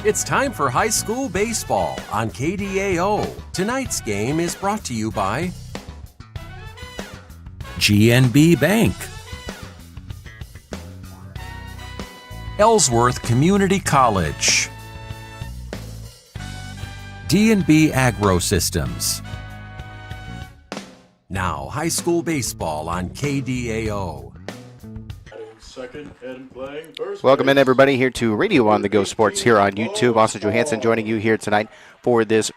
It's time for high school baseball on KDAO. Tonight's game is brought to you by GNB Bank, Ellsworth Community College, D&B Agro Systems. Now, high school baseball on KDAO. Welcome in, everybody, here to Radio on the Go Sports here on YouTube. Austin Johansson joining you here tonight for this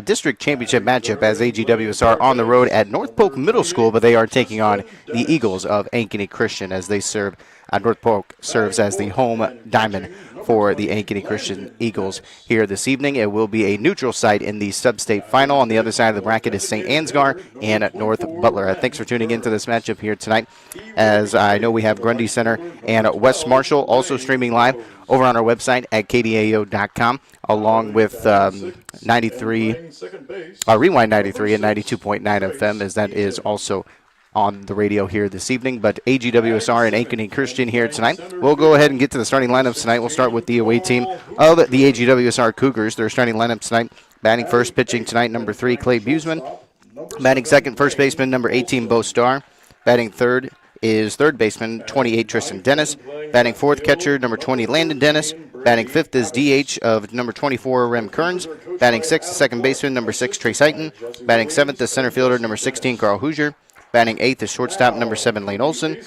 district championship matchup as AGWSR on the road at North Polk Middle School, but they are taking on the Eagles of Ankeny Christian as they serve. North Polk serves as the home diamond for the Ankeny Christian Eagles here this evening. It will be a neutral site in the Substate Final. On the other side of the bracket is St Ansgar and North Butler. Thanks for tuning into this matchup here tonight. As I know, we have Grundy Center and West Marshall also streaming live over on our website at kdao.com, along with 93, Rewind 93 and 92.9 FM, as that is also on the radio here this evening. But AGWSR and Ankeny Christian here tonight. We'll go ahead and get to the starting lineups tonight. We'll start with the away team of the AGWSR Cougars. Their starting lineup tonight: batting first, pitching tonight, number 3, Clay Buseman. Batting second, first baseman, number 18, Bo Starr. Batting third is third baseman, 28, Tristan Dennis. Batting fourth, catcher, number 20, Landon Dennis. Batting fifth is DH of number 24, Rem Kearns. Batting sixth, second baseman, number 6, Trace Heighton. Batting seventh is center fielder, number 16, Carl Hoosier. Batting eighth is shortstop, number 7, Lane Olson.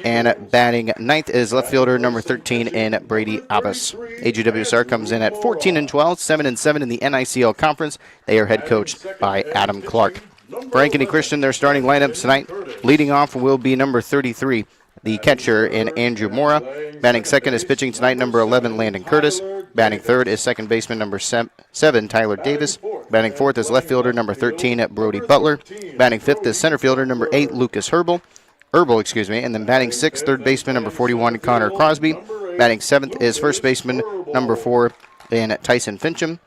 And batting ninth is left fielder, number 13, in Brady Abbas. AGWSR comes in at 14-12, 7-7 in the NICL Conference. They are head coached by Adam Clark. For Ankeny Christian, their starting lineup tonight, leading off will be number 33, the catcher, in Andrew Mora. Batting second is pitching tonight, number 11, Landon Curtis. Batting third is second baseman, number 7, Tyler Davis. Batting fourth is left fielder, number 13, Brody Butler. Batting fifth is center fielder, number 8, Lucas Herbal. And then batting sixth, third baseman, number 41, Connor Crosby. Batting seventh is first baseman, number 4, in Tyson Fincham.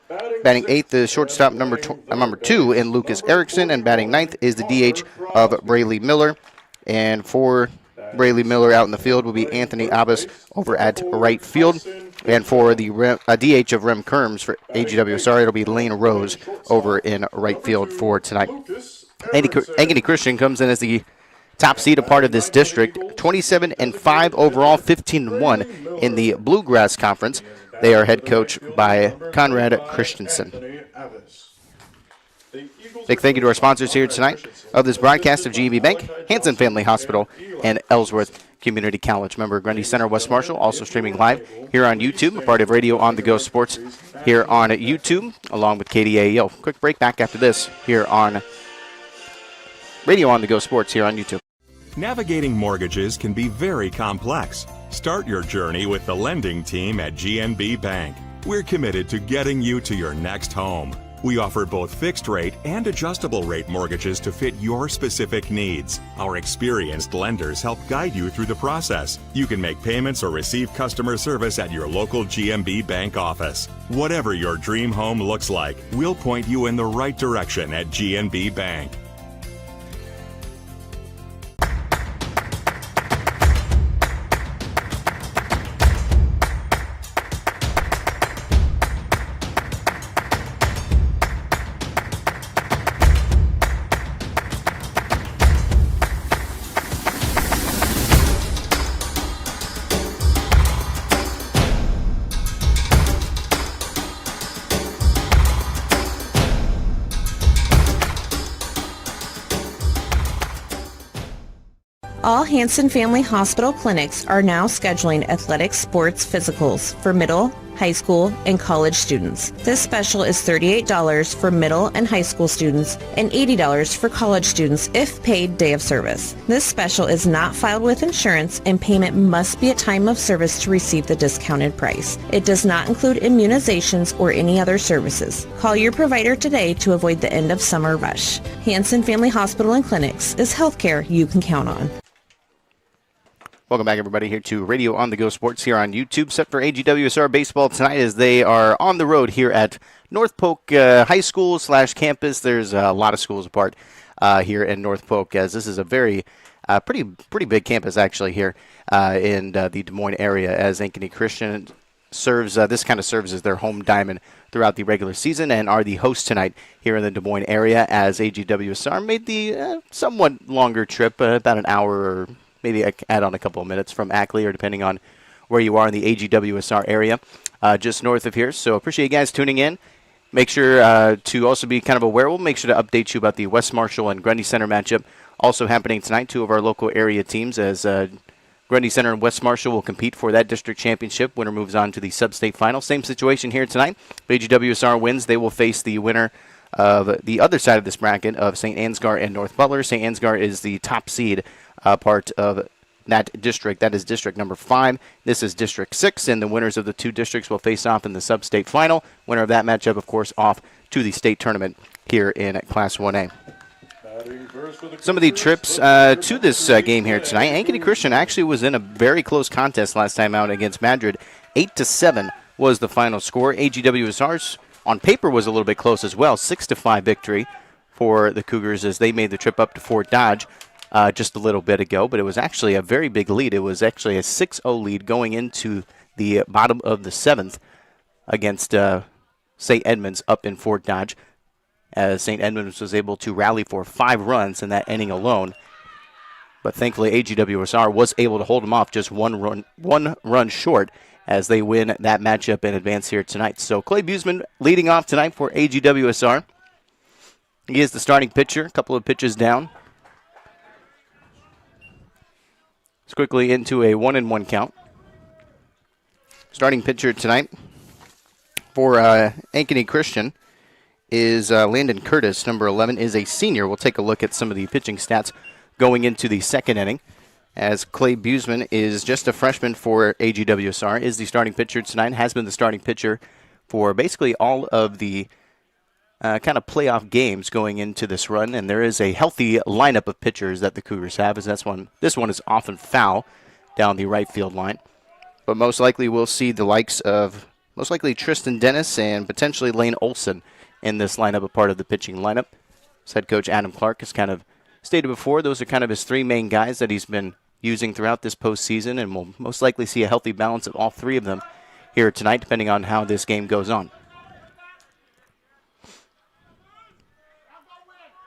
Batting eighth is shortstop, number 2, in Lucas Erickson. And batting ninth is the DH of Brayley Miller. And for Brayley Miller out in the field will be Anthony Abbas over at right field. And for the DH of Rem Kearns for AGWSR, it'll be Lane Rose over in right field for tonight. Ankeny Christian comes in as the top seed, a part of this district, 27-5 overall, 15-1 in the Bluegrass Conference. They are head coached by Conrad Christensen. Big thank you to our sponsors here tonight of this broadcast of GNB Bank, Hanson Family Hospital, and Ellsworth Community College. Member Grundy Center, West Marshall, also streaming live here on YouTube, a part of Radio on the Go Sports here on YouTube, along with KDAO. Quick break, back after this here on Radio on the Go Sports here on YouTube. Navigating mortgages can be very complex. Start your journey with the lending team at GNB Bank. We're committed to getting you to your next home. We offer both fixed rate and adjustable rate mortgages to fit your specific needs. Our experienced lenders help guide you through the process. You can make payments or receive customer service at your local GNB Bank office. Whatever your dream home looks like, we'll point you in the right direction at GNB Bank. All Hanson Family Hospital clinics are now scheduling athletic sports physicals for middle, high school, and college students. This special is $38 for middle and high school students and $80 for college students if paid day of service. This special is not filed with insurance and payment must be at time of service to receive the discounted price. It does not include immunizations or any other services. Call your provider today to avoid the end of summer rush. Hanson Family Hospital and Clinics is healthcare you can count on. Welcome back, everybody, here to Radio on the Go Sports here on YouTube. Set for AGWSR baseball tonight as they are on the road here at North Polk High School / campus. There's a lot of schools apart here in North Polk, as this is a very pretty big campus actually here in the Des Moines area, as Ankeny Christian this kind of serves as their home diamond throughout the regular season and are the host tonight here in the Des Moines area as AGWSR made the somewhat longer trip, about an hour or maybe add on a couple of minutes from Ackley, or depending on where you are in the AGWSR area, just north of here. So appreciate you guys tuning in. Make sure to also be kind of aware. We'll make sure to update you about the West Marshall and Grundy Center matchup also happening tonight. Two of our local area teams, as Grundy Center and West Marshall will compete for that district championship. Winner moves on to the Substate Finals. Same situation here tonight. If AGWSR wins, they will face the winner of the other side of this bracket of St Ansgar and North Butler. St Ansgar is the top seed part of that district. That is district number 5. This is district 6, and the winners of the two districts will face off in the Substate Final. Winner of that matchup, of course, off to the state tournament here in Class 1A. Some of the trips to this game here tonight. Ankeny Christian actually was in a very close contest last time out against Madrid. 8-7 was the final score. AGWSR's on paper was a little bit close as well. 6-5 victory for the Cougars as they made the trip up to Fort Dodge just a little bit ago. But it was actually a very big lead. It was actually a 6-0 lead going into the bottom of the 7th against St. Edmunds up in Fort Dodge, as St. Edmunds was able to rally for 5 runs in that inning alone. But thankfully, AGWSR was able to hold them off just one run short as they win that matchup and advance here tonight. So Clay Buseman leading off tonight for AGWSR. He is the starting pitcher, a couple of pitches down. It's quickly into a 1-1 count. Starting pitcher tonight for Ankeny Christian is Landon Curtis. Number 11 is a senior. We'll take a look at some of the pitching stats going into the second inning, as Clay Buseman is just a freshman for AGWSR, is the starting pitcher tonight, has been the starting pitcher for basically all of the kind of playoff games going into this run, and there is a healthy lineup of pitchers that the Cougars have, as this one is often foul down the right field line. But most likely we'll see the likes of Tristan Dennis and potentially Lane Olson in this lineup, a part of the pitching lineup. As head coach Adam Clark has kind of stated before, those are kind of his 3 main guys that he's been using throughout this postseason, and we'll most likely see a healthy balance of all 3 of them here tonight, depending on how this game goes on.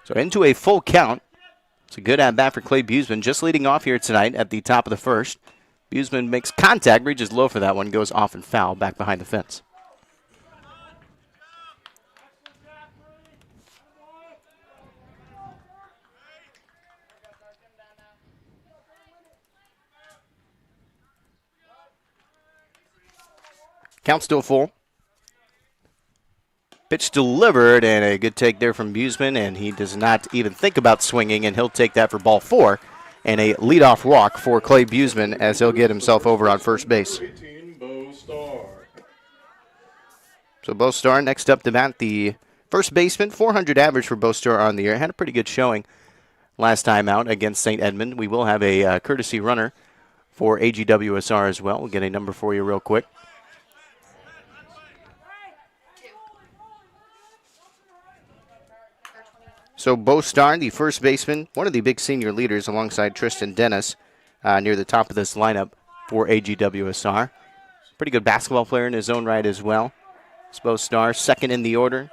So into a full count. It's a good at-bat for Clay Buseman, just leading off here tonight at the top of the first. Buseman makes contact, reaches low for that one, goes off and foul back behind the fence. Count still full. Pitch delivered, and a good take there from Buseman, and he does not even think about swinging, and he'll take that for ball 4. And a leadoff walk for Clay Buseman as he'll get himself over on first base. So Bo Starr next up to bat, the first baseman. 400 average for Bo Starr on the year. Had a pretty good showing last time out against St. Edmund. We will have a courtesy runner for AGWSR as well. We'll get a number for you real quick. So Bo Starr, the first baseman, one of the big senior leaders alongside Tristan Dennis near the top of this lineup for AGWSR. Pretty good basketball player in his own right as well. It's Bo Starr, second in the order.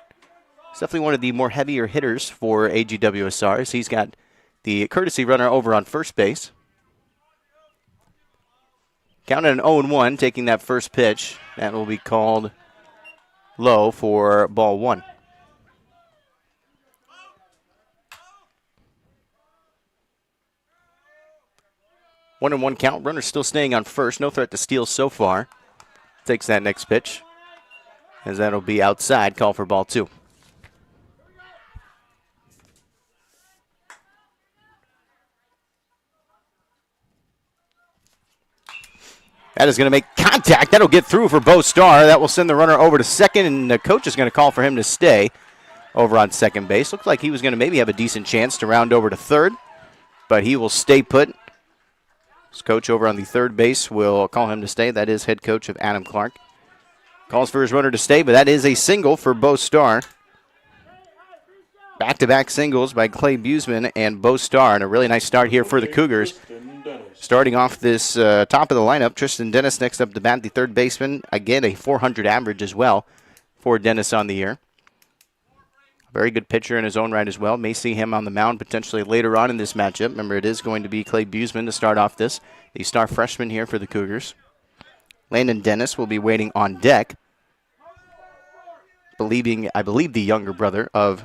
He's definitely one of the more heavier hitters for AGWSR, as he's got the courtesy runner over on first base. Counted an 0-1, taking that first pitch. That will be called low for ball 1. 1-1 count. Runner still staying on first. No threat to steal so far. Takes that next pitch, as that'll be outside. Call for ball 2. That is going to make contact. That'll get through for Bo Starr. That will send the runner over to second, and the coach is going to call for him to stay over on second base. Looks like he was going to maybe have a decent chance to round over to third, but he will stay put. His coach over on the third base will call him to stay. That is head coach of Adam Clark. Calls for his runner to stay, but that is a single for Bo Starr. Back-to-back singles by Clay Buseman and Bo Starr, and a really nice start here for the Cougars. Starting off this top of the lineup, Tristan Dennis next up to bat, the third baseman. Again, a 400 average as well for Dennis on the year. Very good pitcher in his own right as well. May see him on the mound potentially later on in this matchup. Remember, it is going to be Clay Buseman to start off this, the star freshman here for the Cougars. Landon Dennis will be waiting on deck, I believe the younger brother of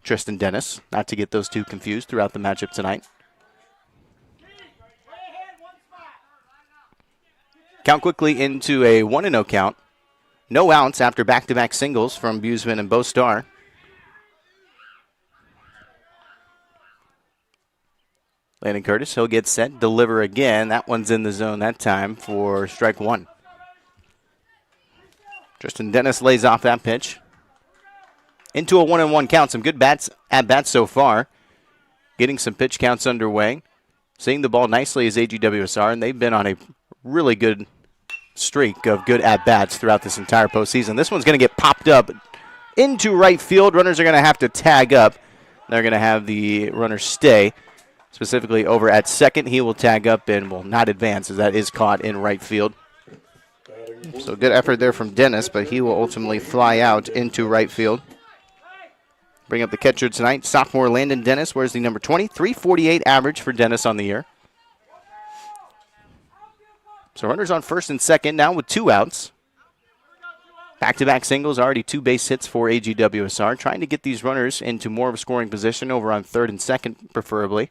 Tristan Dennis, not to get those two confused throughout the matchup tonight. Count quickly into a 1-0 count. No outs after back-to-back singles from Buseman and Bostar. Landon Curtis, he'll get set, deliver again. That one's in the zone that time for strike one. Tristan Dennis lays off that pitch. Into a 1-1 count. Some good at-bats so far. Getting some pitch counts underway. Seeing the ball nicely is AGWSR, and they've been on a really good streak of good at-bats throughout this entire postseason. This one's going to get popped up into right field. Runners are going to have to tag up. They're going to have the runner stay. Specifically over at second, he will tag up and will not advance as that is caught in right field. So good effort there from Dennis, but he will ultimately fly out into right field. Bring up the catcher tonight, sophomore Landon Dennis. Where's the number 20? 348 average for Dennis on the year. So runners on first and second now with 2 outs. Back-to-back singles, already 2 base hits for AGWSR. Trying to get these runners into more of a scoring position over on third and second, preferably.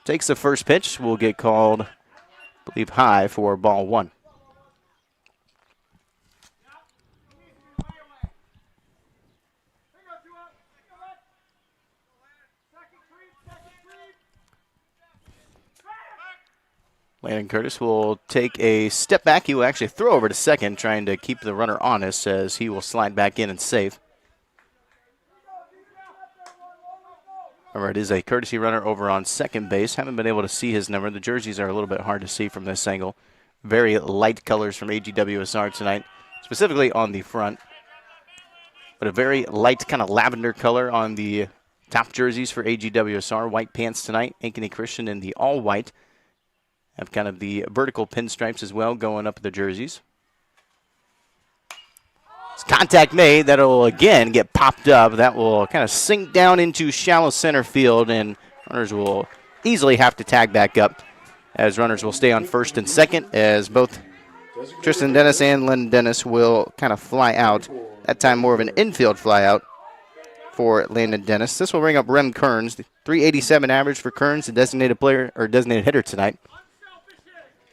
Takes the first pitch, will get called, I believe, high for ball 1. Landon Curtis will take a step back. He will actually throw over to second, trying to keep the runner honest as he will slide back in and save. Remember, it is a courtesy runner over on second base. Haven't been able to see his number. The jerseys are a little bit hard to see from this angle. Very light colors from AGWSR tonight, specifically on the front. But a very light kind of lavender color on the top jerseys for AGWSR. White pants tonight. Ankeny Christian in the all-white. Have kind of the vertical pinstripes as well going up the jerseys. It's contact made. That'll again get popped up. That will kind of sink down into shallow center field, and runners will easily have to tag back up as runners will stay on first and second as both Tristan Dennis and Landon Dennis will kind of fly out. That time more of an infield fly out for Landon Dennis. This will bring up Rem Kearns. The 387 average for Kearns, the designated player or designated hitter tonight.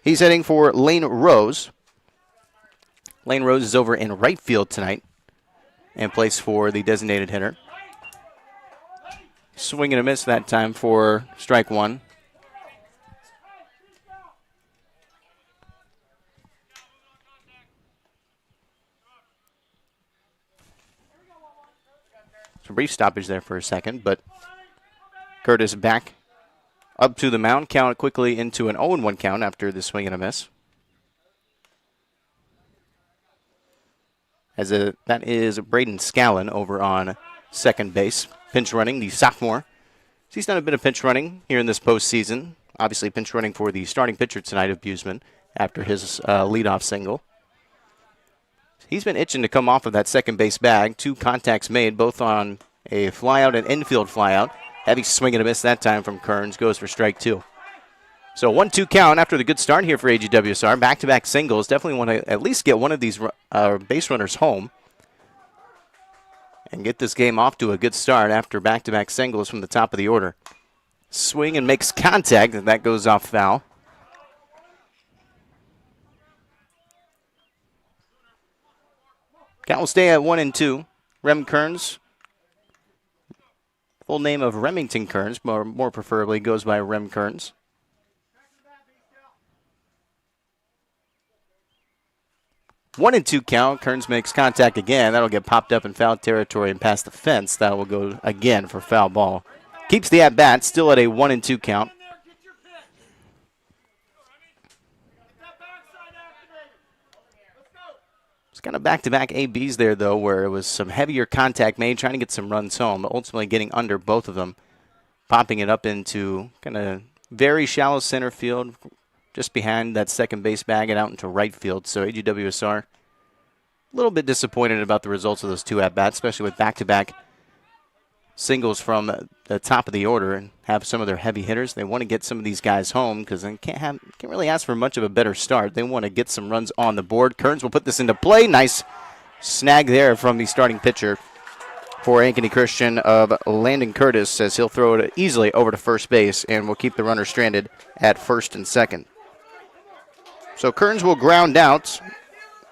He's heading for Lane Rose. Lane Rose is over in right field tonight and plays for the designated hitter. Swing and a miss that time for strike one. Some brief stoppage there for a second, but Curtis back up to the mound. Count quickly into an 0-1 count after the swing and a miss. That is Braden Scallon over on second base. Pinch running, the sophomore. So he's done a bit of pinch running here in this postseason. Obviously pinch running for the starting pitcher tonight of Buseman after his leadoff single. He's been itching to come off of that second base bag. 2 contacts made, both on a flyout and infield flyout. Heavy swing and a miss that time from Kearns. Goes for strike 2. So 1-2 count after the good start here for AGWSR. Back-to-back singles. Definitely want to at least get one of these base runners home and get this game off to a good start after back-to-back singles from the top of the order. Swing and makes contact, and that goes off foul. Count will stay at 1-2. Rem Kearns. Full name of Remington Kearns, more preferably goes by Rem Kearns. One and 2 count. Kearns makes contact again. That'll get popped up in foul territory and past the fence. That will go again for foul ball. Keeps the at-bat still at a 1-2 count. It's kind of back-to-back ABs there, though, where it was some heavier contact made, trying to get some runs home, but ultimately getting under both of them, popping it up into kind of very shallow center field, just behind that second base bag and out into right field. So AGWSR a little bit disappointed about the results of those two at-bats, especially with back-to-back singles from the top of the order and have some of their heavy hitters. They want to get some of these guys home because they can't really ask for much of a better start. They want to get some runs on the board. Kearns will put this into play. Nice snag there from the starting pitcher for Ankeny Christian of Landon Curtis, as he'll throw it easily over to first base and will keep the runner stranded at first and second. So Kearns will ground out.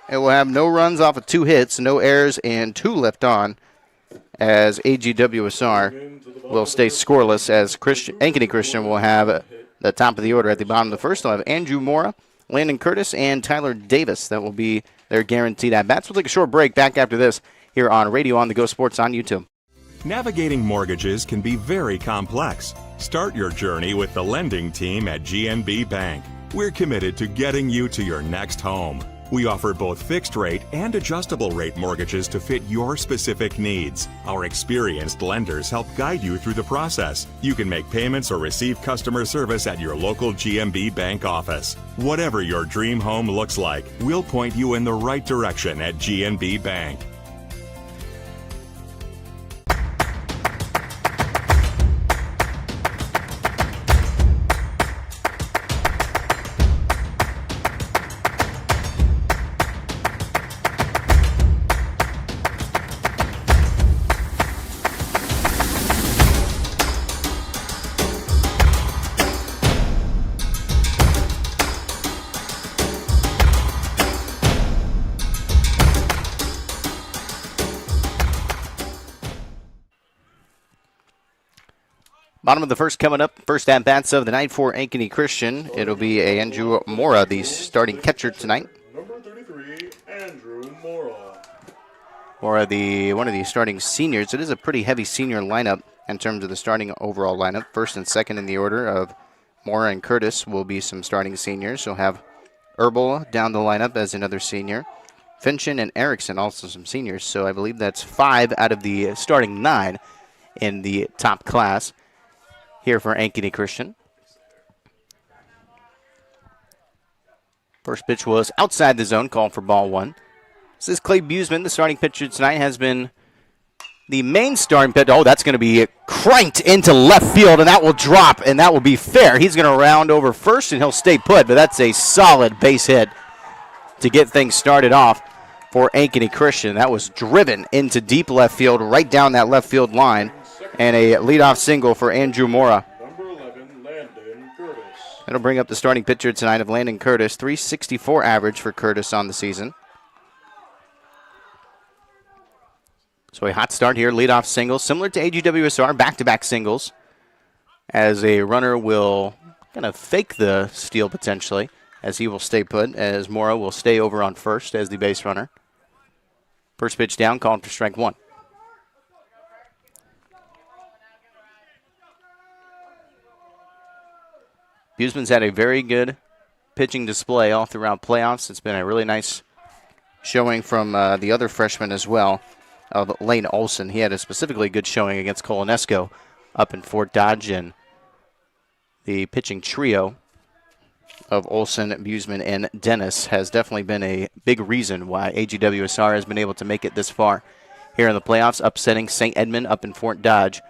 It will have no runs off of 2 hits, no errors, and 2 left on, as AGWSR will stay scoreless, as Ankeny Christian will have the top of the order. At the bottom of the first, they'll have Andrew Mora, Landon Curtis, and Tyler Davis. That will be their guaranteed at-bats. We'll take a short break. Back after this here on Radio on the Go Sports on YouTube. Navigating mortgages can be very complex. Start your journey with the lending team at GNB Bank. We're committed to getting you to your next home. We offer both fixed rate and adjustable rate mortgages to fit your specific needs. Our experienced lenders help guide you through the process. You can make payments or receive customer service at your local GMB Bank office. Whatever your dream home looks like, we'll point you in the right direction at GNB Bank. Bottom of the first coming up. First at-bats of the night for Ankeny Christian. It'll be Andrew Mora, the starting catcher tonight. Number 33, Andrew Mora. Mora, one of the starting seniors. It is a pretty heavy senior lineup in terms of the starting overall lineup. First and second in the order of Mora and Curtis will be some starting seniors. You'll have Herbal down the lineup as another senior. Finchin and Erickson also some seniors. So I believe that's 5 out of the starting 9 in the top class here for Ankeny Christian. First pitch was outside the zone, called for ball 1. This is Clay Buseman, the starting pitcher tonight, has been the main starting pitcher. Oh, that's going to be cranked into left field, and that will drop, and that will be fair. He's going to round over first, and he'll stay put, but that's a solid base hit to get things started off for Ankeny Christian. That was driven into deep left field, right down that left field line. And a leadoff single for Andrew Mora. Number 11, Landon Curtis. That'll bring up the starting pitcher tonight of Landon Curtis. .364 average for Curtis on the season. So a hot start here, leadoff single, similar to AGWSR, back-to-back singles, as a runner will kind of fake the steal potentially, as he will stay put, as Mora will stay over on first as the base runner. First pitch down, called for strike 1. Buseman's had a very good pitching display all throughout playoffs. It's been a really nice showing from the other freshman as well, of Lane Olson. He had a specifically good showing against Colonesco up in Fort Dodge, and the pitching trio of Olson, Buseman, and Dennis has definitely been a big reason why AGWSR has been able to make it this far here in the playoffs, upsetting St. Edmund up in Fort Dodge,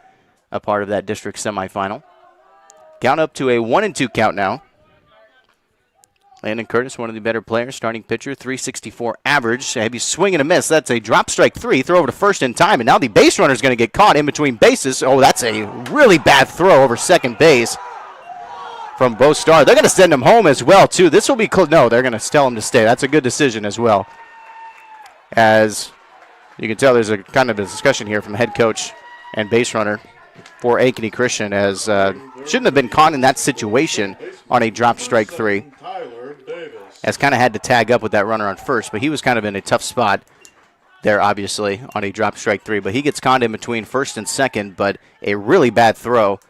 a part of that district semifinal. Count up to a 1-2 count now. Landon Curtis, one of the better players, starting pitcher, .364 average. A heavy swing and a miss. That's a drop strike 3. Throw over to first in time, and now the base runner is going to get caught in between bases. Oh, that's a really bad throw over second base from Bo Starr. They're going to send him home as well, too. This will be close. No, they're going to tell him to stay. That's a good decision as well. As you can tell, there's a kind of a discussion here from head coach and base runner for Ankeny Christian, as shouldn't have been caught in that situation on a drop strike 3. As kind of had to tag up with that runner on first, but he was kind of in a tough spot there, obviously, on a drop strike 3. But he gets caught in between first and second, but a really bad throw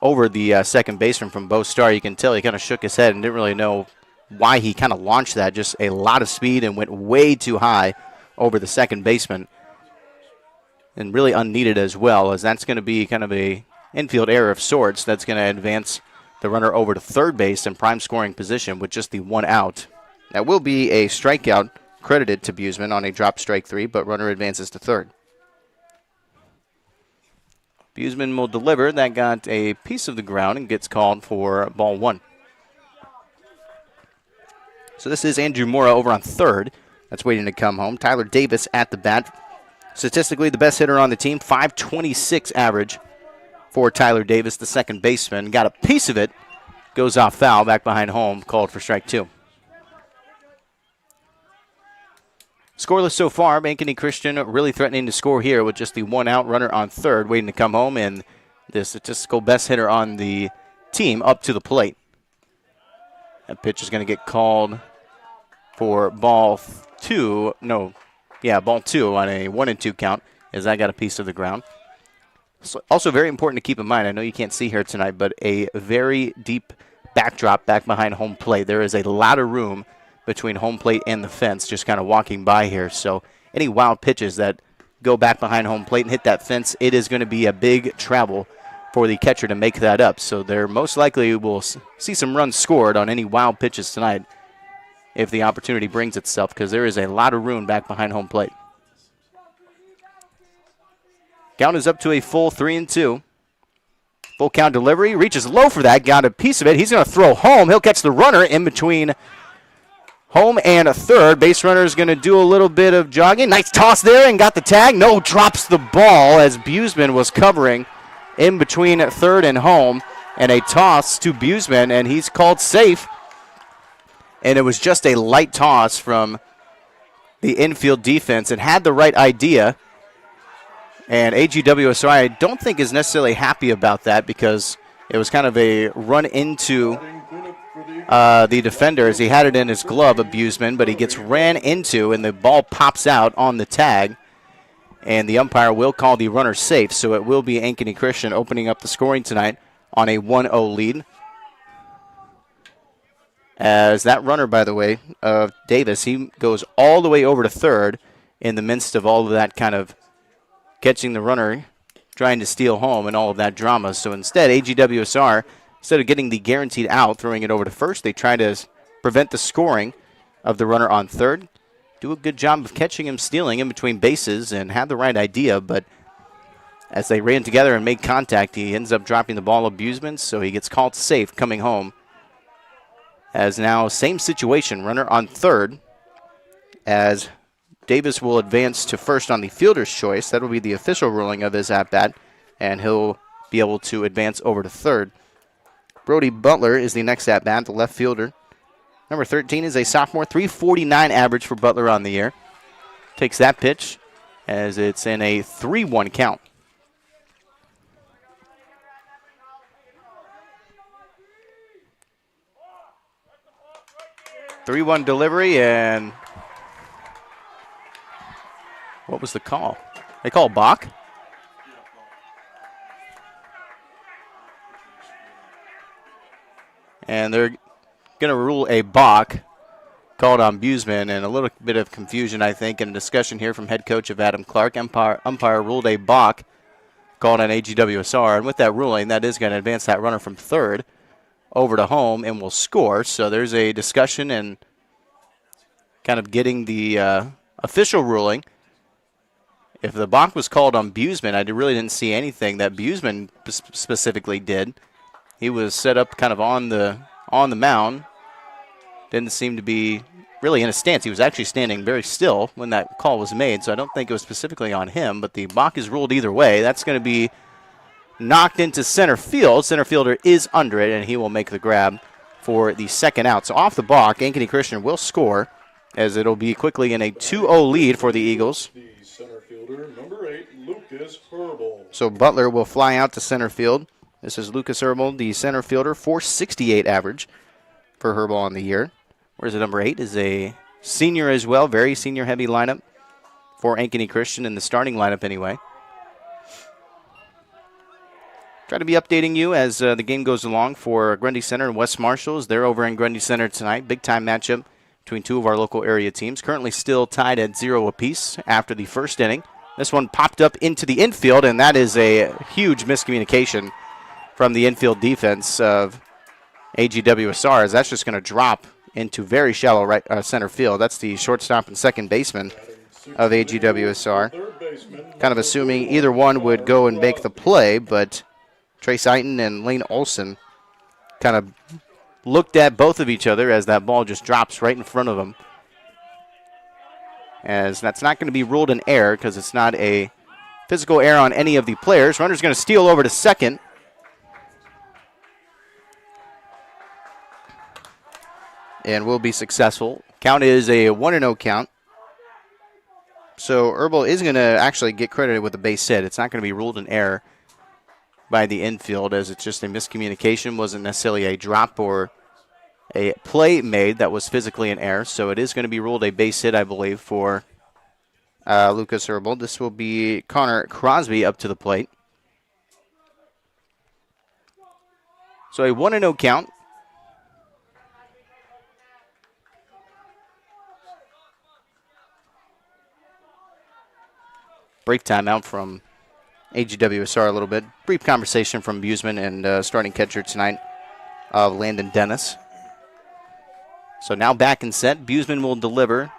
over the second baseman from Bo Starr. You can tell he kind of shook his head and didn't really know why he kind of launched that. Just a lot of speed and went way too high over the second baseman. And really unneeded as well, as that's going to be kind of a infield error of sorts that's going to advance the runner over to third base in prime scoring position with just the one out. That will be a strikeout credited to Buseman on a drop strike 3, but runner advances to third. Buseman will deliver. That got a piece of the ground and gets called for ball 1. So this is Andrew Mora over on third. That's waiting to come home. Tyler Davis at the bat. Statistically, the best hitter on the team, .526 average for Tyler Davis, the second baseman. Got a piece of it. Goes off foul, back behind home, called for strike 2. Scoreless so far. Ankeny Christian really threatening to score here with just the one out, runner on third, waiting to come home, and the statistical best hitter on the team up to the plate. That pitch is going to get called for ball 2. Ball 2 on a 1-2 count, as I got a piece of the ground. So also very important to keep in mind, I know you can't see here tonight, but a very deep backdrop back behind home plate. There is a lot of room between home plate and the fence, just kind of walking by here. So any wild pitches that go back behind home plate and hit that fence, it is going to be a big travel for the catcher to make that up. So there most likely will see some runs scored on any wild pitches tonight if the opportunity brings itself, because there is a lot of room back behind home plate. Count is up to a full 3-2. Full count delivery. Reaches low for that. Got a piece of it. He's going to throw home. He'll catch the runner in between home and a third. Base runner is going to do a little bit of jogging. Nice toss there and got the tag. No, drops the ball as Buseman was covering in between third and home. And a toss to Buseman, and he's called safe. And it was just a light toss from the infield defense. It had the right idea. And AGWSR, I don't think, is necessarily happy about that, because it was kind of a run into the defender as he had it in his glove, Buseman, but he gets ran into, and the ball pops out on the tag. And the umpire will call the runner safe, so it will be Ankeny Christian opening up the scoring tonight on a 1-0 lead. As that runner, by the way, of Davis, he goes all the way over to third in the midst of all of that kind of catching the runner, trying to steal home and all of that drama. So instead, AGWSR, instead of getting the guaranteed out, throwing it over to first, they try to prevent the scoring of the runner on third. Do a good job of catching him stealing in between bases and had the right idea, but as they ran together and made contact, he ends up dropping the ball of Buseman, so he gets called safe coming home. As now, same situation, runner on third, as Davis will advance to first on the fielder's choice. That will be the official ruling of his at-bat, and he'll be able to advance over to third. Brody Butler is the next at-bat, the left fielder. Number 13 is a sophomore, .349 average for Butler on the year. Takes that pitch as it's in a 3-1 count. .3-1 delivery, and what was the call? They call balk? And they're going to rule a balk called on Buseman, and a little bit of confusion, I think, and a discussion here from head coach of Adam Clark. Umpire ruled a balk called on AGWSR, and with that ruling, that is going to advance that runner from third over to home and will score. So there's a discussion and kind of getting the official ruling. If the balk was called on Buseman, I really didn't see anything that Buseman specifically did. He was set up kind of on the mound. Didn't seem to be really in a stance. He was actually standing very still when that call was made, so I don't think it was specifically on him, but the balk is ruled either way. That's going to be knocked into center field. Center fielder is under it, and he will make the grab for the second out. So off the balk, Ankeny Christian will score, as it'll be quickly in a 2-0 lead for the Eagles. The center fielder, number 8, Lucas Herbal. So Butler will fly out to center field. This is Lucas Herbal, the center fielder, .468 average for Herbal on the year. Whereas the number 8 is a senior as well, very senior-heavy lineup for Ankeny Christian in the starting lineup anyway. Try to be updating you as the game goes along for Grundy Center and West Marshals. They're over in Grundy Center tonight. Big-time matchup between two of our local area teams. Currently still tied at 0 apiece after the first inning. This one popped up into the infield, and that is a huge miscommunication from the infield defense of AGWSR, as that's just going to drop into very shallow right center field. That's the shortstop and second baseman of AGWSR. Kind of assuming either one would go and make the play, but Trace Eiton and Lane Olson kind of looked at both of each other as that ball just drops right in front of them. As that's not going to be ruled an error because it's not a physical error on any of the players. Runner's going to steal over to second. And will be successful. Count is a 1-0 count. So Herbal is going to actually get credited with a base hit. It's not going to be ruled an error by the infield, as it's just a miscommunication. Wasn't necessarily a drop or a play made that was physically an error. So it is going to be ruled a base hit, I believe, for Lucas Herbal. This will be Connor Crosby up to the plate. So a 1-0 count. Break timeout from AGWSR a little bit. Brief conversation from Buseman and starting catcher tonight of Landon Dennis. So now back and set. Buseman will deliver.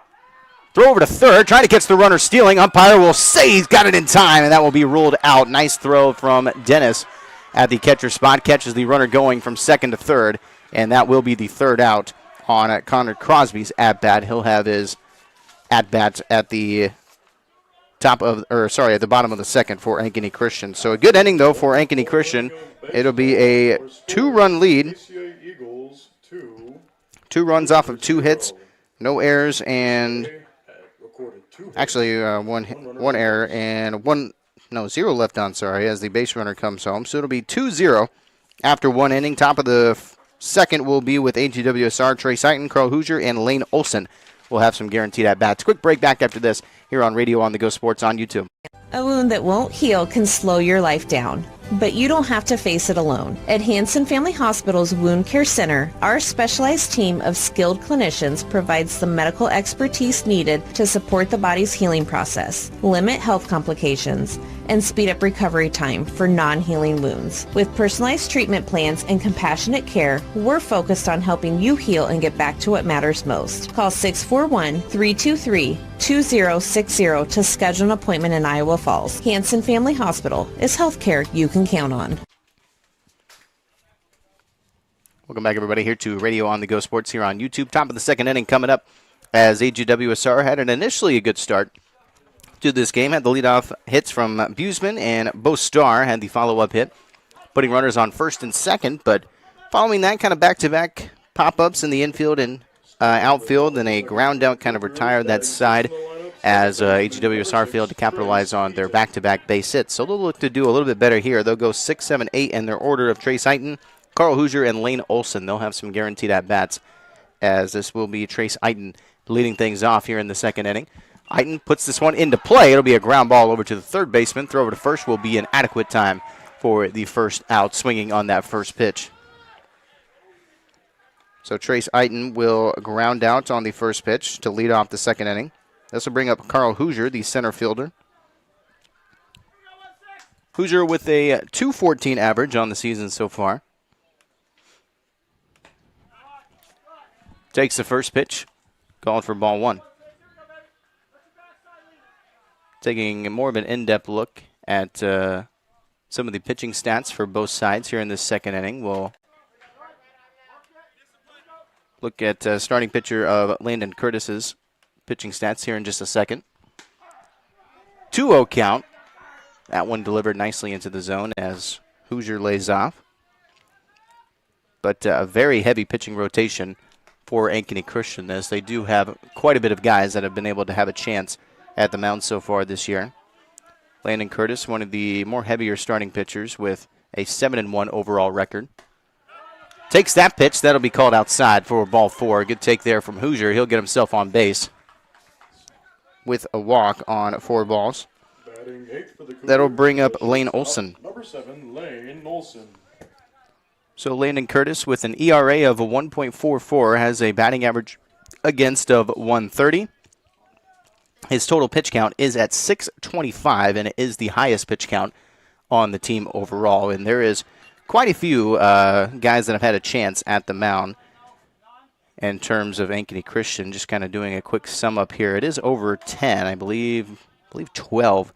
Throw over to third, trying to catch the runner stealing. Umpire will say he's got it in time, and that will be ruled out. Nice throw from Dennis at the catcher spot. Catches the runner going from second to third, and that will be the third out on Connor Crosby's at-bat. He'll have his at-bat at the at the bottom of the second for Ankeny Christian. So a good inning, though, for Ankeny Christian. It'll be a 2-run lead. 2 runs off of 2 hits, no errors, and actually one error and 0 left on, as the base runner comes home. So it'll be 2-0 after 1 inning. Top of the second will be with AGWSR, Trace Eiton, Carl Hoosier, and Lane Olson. We'll have some guaranteed at-bats. Quick break back after this here on Radio on the Go Sports on YouTube. A wound that won't heal can slow your life down, but you don't have to face it alone. At Hanson Family Hospital's Wound Care Center, our specialized team of skilled clinicians provides the medical expertise needed to support the body's healing process, limit health complications, and speed up recovery time for non-healing wounds. With personalized treatment plans and compassionate care, we're focused on helping you heal and get back to what matters most. Call 641-323-2060 to schedule an appointment in Iowa Falls. Hanson Family Hospital is healthcare you can count on. Welcome back, everybody, here to Radio on the Go Sports here on YouTube. Top of the second inning coming up as AGWSR had initially a good start to this game. Had the leadoff hits from Buseman, and Bo Starr had the follow-up hit, putting runners on first and second. But following that, kind of back-to-back pop-ups in the infield and outfield, and a ground-out kind of retired that side as AGWSR failed to capitalize on their back-to-back base hits. So they'll look to do a little bit better here. They'll go 6, 7, 8 in their order of Trace Eiton, Carl Hoosier, and Lane Olson. They'll have some guaranteed at-bats, as this will be Trace Eiton leading things off here in the second inning. Eiton puts this one into play. It'll be a ground ball over to the third baseman. Throw over to first will be an adequate time for the first out, swinging on that first pitch. So Trace Eiton will ground out on the first pitch to lead off the second inning. This will bring up Carl Hoosier, the center fielder. Hoosier with a .214 average on the season so far. Takes the first pitch, called for ball 1. Taking more of an in-depth look at some of the pitching stats for both sides here in this second inning. We'll look at starting pitcher of Landon Curtis's pitching stats here in just a second. 2-0 count. That one delivered nicely into the zone as Hoosier lays off. But a very heavy pitching rotation for Ankeny Christian, as they do have quite a bit of guys that have been able to have a chance at the mound so far this year. Landon Curtis, one of the more heavier starting pitchers with a 7-1 overall record. Takes that pitch. That'll be called outside for ball 4. Good take there from Hoosier. He'll get himself on base with a walk on 4 balls. That'll bring up Lane Olson. Number 7, Lane Olson. So Landon Curtis with an ERA of 1.44 has a batting average against of 130. His total pitch count is at 625, and it is the highest pitch count on the team overall. And there is quite a few guys that have had a chance at the mound in terms of Ankeny Christian. Just kind of doing a quick sum up here. It is over 10, I believe 12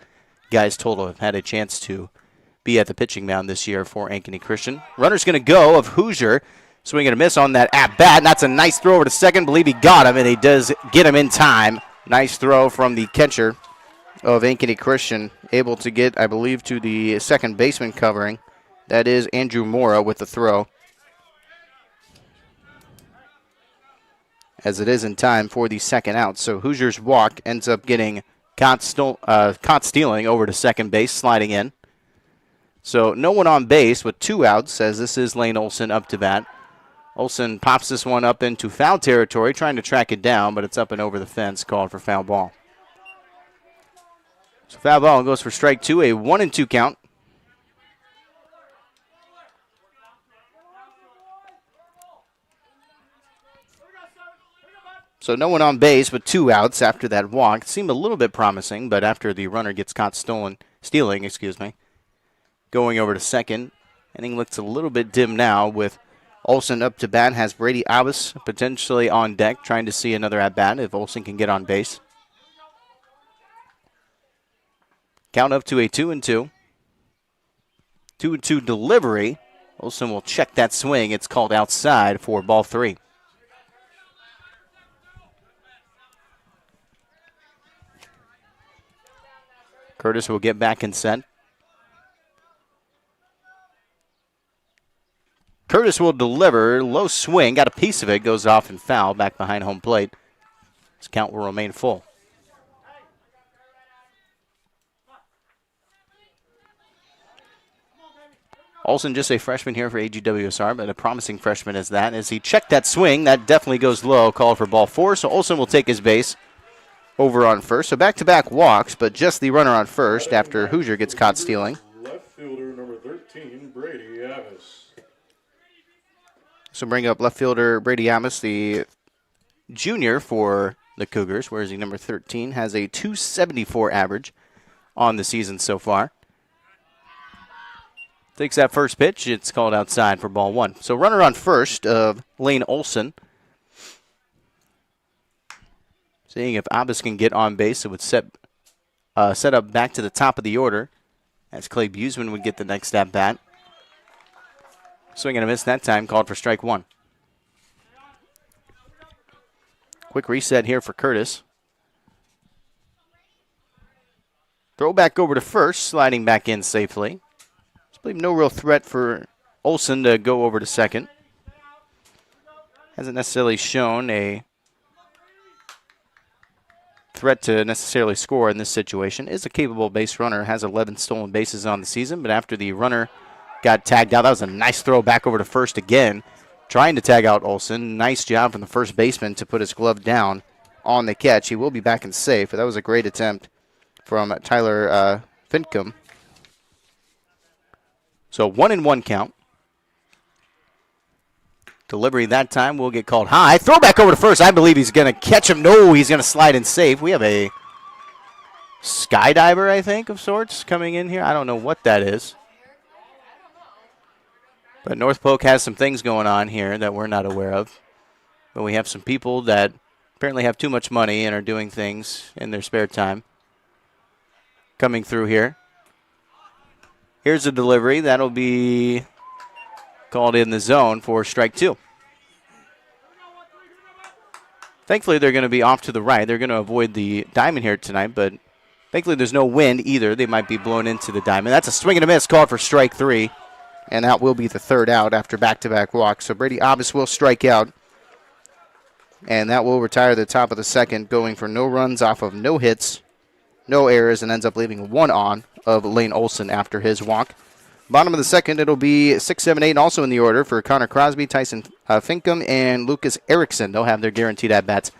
guys total have had a chance to be at the pitching mound this year for Ankeny Christian. Runner's going to go of Hoosier. Swing and a miss on that at-bat. And that's a nice throw over to second. Believe he got him, and he does get him in time. Nice throw from the catcher of Ankeny Christian. Able to get, I believe, to the second baseman covering. That is Andrew Mora with the throw. As it is in time for the second out. So Hoosiers walk ends up getting caught stealing over to second base, sliding in. So no one on base with 2 outs, as this is Lane Olson up to bat. Olson pops this one up into foul territory, trying to track it down, but it's up and over the fence, called for foul ball. So foul ball goes for strike 2, a 1-2 count. So no one on base with 2 outs after that walk. It seemed a little bit promising, but after the runner gets caught stealing, going over to second. Inning looks a little bit dim now with Olson up to bat. Has Brady Abbas potentially on deck, trying to see another at-bat if Olson can get on base. Count up to a 2-2. 2-2 delivery. Olson will check that swing. It's called outside for ball 3. Curtis will get back in set. Curtis will deliver. Low swing. Got a piece of it. Goes off and foul back behind home plate. This count will remain full. Olson just a freshman here for AGWSR, but a promising freshman as that. As he checked that swing, that definitely goes low. Called for ball 4. So Olson will take his base over on first. So back-to-back walks, but just the runner on first after Hoosier gets caught stealing. Left fielder number 13, Brady Abbas. So bring up left fielder Brady Abbas, the junior for the Cougars. Where is he? Number 13. Has a .274 average on the season so far. Takes that first pitch. It's called outside for ball 1. So runner on first of Lane Olson. Seeing if Abbas can get on base, it would set up back to the top of the order as Clay Buseman would get the next at-bat. Swing and a miss that time, called for strike 1. Quick reset here for Curtis. Throw back over to first, sliding back in safely. I believe no real threat for Olson to go over to second. Hasn't necessarily shown a threat to necessarily score in this situation. Is a capable base runner, has 11 stolen bases on the season, but after the runner got tagged out, that was a nice throw back over to first again, trying to tag out Olson. Nice job from the first baseman to put his glove down on the catch. He will be back in safe, but that was a great attempt from Tyler Fincombe. So 1-1 count. Delivery that time will get called high. Throw back over to first. I believe he's going to catch him. No, he's going to slide in safe. We have a skydiver, I think, of sorts coming in here. I don't know what that is. But North Polk has some things going on here that we're not aware of. But we have some people that apparently have too much money and are doing things in their spare time coming through here. Here's a delivery. That'll be called in the zone for strike 2. Thankfully, they're going to be off to the right. They're going to avoid the diamond here tonight, but thankfully there's no wind either. They might be blown into the diamond. That's a swing and a miss called for strike 3, and that will be the third out after back-to-back walks. So Brady Abbas will strike out, and that will retire the top of the second, going for no runs off of no hits, no errors, and ends up leaving 1 on of Lane Olson after his walk. Bottom of the second, it'll be 6, 7, 8, and also in the order for Connor Crosby, Tyson Fincombe, and Lucas Erickson. They'll have their guaranteed at-bats.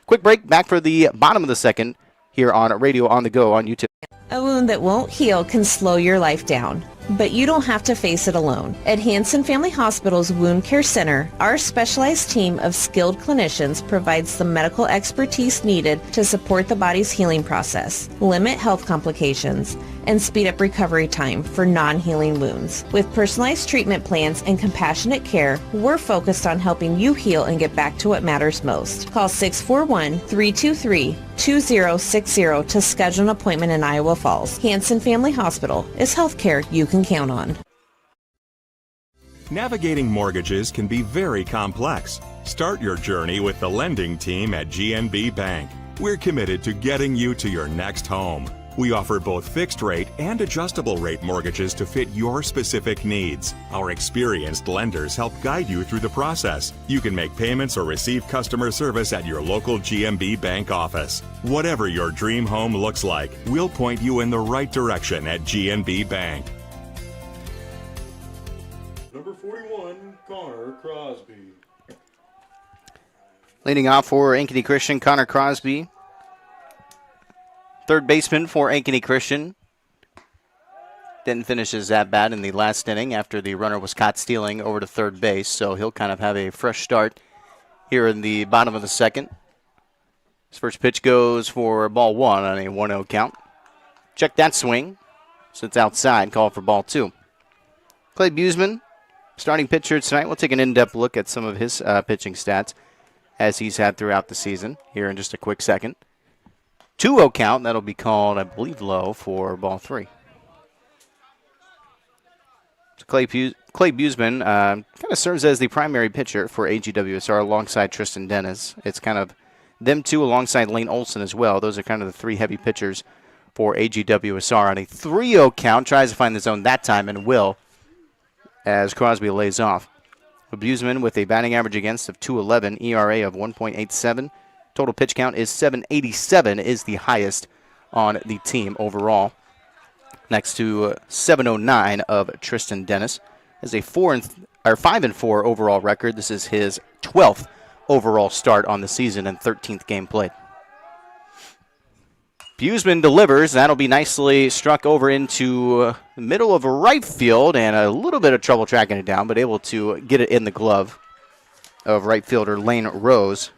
Quick break, back for the bottom of the second here on Radio on the Go on YouTube. A wound that won't heal can slow your life down, but you don't have to face it alone. At Hanson Family Hospital's Wound Care Center, our specialized team of skilled clinicians provides the medical expertise needed to support the body's healing process, limit health complications, and speed up recovery time for non-healing wounds. With personalized treatment plans and compassionate care, we're focused on helping you heal and get back to what matters most. Call 641-323-2060 to schedule an appointment in Iowa Falls. Hanson Family Hospital is healthcare you can count on. Navigating mortgages can be very complex. Start your journey with the lending team at GNB Bank. We're committed to getting you to your next home. We offer both fixed rate and adjustable rate mortgages to fit your specific needs. Our experienced lenders help guide you through the process. You can make payments or receive customer service at your local GNB Bank office. Whatever your dream home looks like, we'll point you in the right direction at GNB Bank. Number 41, Connor Crosby. Leading off for Ankeny Christian, Connor Crosby. Third baseman for Ankeny Christian. Didn't finish his at-bat in the last inning after the runner was caught stealing over to third base, so he'll kind of have a fresh start here in the bottom of the second. His first pitch goes for ball one on a 1-0 count. Check that swing. Sits outside, call for ball two. Clay Buseman, starting pitcher tonight. We'll take an in-depth look at some of his pitching stats as he's had throughout the season here in just a quick second. 2-0 count. That'll be called, I believe, low for ball three. So Clay Buseman kind of serves as the primary pitcher for AGWSR alongside Tristan Dennis. It's kind of them two alongside Lane Olson as well. Those are kind of the three heavy pitchers for AGWSR. On a 3-0 count, tries to find the zone that time and will as Crosby lays off. Buseman with a batting average against of 2.11, ERA of 1.87. Total pitch count is 787, is the highest on the team overall. Next to 709 of Tristan Dennis. Has a 5-4 overall record. This is his 12th overall start on the season and 13th game played. Buseman delivers. That'll be nicely struck over into the middle of right field, and a little bit of trouble tracking it down, but able to get it in the glove of right fielder Lane Rose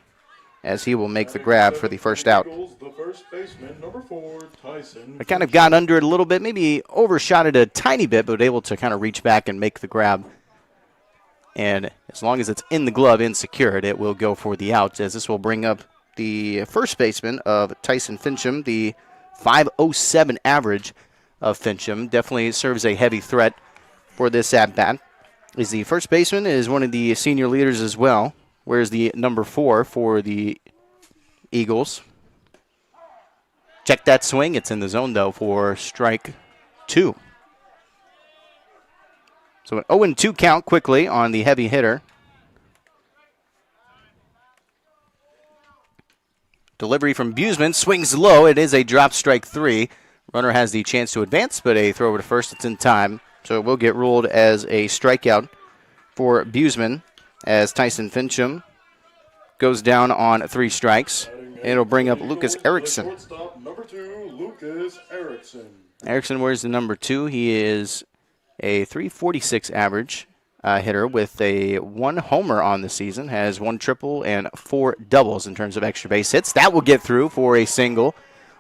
as he will make the grab for the first out. The first baseman, number 4, Tyson. I kind of got under it a little bit, maybe overshot it a tiny bit, but able to kind of reach back and make the grab. And as long as it's in the glove and secured, it will go for the out, as this will bring up the first baseman of Tyson Fincham. The 5.07 average of Fincham definitely serves a heavy threat for this at-bat. Is the first baseman is one of the senior leaders as well. Where's the number 4 for the Eagles? Check that swing. It's in the zone, though, for strike 2. So an 0-2 count quickly on the heavy hitter. Delivery from Buseman, swings low. It is a drop, strike 3. Runner has the chance to advance, but a throw over to first. It's in time, so it will get ruled as a strikeout for Buseman as Tyson Fincham goes down on 3 strikes. It'll bring up Lucas Erickson. Shortstop, number 2, Lucas Erickson. Erickson wears the number 2. He is a .346 average hitter with a 1 homer on the season, has 1 triple and 4 doubles in terms of extra base hits. That will get through for a single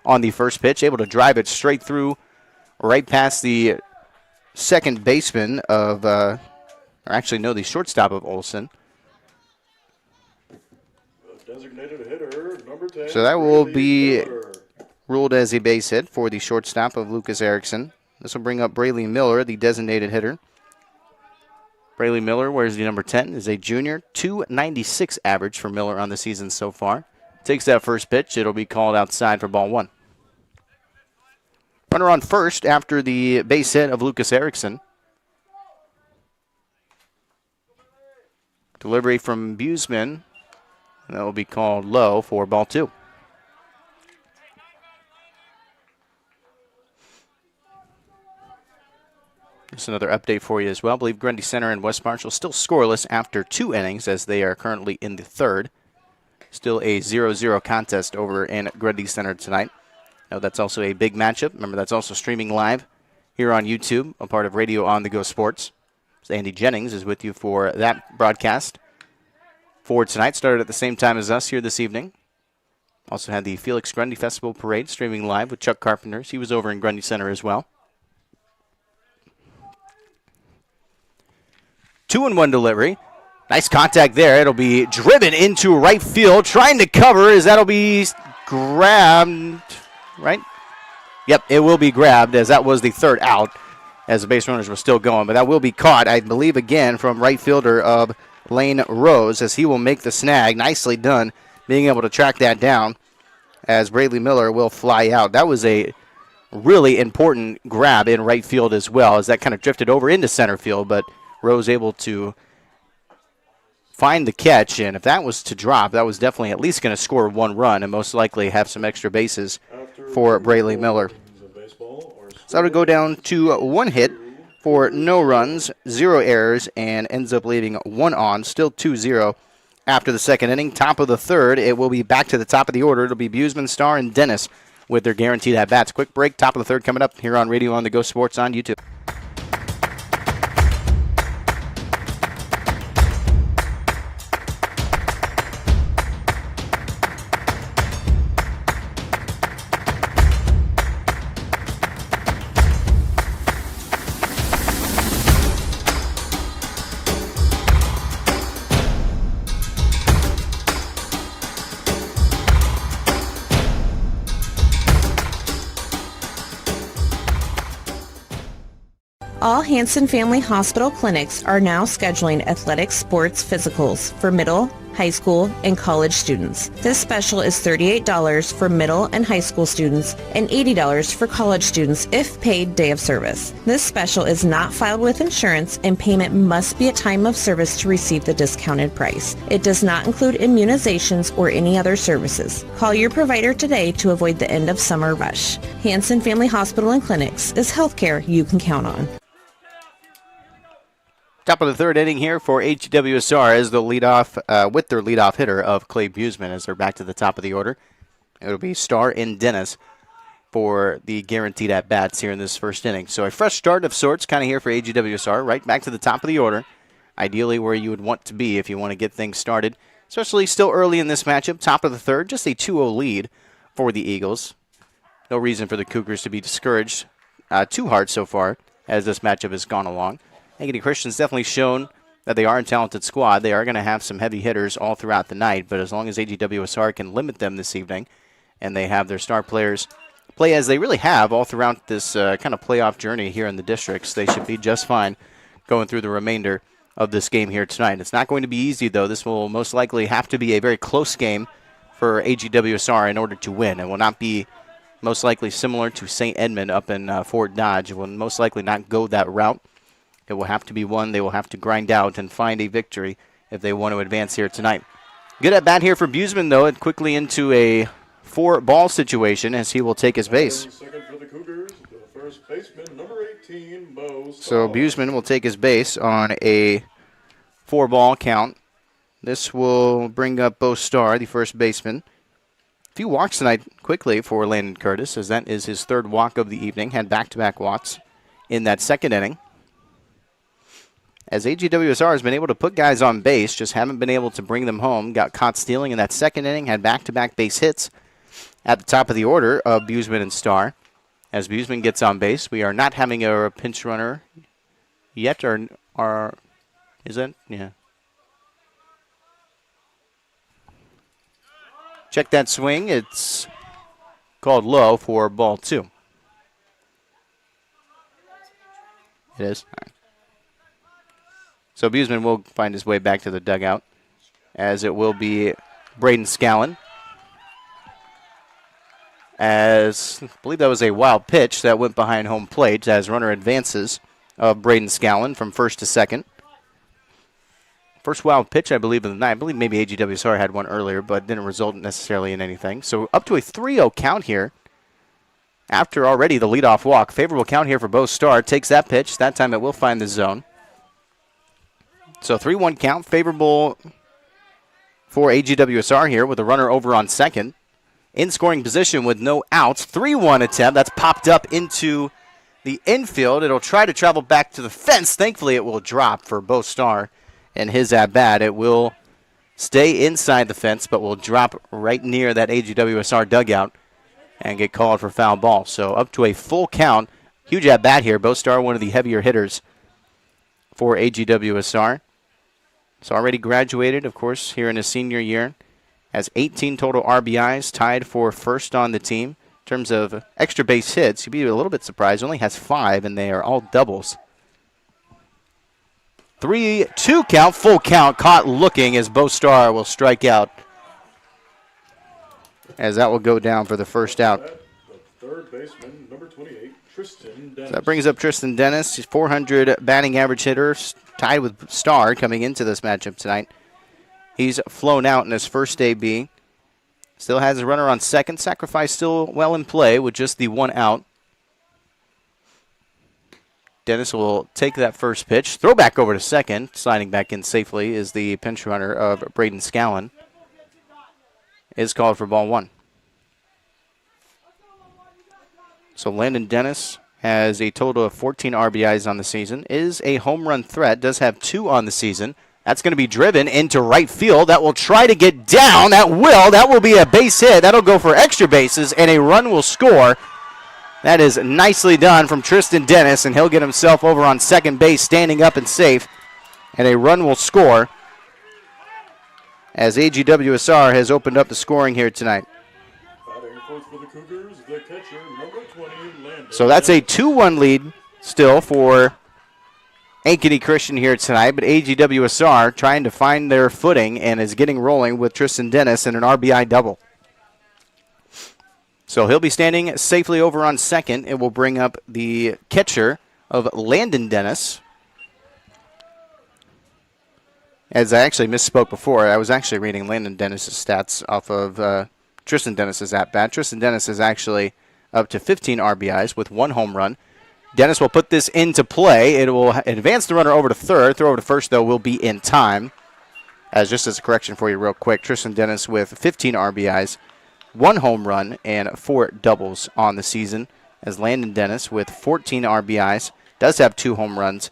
on the first pitch, able to drive it straight through right past the second baseman of, the shortstop of Olson. Designated hitter, number 10. So that will be Miller. ruled as a base hit for the shortstop of Lucas Erickson. This will bring up Brayley Miller, the designated hitter. Brayley Miller wears the number 10, is a junior, .296 average for Miller on the season so far. Takes that first pitch. It'll be called outside for ball 1. Runner on first after the base hit of Lucas Erickson. Delivery from Buseman. That will be called low for ball 2. Just another update for you as well. I believe Grundy Center and West Marshall still scoreless after 2 innings as they are currently in the third. Still a 0-0 contest over in Grundy Center tonight. Now that's also a big matchup. Remember, that's also streaming live here on YouTube, a part of Radio On The Go Sports. So Andy Jennings is with you for that broadcast for tonight. Started at the same time as us here this evening. Also had the Felix Grundy Festival Parade streaming live with Chuck Carpenters. He was over in Grundy Center as well. 2-1 delivery. Nice contact there. It'll be driven into right field. Trying to cover as that'll be grabbed, right? Yep, it will be grabbed as that was the third out as the base runners were still going. But that will be caught, I believe, again from right fielder of Lane Rose as he will make the snag. Nicely done being able to track that down as Braley Miller will fly out. That was a really important grab in right field as well as that kind of drifted over into center field, but Rose able to find the catch, and if that was to drop, that was definitely at least going to score 1 run and most likely have some extra bases for Braley Miller. So it'll go down to 1 hit for no runs, 0 errors, and ends up leaving 1 on, still 2-0 after the second inning. Top of the third, it will be back to the top of the order. It'll be Buseman, Starr, and Dennis with their guaranteed at-bats. Quick break, top of the third coming up here on Radio on the Go Sports on YouTube. All Hanson Family Hospital clinics are now scheduling athletic sports physicals for middle, high school, and college students. This special is $38 for middle and high school students and $80 for college students if paid day of service. This special is not filed with insurance and payment must be at time of service to receive the discounted price. It does not include immunizations or any other services. Call your provider today to avoid the end of summer rush. Hanson Family Hospital and Clinics is healthcare you can count on. Top of the third inning here for AGWSR as the leadoff with their leadoff hitter of Clay Buseman as they're back to the top of the order. It'll be Starr and Dennis for the guaranteed at-bats here in this first inning. So a fresh start of sorts kind of here for AGWSR, right back to the top of the order. Ideally where you would want to be if you want to get things started, especially still early in this matchup. Top of the third, just a 2-0 lead for the Eagles. No reason for the Cougars to be discouraged too hard so far as this matchup has gone along. Ankeny Christian's definitely shown that they are a talented squad. They are going to have some heavy hitters all throughout the night, but as long as AGWSR can limit them this evening and they have their star players play as they really have all throughout this kind of playoff journey here in the districts, they should be just fine going through the remainder of this game here tonight. It's not going to be easy, though. This will most likely have to be a very close game for AGWSR in order to win. It will not be most likely similar to St. Edmund up in Fort Dodge. It will most likely not go that route. It will have to be one they will have to grind out and find a victory if they want to advance here tonight. Good at bat here for Buseman, though, and quickly into a 4-ball situation as he will take his base. Second for the Cougars, the first baseman, number 18, Bo Starr. So Buseman will take his base on a 4-ball count. This will bring up Bo Starr, the first baseman. A few walks tonight quickly for Landon Curtis, as that is his third walk of the evening. Had back-to-back walks in that second inning. As AGWSR has been able to put guys on base, just haven't been able to bring them home. Got caught stealing in that second inning, had back-to-back base hits at the top of the order of Buseman and Starr. As Buseman gets on base, we are not having a pinch runner yet, or is it? Yeah. Check that swing. It's called low for ball 2. It is? All right. So Buseman will find his way back to the dugout, as it will be Braden Scallon. As I believe that was a wild pitch that went behind home plate as runner advances of Braden Scallon from first to second. First wild pitch, I believe, of the night. I believe maybe AGWSR had one earlier, but didn't result necessarily in anything. So up to a 3-0 count here after already the leadoff walk. Favorable count here for Bo Starr. Takes that pitch. That time it will find the zone. So 3-1 count, favorable for AGWSR here with a runner over on second. In scoring position with no outs. 3-1 attempt. That's popped up into the infield. It'll try to travel back to the fence. Thankfully, it will drop for Bo Starr and his at-bat. It will stay inside the fence, but will drop right near that AGWSR dugout and get called for foul ball. So up to a full count. Huge at-bat here. Bo Starr, one of the heavier hitters for AGWSR. So already graduated, of course, here in his senior year. Has 18 total RBIs, tied for first on the team. In terms of extra base hits, you'd be a little bit surprised. Only has 5, and they are all doubles. 3-2 count, full count, caught looking as Bo Starr will strike out. As that will go down for the first out. The third baseman, number 28, Tristan Dennis. So that brings up Tristan Dennis, 400 batting average hitter, tied with Starr coming into this matchup tonight. He's flown out in his first AB. Still has a runner on second. Sacrifice still well in play with just the 1 out. Dennis will take that first pitch. Throw back over to second. Sliding back in safely is the pinch runner of Braden Scallon. Is called for ball 1. So Landon Dennis has a total of 14 RBIs on the season. Is a home run threat. Does have 2 on the season. That's going to be driven into right field. That will try to get down. That will be a base hit. That'll go for extra bases, and a run will score. That is nicely done from Tristan Dennis, and he'll get himself over on second base, standing up and safe. And a run will score as AGWSR has opened up the scoring here tonight. Batting first for the Cougars, the catcher, number 20, Landon. So that's a 2-1 lead still for Ankeny Christian here tonight, but AGWSR trying to find their footing and is getting rolling with Tristan Dennis and an RBI double. So he'll be standing safely over on second. It will bring up the catcher of Landon Dennis. As I actually misspoke before, I was actually reading Landon Dennis' stats off of Tristan Dennis' at-bat. Tristan Dennis is actually up to 15 RBIs with 1 home run. Dennis will put this into play. It will advance the runner over to third. Throw over to first, though, will be in time. Just as a correction for you real quick, Tristan Dennis with 15 RBIs, 1 home run, and 4 doubles on the season. As Landon Dennis with 14 RBIs, does have 2 home runs,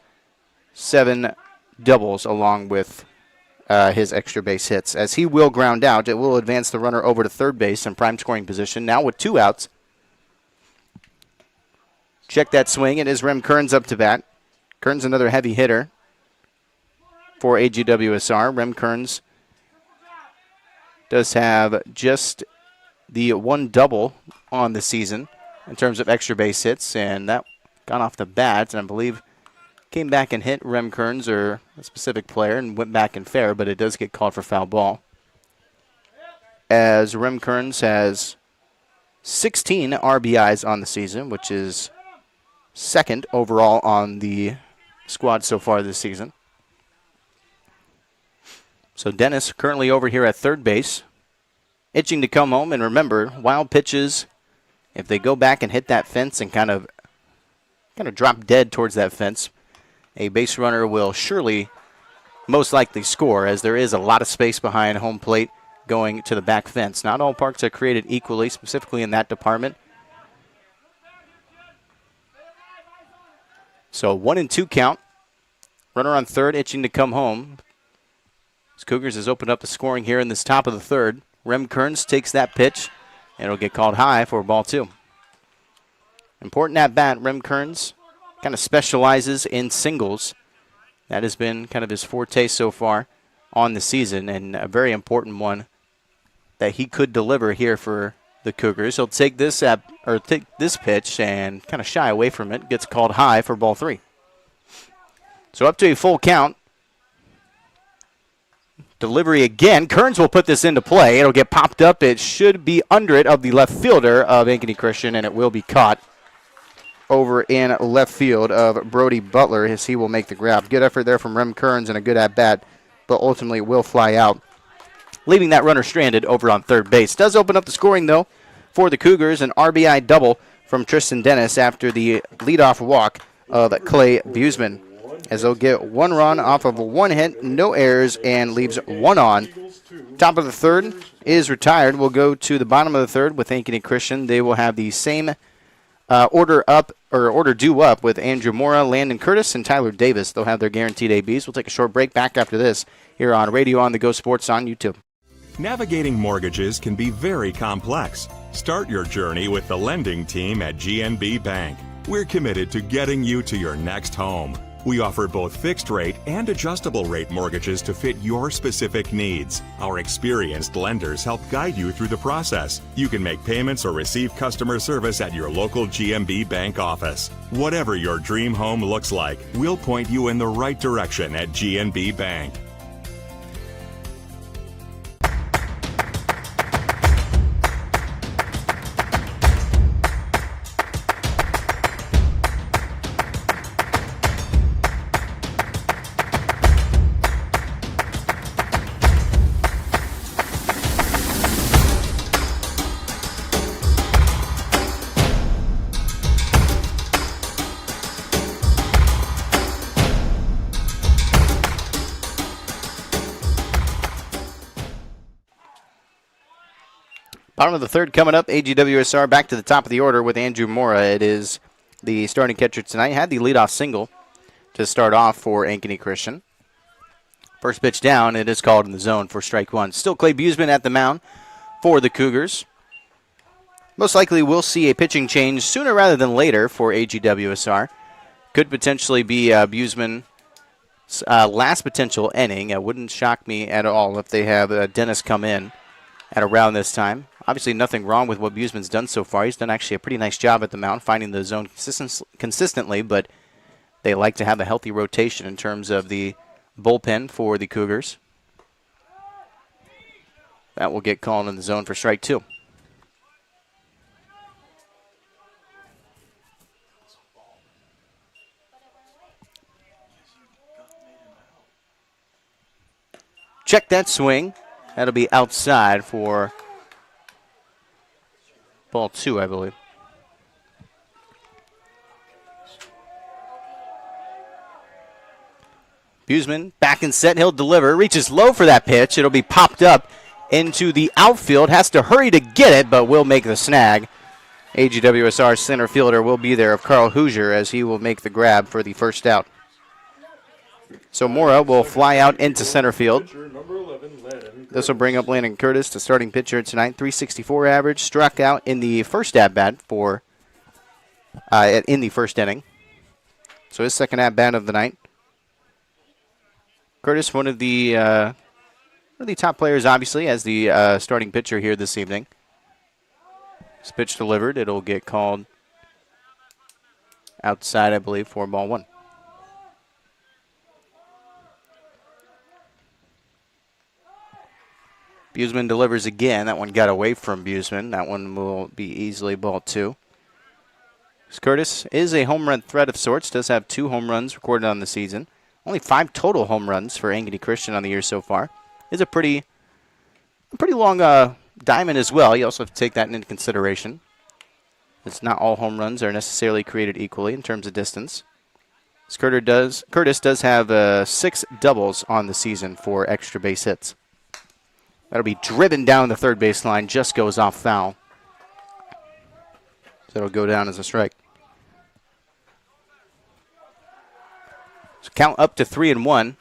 7 doubles along with his extra base hits. As he will ground out, it will advance the runner over to third base in prime scoring position. Now with 2 outs. Check that swing. It is Rem Kearns up to bat. Kearns another heavy hitter for AGWSR. Rem Kearns does have just the 1 double on the season in terms of extra base hits, and that got off the bat, and I believe came back and hit Rem Kearns or a specific player and went back in fair, but it does get called for foul ball. As Rem Kearns has 16 RBIs on the season, which is second overall on the squad so far this season. So Dennis currently over here at third base, itching to come home. And remember, wild pitches, if they go back and hit that fence and kind of drop dead towards that fence, a base runner will surely most likely score, as there is a lot of space behind home plate going to the back fence. Not all parks are created equally, specifically in that department. So 1-2 count. Runner on third, itching to come home. As Cougars has opened up the scoring here in this top of the third. Rem Kearns takes that pitch, and it'll get called high for ball 2. Important at bat. Rem Kearns kind of specializes in singles. That has been kind of his forte so far on the season, and a very important one that he could deliver here for the Cougars. He'll take this pitch and kind of shy away from it. Gets called high for ball 3. So up to a full count. Delivery again. Kearns will put this into play. It'll get popped up. It should be under it of the left fielder of Ankeny Christian, and it will be caught over in left field of Brody Butler as he will make the grab. Good effort there from Rem Kearns and a good at-bat, but ultimately will fly out, leaving that runner stranded over on third base. Does open up the scoring, though, for the Cougars. An RBI double from Tristan Dennis after the leadoff walk of Clay Buseman, as they'll get 1 run off of 1 hit, no errors, and leaves 1 on. Top of the third is retired. We'll go to the bottom of the third with Ankeny Christian. They will have the same order due up with Andrew Mora, Landon Curtis, and Tyler Davis. They'll have their guaranteed ABs. We'll take a short break. Back after this here on Radio on the Go Sports on YouTube. Navigating mortgages can be very complex. Start your journey with the lending team at GNB Bank. We're committed to getting you to your next home. We offer both fixed rate and adjustable rate mortgages to fit your specific needs. Our experienced lenders help guide you through the process. You can make payments or receive customer service at your local GMB Bank office. Whatever your dream home looks like, we'll point you in the right direction at GMB Bank. Bottom of the third coming up. AGWSR back to the top of the order with Andrew Mora. It is the starting catcher tonight. Had the leadoff single to start off for Ankeny Christian. First pitch down. It is called in the zone for strike one. Still Clay Buseman at the mound for the Cougars. Most likely we'll see a pitching change sooner rather than later for AGWSR. Could potentially be Buseman's last potential inning. It wouldn't shock me at all if they have Dennis come in at around this time. Obviously nothing wrong with what Buseman's done so far. He's done actually a pretty nice job at the mound, finding the zone consistently, but they like to have a healthy rotation in terms of the bullpen for the Cougars. That will get called in the zone for strike two. Check that swing. That'll be outside for ball two, I believe. Buseman back and set. He'll deliver. Reaches low for that pitch. It'll be popped up into the outfield. Has to hurry to get it, but will make the snag. AGWSR center fielder will be there of Carl Hoosier as he will make the grab for the first out. So Mora will fly out into center field. This will bring up Landon Curtis, the starting pitcher tonight. .364 average, struck out in the first at-bat in the first inning. So his second at-bat of the night. Curtis, one of the top players, obviously, as the starting pitcher here this evening. This pitch delivered. It'll get called outside, I believe, for ball one. Buseman delivers again. That one got away from Buseman. That one will be easily ball two. Curtis is a home run threat of sorts. Does have 2 home runs recorded on the season. Only 5 total home runs for Ankeny Christian on the year so far. Is a pretty long diamond as well. You also have to take that into consideration. It's not all home runs are necessarily created equally in terms of distance. Curtis does have 6 doubles on the season for extra base hits. That'll be driven down the third base line, just goes off foul. So it'll go down as a strike. So count up to 3-1.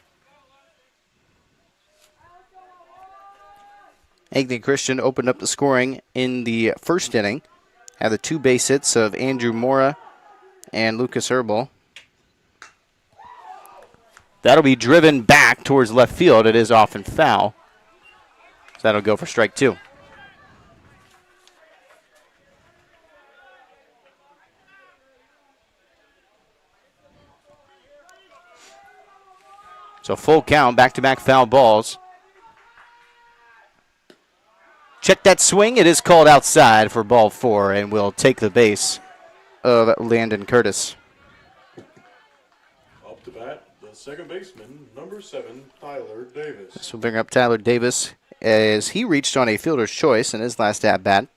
Ankeny Christian opened up the scoring in the first inning. Had the 2 base hits of Andrew Mora and Lucas Herbal. That'll be driven back towards left field. It is off and foul. So that'll go for strike 2. So full count, back-to-back foul balls. Check that swing. It is called outside for ball 4 and will take the base of Landon Curtis. Up to bat, the second baseman, number 7, Tyler Davis. This will bring up Tyler Davis as he reached on a fielder's choice in his last at-bat.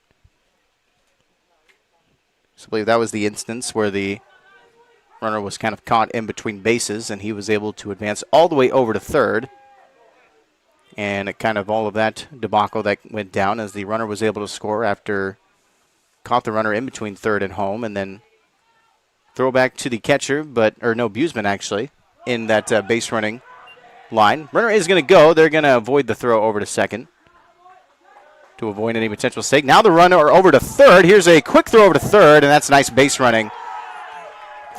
So I believe that was the instance where the runner was kind of caught in between bases, and he was able to advance all the way over to third. And it kind of all of that debacle that went down as the runner was able to score after caught the runner in between third and home, and then throw back to the catcher, Buseman actually, in that base running line. Runner is going to go. They're going to avoid the throw over to second to avoid any potential mistake. Now the runner over to third. Here's a quick throw over to third, and that's nice base running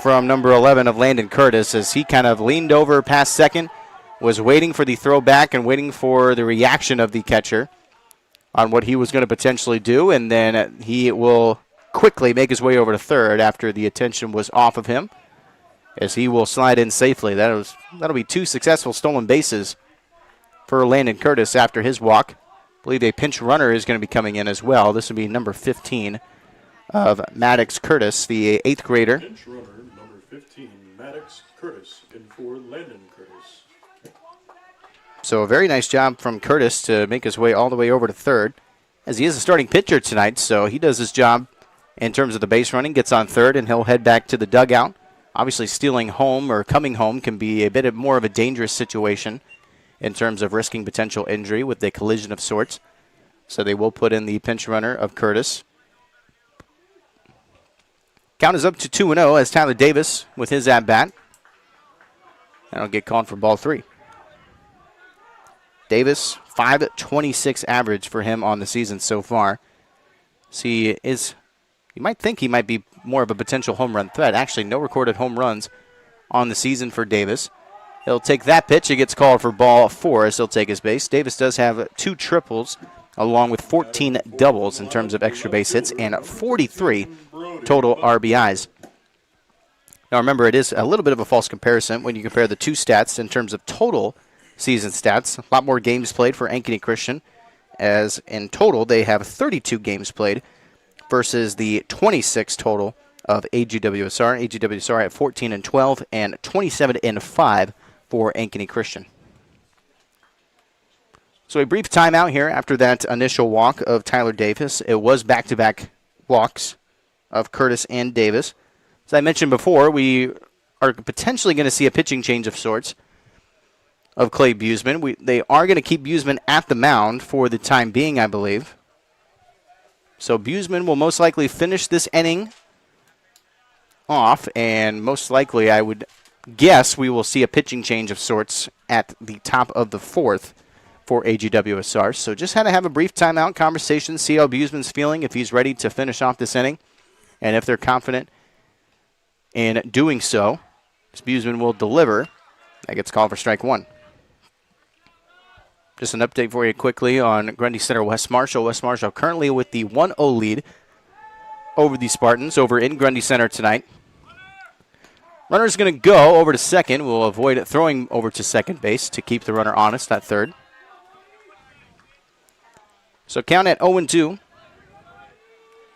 from number 11 of Landon Curtis as he kind of leaned over past second, was waiting for the throw back and waiting for the reaction of the catcher on what he was going to potentially do, and then he will quickly make his way over to third after the attention was off of him, as he will slide in safely. That'll be 2 successful stolen bases for Landon Curtis after his walk. I believe a pinch runner is going to be coming in as well. This will be number 15 of Maddox Curtis, the 8th grader. Pinch runner, number 15, Maddox Curtis, in for Landon Curtis. So a very nice job from Curtis to make his way all the way over to third, as he is a starting pitcher tonight, so he does his job in terms of the base running, gets on third, and he'll head back to the dugout. Obviously, stealing home or coming home can be a bit more of a dangerous situation in terms of risking potential injury with a collision of sorts. So they will put in the pinch runner of Curtis. Count is up to 2-0 as Tyler Davis with his at-bat. That'll get called for ball 3. Davis, .526 average for him on the season so far. So you might think he might be more of a potential home run threat. Actually, no recorded home runs on the season for Davis. He'll take that pitch. It gets called for ball 4 as he'll take his base. Davis does have 2 triples along with 14 doubles in terms of extra base hits and 43 total RBIs. Now remember, it is a little bit of a false comparison when you compare the 2 stats in terms of total season stats. A lot more games played for Ankeny Christian, as in total they have 32 games played versus the 26 total of AGWSR. AGWSR at 14-12 and 27-5 for Ankeny Christian. So a brief timeout here after that initial walk of Tyler Davis. It was back-to-back walks of Curtis and Davis. As I mentioned before, we are potentially going to see a pitching change of sorts of Clay Buseman. They are going to keep Buseman at the mound for the time being, I believe. So Buseman will most likely finish this inning off, and most likely I would guess we will see a pitching change of sorts at the top of the 4th for AGWSR. So just had to have a brief timeout conversation, see how Buseman's feeling, if he's ready to finish off this inning, and if they're confident in doing so, Buseman will deliver. That gets called for strike 1. Just an update for you quickly on Grundy Center West Marshall. West Marshall currently with the 1-0 lead over the Spartans over in Grundy Center tonight. Runner's going to go over to second. We'll avoid it throwing over to second base to keep the runner honest at third. So count at 0-2.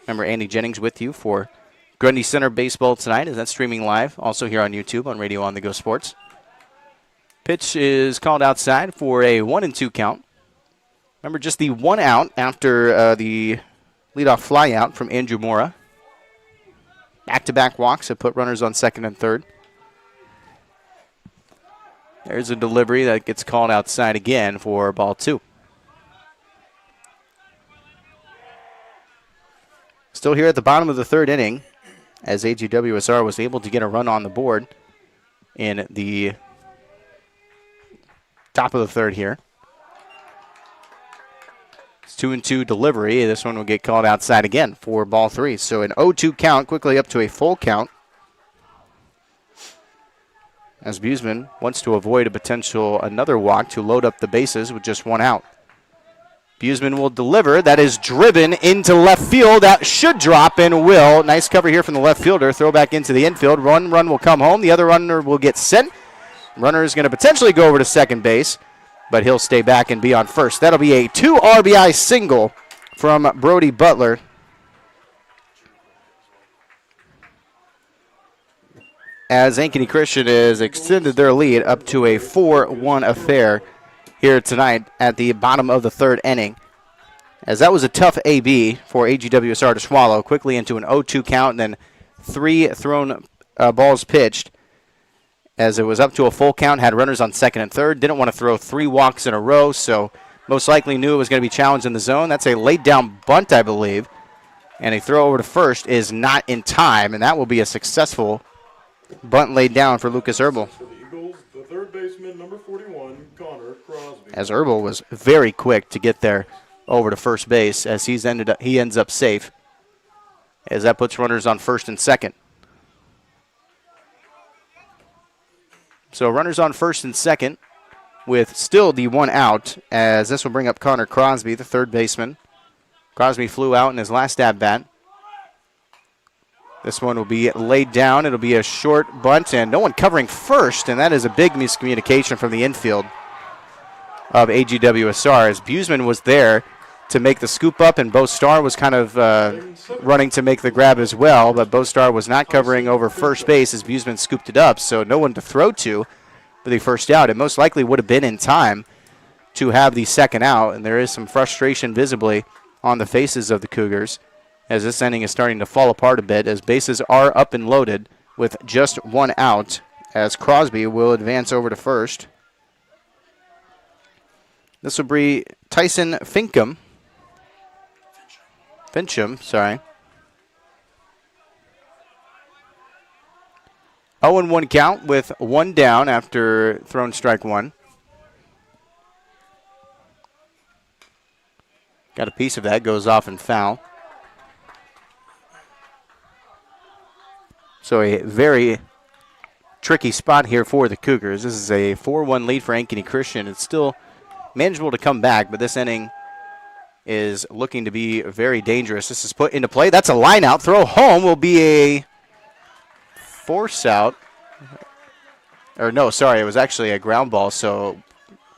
Remember, Andy Jennings with you for Grundy Center Baseball tonight. Is that streaming live? Also here on YouTube on Radio On The Go Sports. Pitch is called outside for a 1-2 count. Remember, just the 1 out after the leadoff fly out from Andrew Mora. Back-to-back walks have put runners on second and third. There's a delivery that gets called outside again for ball 2. Still here at the bottom of the 3rd inning, as AGWSR was able to get a run on the board in the top of the 3rd here. It's 2-2 delivery. This one will get called outside again for ball 3. So an 0-2 count, quickly up to a full count, as Buseman wants to avoid a potential another walk to load up the bases with just 1 out. Buseman will deliver. That is driven into left field. That should drop and will. Nice cover here from the left fielder. Throw back into the infield. One run will come home. The other runner will get sent. Runner is going to potentially go over to second base, but he'll stay back and be on first. That'll be a 2 RBI single from Brody Butler. As Ankeny Christian has extended their lead up to a 4-1 affair here tonight at the bottom of the 3rd inning. As that was a tough AB for AGWSR to swallow, quickly into an 0-2 count and then 3 thrown balls pitched. As it was up to a full count, had runners on second and third. Didn't want to throw 3 walks in a row, so most likely knew it was going to be challenged in the zone. That's a laid down bunt, I believe. And a throw over to first is not in time, and that will be a successful bunt laid down for Lucas Herbal. For the Eagles, the third baseman, number 41, Connor Crosby. As Herbal was very quick to get there over to first base, as he ends up safe, as that puts runners on first and second. So runners on first and second with still the one out, as this will bring up Connor Crosby, the third baseman. Crosby flew out in his last at-bat. This one will be laid down. It'll be a short bunt, and no one covering first, and that is a big miscommunication from the infield of AGWSR, as Buseman was there to make the scoop up, and Bo Starr was kind of running to make the grab as well, but Bo Starr was not covering over first base as Buseman scooped it up, so no one to throw to for the first out. It most likely would have been in time to have the second out, and there is some frustration visibly on the faces of the Cougars as this inning is starting to fall apart a bit, as bases are up and loaded with just one out, as Crosby will advance over to first. This will be Tyson Fincham, 0-1 count with one down after thrown strike one. Got a piece of that, goes off and foul. So a very tricky spot here for the Cougars. This is a 4-1 lead for Ankeny Christian. It's still manageable to come back, but this inning is looking to be very dangerous. This is put into play. That's a line out. Throw home will be a force out. Or no, sorry, it was actually a ground ball, so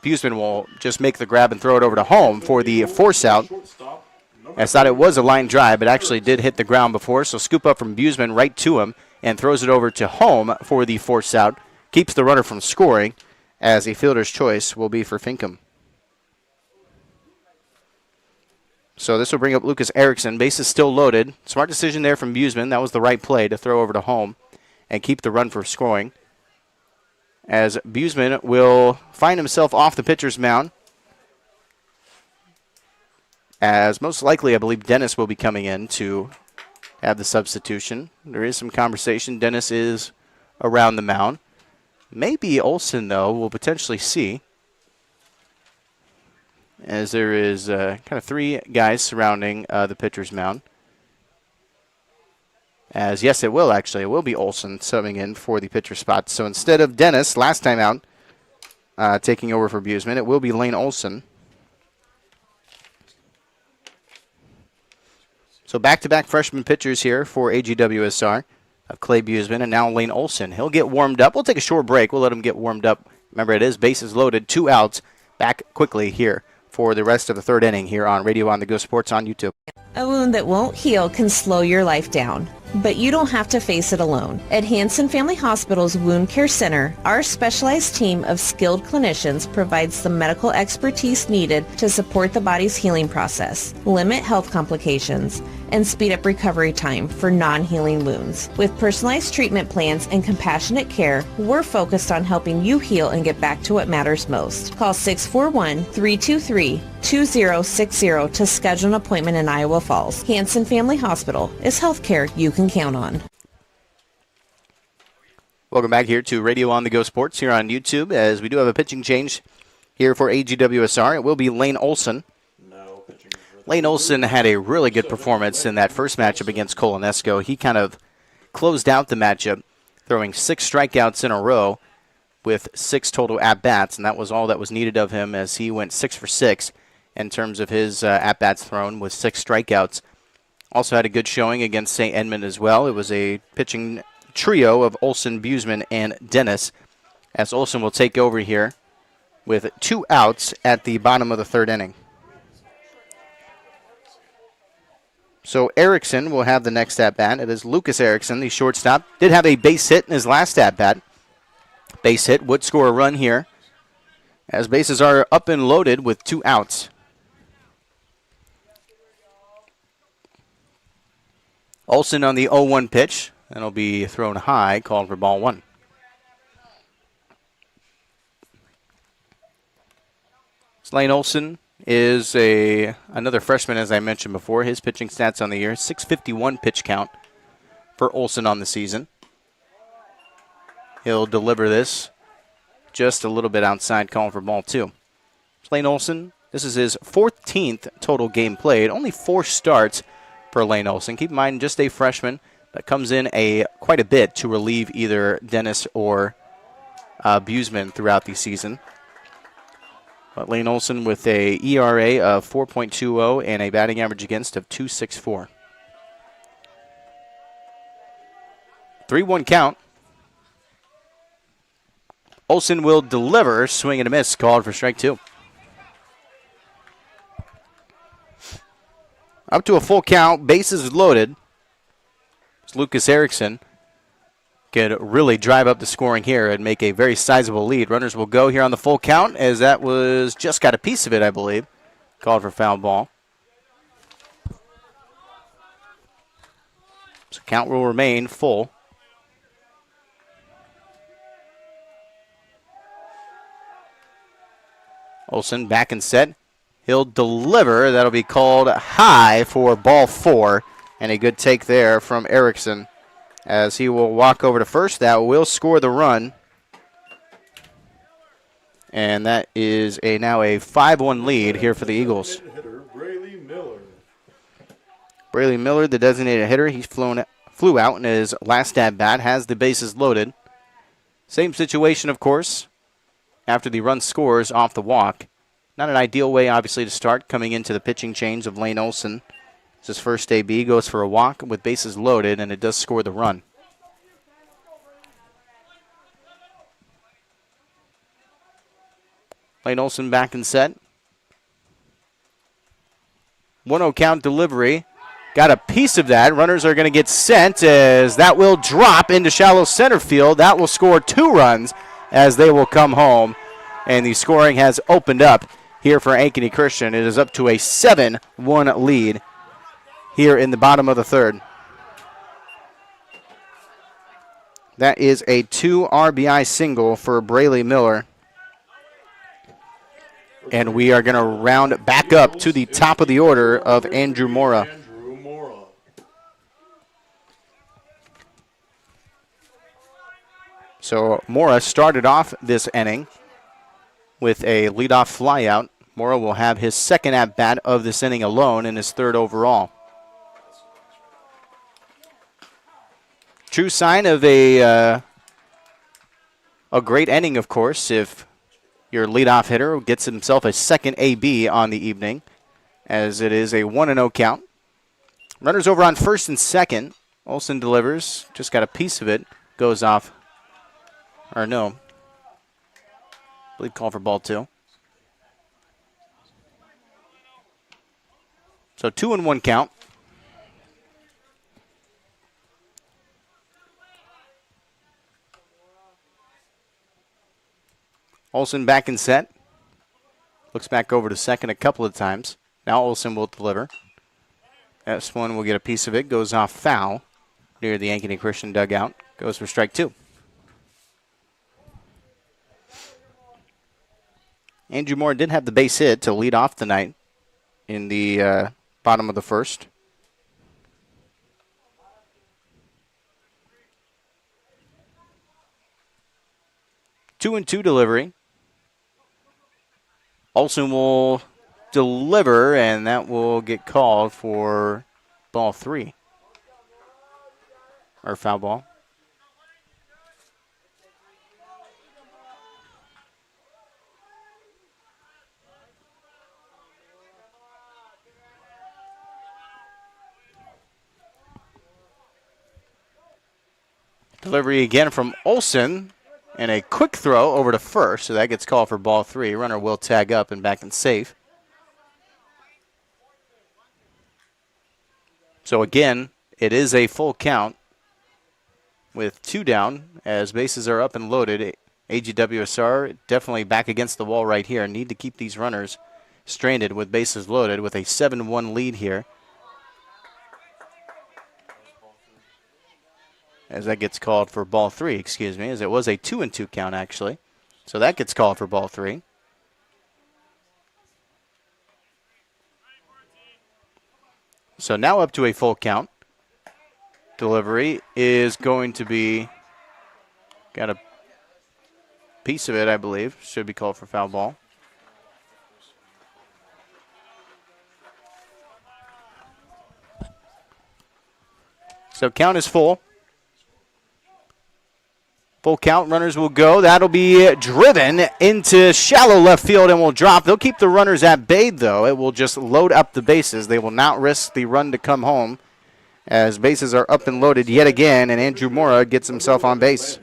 Buseman will just make the grab and throw it over to home for the force out. I thought it was a line drive, but actually did hit the ground before, so scoop up from Buseman right to him and throws it over to home for the force out. Keeps the runner from scoring, as a fielder's choice will be for Fincham. So this will bring up Lucas Erickson. Base is still loaded. Smart decision there from Buseman. That was the right play to throw over to home and keep the run for scoring, as Buseman will find himself off the pitcher's mound, as most likely I believe Dennis will be coming in to have the substitution. There is some conversation. Dennis is around the mound. Maybe Olsen, though, we'll potentially see, as there is kind of three guys surrounding the pitcher's mound. As, yes, it will actually. It will be Olsen subbing in for the pitcher spot. So instead of Dennis, last time out, taking over for Buseman, it will be Lane Olsen. So back-to-back freshman pitchers here for AGWSR of Clay Buseman and now Lane Olsen. He'll get warmed up. We'll take a short break. We'll let him get warmed up. Remember, it is bases loaded, 2 outs. Back quickly here for the rest of the third inning here on Radio on the Go Sports on YouTube. A wound that won't heal can slow your life down, but you don't have to face it alone. At Hanson Family Hospital's Wound Care Center, our specialized team of skilled clinicians provides the medical expertise needed to support the body's healing process, limit health complications, and speed up recovery time for non-healing wounds. With personalized treatment plans and compassionate care, we're focused on helping you heal and get back to what matters most. Call 641-323-2060 to schedule an appointment in Iowa Falls. Hanson Family Hospital is healthcare you can count on. Welcome back here to Radio on the Go Sports here on YouTube, as we do have a pitching change here for AGWSR. It will be Lane Olsen. Lane Olsen had a really good performance in that first matchup against Colonesco. He kind of closed out the matchup, throwing 6 strikeouts in a row with 6 total at-bats, and that was all that was needed of him, as he went 6 for 6 in terms of his at-bats thrown with 6 strikeouts. Also had a good showing against St. Edmund as well. It was a pitching trio of Olsen, Buseman, and Dennis, as Olsen will take over here with 2 outs at the bottom of the third inning. So Erickson will have the next at-bat. It is Lucas Erickson, the shortstop. Did have a base hit in his last at-bat. Base hit would score a run here, as bases are up and loaded with 2 outs. Olsen on the 0-1 pitch. That'll be thrown high, called for ball 1. Lane Olsen is another freshman, as I mentioned before. His pitching stats on the year, 651 pitch count for Olsen on the season. He'll deliver this just a little bit outside, calling for ball 2. Lane Olsen, this is his 14th total game played. Only 4 starts for Lane Olsen. Keep in mind, just a freshman that comes in quite a bit to relieve either Dennis or Buseman throughout the season. But Lane Olson with a ERA of 4.20 and a batting average against of 2.64. 3-1 count. Olson will deliver, swing and a miss, called for strike 2. Up to a full count, bases loaded. It's Lucas Erickson could really drive up the scoring here and make a very sizable lead. Runners will go here on the full count, as that was just got a piece of it, I believe. Called for foul ball. So count will remain full. Olson back and set. He'll deliver. That'll be called high for ball 4. And a good take there from Erickson as he will walk over to first. That will score the run. And that is now a 5-1 lead here for the Eagles. Braley Miller, the designated hitter, he flew out in his last at-bat, has the bases loaded. Same situation, of course, after the run scores off the walk. Not an ideal way, obviously, to start coming into the pitching change of Lane Olson. It's his first AB, goes for a walk with bases loaded, and it does score the run. Lane Olson back and set. 1-0 count delivery. Got a piece of that. Runners are going to get sent as that will drop into shallow center field. That will score 2 runs as they will come home. And the scoring has opened up here for Ankeny Christian. It is up to a 7-1 lead here in the bottom of the third. That is a 2 RBI single for Braley Miller. And we are going to round back up to the top of the order of Andrew Mora. So Mora started off this inning with a leadoff flyout. Mora will have his second at-bat of this inning alone and his third overall. True sign of a great inning, of course, if your leadoff hitter gets himself a second AB on the evening, as it is a 1-0 count. Runners over on first and second. Olson delivers, just got a piece of it, goes off, or no, I believe call for ball 2. So 2-1 count. Olson back in set. Looks back over to second a couple of times. Now Olson will deliver. This one will get a piece of it. Goes off foul near the Ankeny Christian dugout. Goes for strike 2. Andrew Moore did have the base hit to lead off the night in the bottom of the first. Two and two delivery. Olson will deliver, and that will get called for ball 3. Or foul ball. Delivery again from Olson. And a quick throw over to first, so that gets called for ball 3. Runner will tag up and back and safe. So again, it is a full count with 2 down as bases are up and loaded. AGWSR definitely back against the wall right here. Need to keep these runners stranded with bases loaded with a 7-1 lead here. As that gets called for ball 3, excuse me, as it was a 2-2 count actually. So that gets called for ball 3. So now up to a full count. Delivery is going to be, got a piece of it, I believe. Should be called for foul ball. So count is full. Full count, runners will go. That'll be driven into shallow left field and will drop. They'll keep the runners at bay, though. It will just load up the bases. They will not risk the run to come home as bases are up and loaded yet again, and Andrew Mora gets himself on base.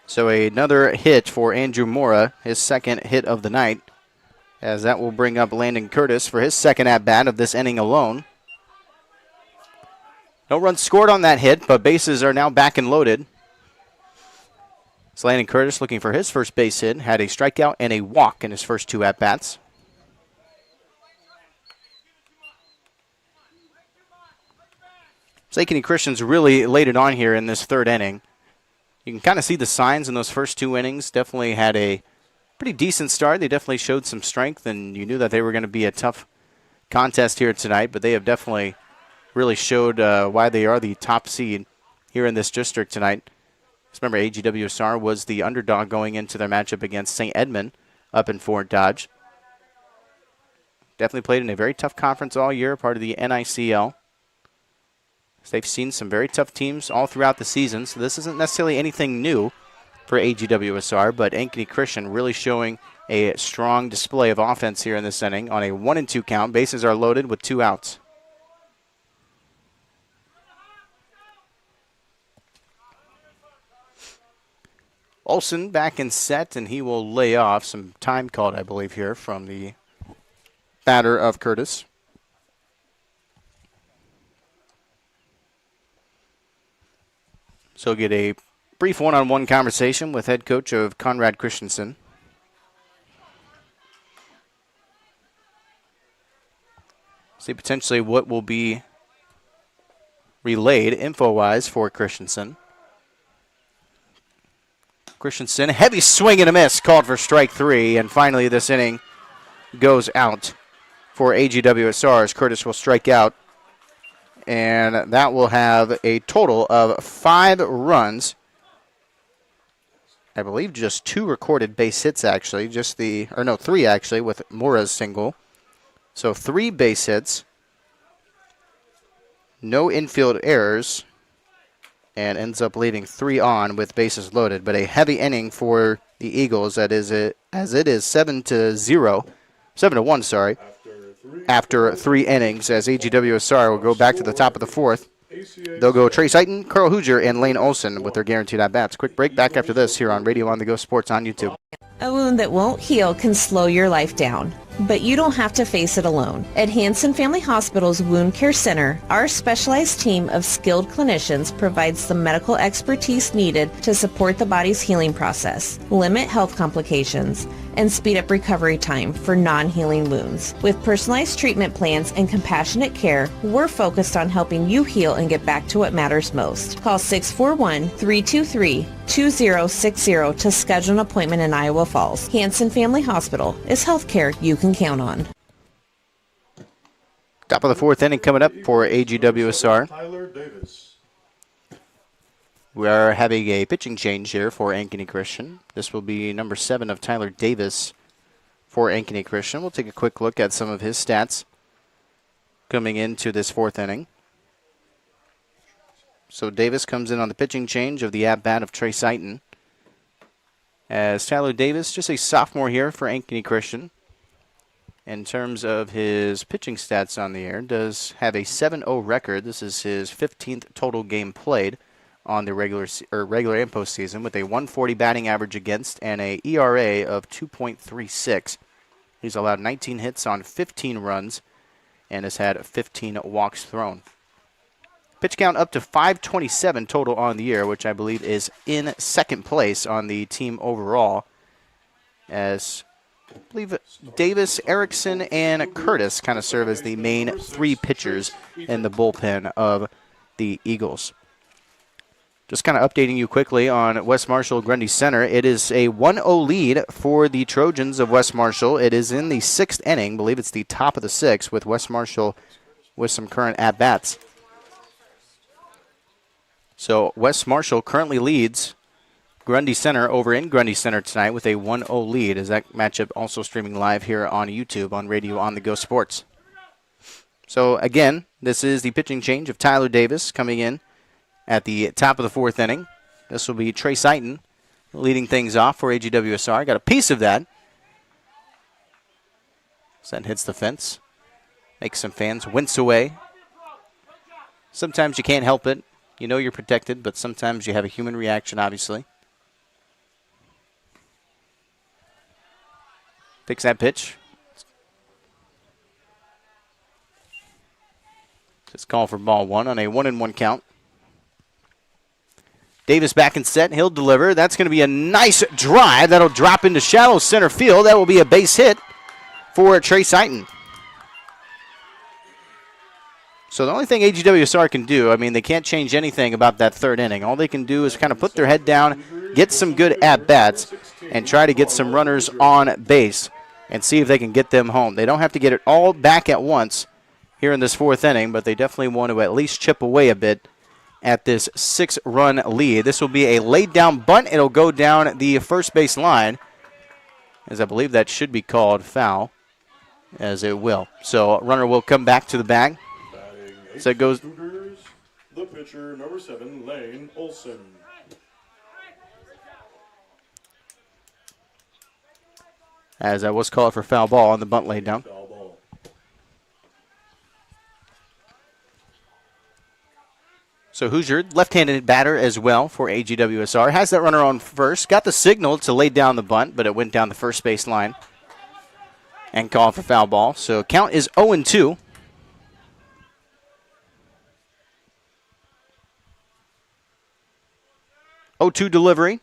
So another hit for Andrew Mora, his second hit of the night, as that will bring up Landon Curtis for his second at-bat of this inning alone. No runs scored on that hit, but bases are now back and loaded. So Landon Curtis looking for his first base hit, had a strikeout and a walk in his first two at-bats. Ankeny Christian's really laid it on here in this third inning. You can kind of see the signs in those first two innings. Definitely had a pretty decent start. They definitely showed some strength, and you knew that they were going to be a tough contest here tonight, but they have definitely really showed why they are the top seed here in this district tonight. Just remember, AGWSR was the underdog going into their matchup against St. Edmund up in Fort Dodge. Definitely played in a very tough conference all year, part of the NICL. So they've seen some very tough teams all throughout the season, so this isn't necessarily anything new for AGWSR, but Ankeny Christian really showing a strong display of offense here in this inning on a 1-2 count. Bases are loaded with 2 outs. Olsen back in set, and he will lay off. Some time called, I believe, here from the batter of Curtis. So get a brief one-on-one conversation with head coach of Conrad Christensen. See potentially what will be relayed info-wise for Christensen. Christensen, heavy swing and a miss, called for strike 3, and finally this inning goes out for AGWSR as Curtis will strike out, and that will have a total of 5 runs. I believe just 2 recorded base hits actually, 3 actually with Mora's single. So 3 base hits, no infield errors, and ends up leaving 3 on with bases loaded. But a heavy inning for the Eagles, as it is 7-1, after 3 innings, as AGWSR will go back to the top of the 4th. They'll go Trey Seiton, Carl Hoosier, and Lane Olson with their guaranteed at-bats. Quick break, back after this here on Radio On The Go Sports on YouTube. A wound that won't heal can slow your life down, but you don't have to face it alone. At Hanson Family Hospital's Wound Care Center, our specialized team of skilled clinicians provides the medical expertise needed to support the body's healing process, limit health complications, and speed up recovery time for non-healing wounds. With personalized treatment plans and compassionate care, we're focused on helping you heal and get back to what matters most. Call 641-323-2060 to schedule an appointment in Iowa Falls. Hanson Family Hospital is healthcare you can count on. Top of the 4th inning coming up for AGWSR. Tyler Davis. We are having a pitching change here for Ankeny Christian. This will be number 7 of Tyler Davis for Ankeny Christian. We'll take a quick look at some of his stats coming into this 4th inning. So Davis comes in on the pitching change of the at-bat of Trey Seiton. As Tyler Davis, just a sophomore here for Ankeny Christian. In terms of his pitching stats on the air, does have a 7-0 record. This is his 15th total game played on the regular and postseason, with a 140 batting average against and a ERA of 2.36. He's allowed 19 hits on 15 runs and has had 15 walks thrown. Pitch count up to 527 total on the year, which I believe is in second place on the team overall, as I believe Davis, Erickson, and Curtis kind of serve as the main 3 pitchers in the bullpen of the Eagles. Just kind of updating you quickly on West Marshall Grundy Center. It is a 1-0 lead for the Trojans of West Marshall. It is in the 6th inning. I believe it's the top of the 6th, with West Marshall with some current at-bats. So West Marshall currently leads Grundy Center over in Grundy Center tonight with a 1-0 lead, as that matchup also streaming live here on YouTube on Radio On The Go Sports. So again, this is the pitching change of Tyler Davis coming in at the top of the fourth inning. This will be Trey Seiton leading things off for AGWSR. Got a piece of that. That hits the fence. Makes some fans wince away. Sometimes you can't help it. You know you're protected, but sometimes you have a human reaction, obviously. Takes that pitch. Just call for ball one on a 1-1 count. Davis back and set. He'll deliver. That's going to be a nice drive. That'll drop into shallow center field. That will be a base hit for Trey Seiton. So the only thing AGWSR can do, I mean, they can't change anything about that third inning. All they can do is kind of put their head down, get some good at-bats, and try to get some runners on base and see if they can get them home. They don't have to get it all back at once here in this fourth inning, but they definitely want to at least chip away a bit at this 6-run lead. This will be a laid-down bunt. It'll go down the first base line, as I believe that should be called foul, as it will. So a runner will come back to the bag. So it goes. Cougars, the pitcher, number 7, Lane Olson. As I was called for foul ball on the bunt laid down. Foul ball. So Hoosier, left-handed batter as well for AGWSR. Has that runner on first. Got the signal to lay down the bunt, but it went down the first base line and called for foul ball. So count is 0-2. 0-2 delivery.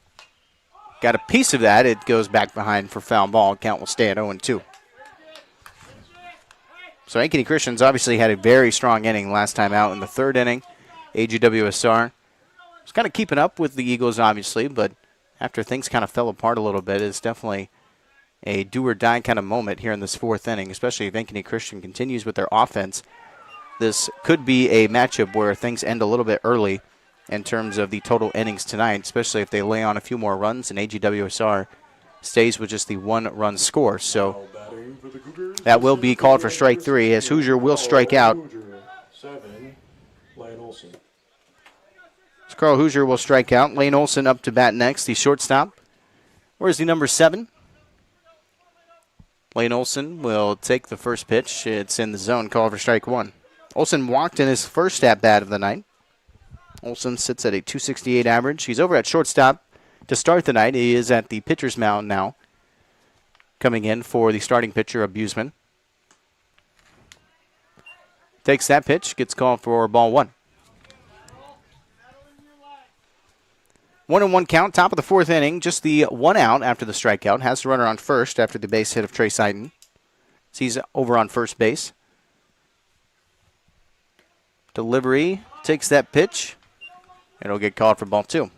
Got a piece of that. It goes back behind for foul ball. Count will stay at 0-2. So Ankeny Christian's obviously had a very strong inning last time out in the third inning. AGWSR was kind of keeping up with the Eagles, obviously, but after things kind of fell apart a little bit, it's definitely a do-or-die kind of moment here in this fourth inning, especially if Ankeny Christian continues with their offense. This could be a matchup where things end a little bit early in terms of the total innings tonight, especially if they lay on a few more runs and AGWSR stays with just the 1-run score. So that will be called for strike 3 as Hoosier will strike out. 7, Lane Olson. So Carl Hoosier will strike out. Lane Olson up to bat next, the shortstop. Where's the number 7? Lane Olson will take the first pitch. It's in the zone, called for strike 1. Olson walked in his first at-bat of the night. Olson sits at a .268 average. He's over at shortstop to start the night. He is at the pitcher's mound now, coming in for the starting pitcher, Abusman. Takes that pitch, gets called for ball 1. 1-1 count, top of the fourth inning. Just the 1 out after the strikeout. Has the runner on first after the base hit of Trey Seiton. He's over on first base. Delivery, takes that pitch. It'll get called for ball 2.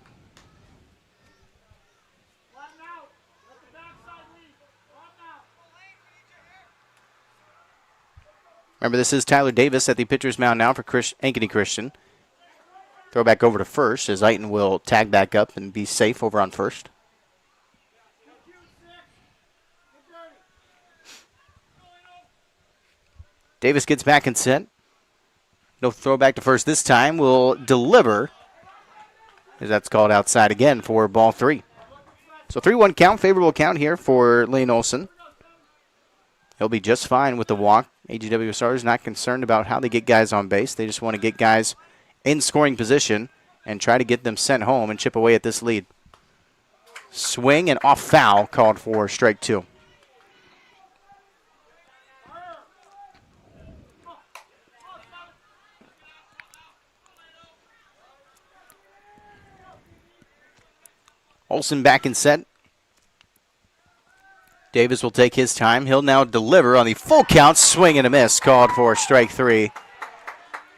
Remember, this is Tyler Davis at the pitcher's mound now for Ankeny Christian. Throw back over to first as Aiton will tag back up and be safe over on first. Davis gets back and set. No throw back to first this time. Will deliver. As that's called outside again for ball 3. So 3-1 count, favorable count here for Lane Olson. He'll be just fine with the walk. AGWSR is not concerned about how they get guys on base. They just want to get guys in scoring position and try to get them sent home and chip away at this lead. Swing and off foul, called for strike 2. Olson back and set. Davis will take his time. He'll now deliver on the full count. Swing and a miss, called for strike 3.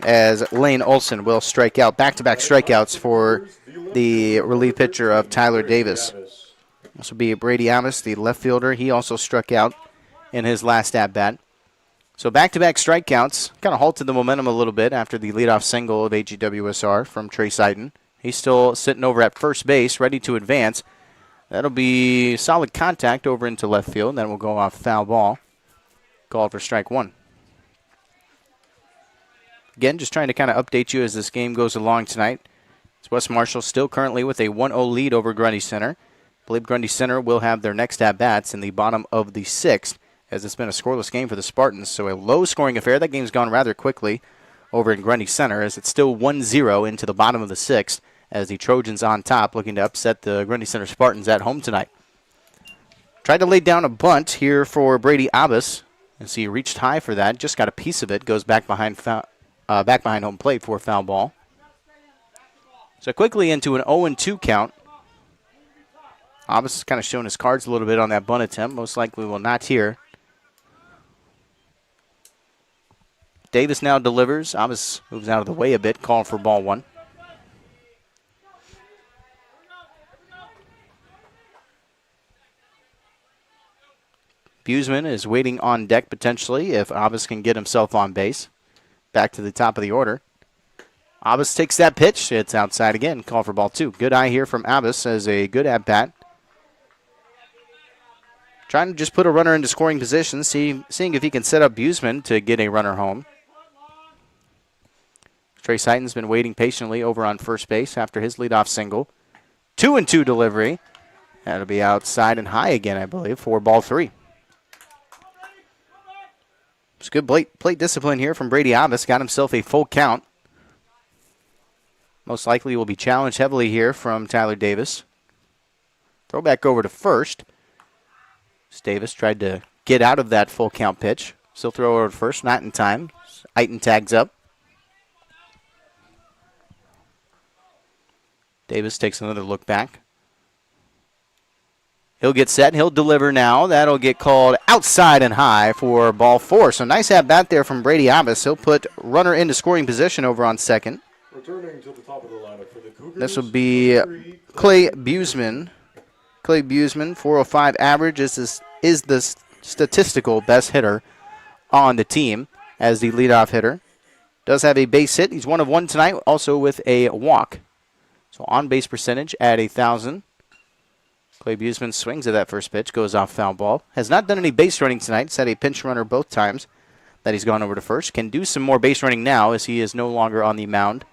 As Lane Olson will strike out. Back-to-back strikeouts for the relief pitcher of Tyler Davis. This will be Brady Abbas, the left fielder. He also struck out in his last at-bat. So back-to-back strikeouts kind of halted the momentum a little bit after the leadoff single of AGWSR from Trey Seiton. He's still sitting over at first base, ready to advance. That'll be solid contact over into left field. Then we'll go off foul ball. Called for strike 1. Again, just trying to kind of update you as this game goes along tonight. West Marshall still currently with a 1-0 lead over Grundy Center. I believe Grundy Center will have their next at-bats in the bottom of the 6th, as it's been a scoreless game for the Spartans. So a low-scoring affair. That game's gone rather quickly over in Grundy Center, as it's still 1-0 into the bottom of the 6th, as the Trojans on top looking to upset the Grundy Center Spartans at home tonight. Tried to lay down a bunt here for Brady Abbas, as he reached high for that. Just got a piece of it. Goes back behind home plate for a foul ball. So quickly into an 0-2 count. Abbas is kind of showing his cards a little bit on that bunt attempt. Most likely will not here. Davis now delivers. Abbas moves out of the way a bit, calling for ball 1. Buseman is waiting on deck potentially if Abbas can get himself on base. Back to the top of the order. Abbas takes that pitch. It's outside again. Call for ball 2. Good eye here from Abbas as a good at-bat. Trying to just put a runner into scoring position, seeing if he can set up Buseman to get a runner home. Trace Heighton's been waiting patiently over on first base after his leadoff single. 2-2 delivery. That'll be outside and high again, I believe, for ball 3. It's good plate discipline here from Brady Abbas. Got himself a full count. Most likely will be challenged heavily here from Tyler Davis. Throw back over to first. Davis tried to get out of that full count pitch. Still throw over to first, not in time. Heighton tags up. Davis takes another look back. He'll get set. He'll deliver now. That'll get called outside and high for ball 4. So nice at-bat there from Brady Abbas. He'll put runner into scoring position over on second. Returning to the top of the lineup for the Cougars. This will be Clay Buseman. Clay Buseman, 405 average, is the statistical best hitter on the team as the leadoff hitter. Does have a base hit. He's 1 of 1 tonight, also with a walk. So on-base percentage at 1,000. Clay Buseman swings at that first pitch, goes off foul ball. Has not done any base running tonight. He's had a pinch runner both times that he's gone over to first. Can do some more base running now as he is no longer on the mound,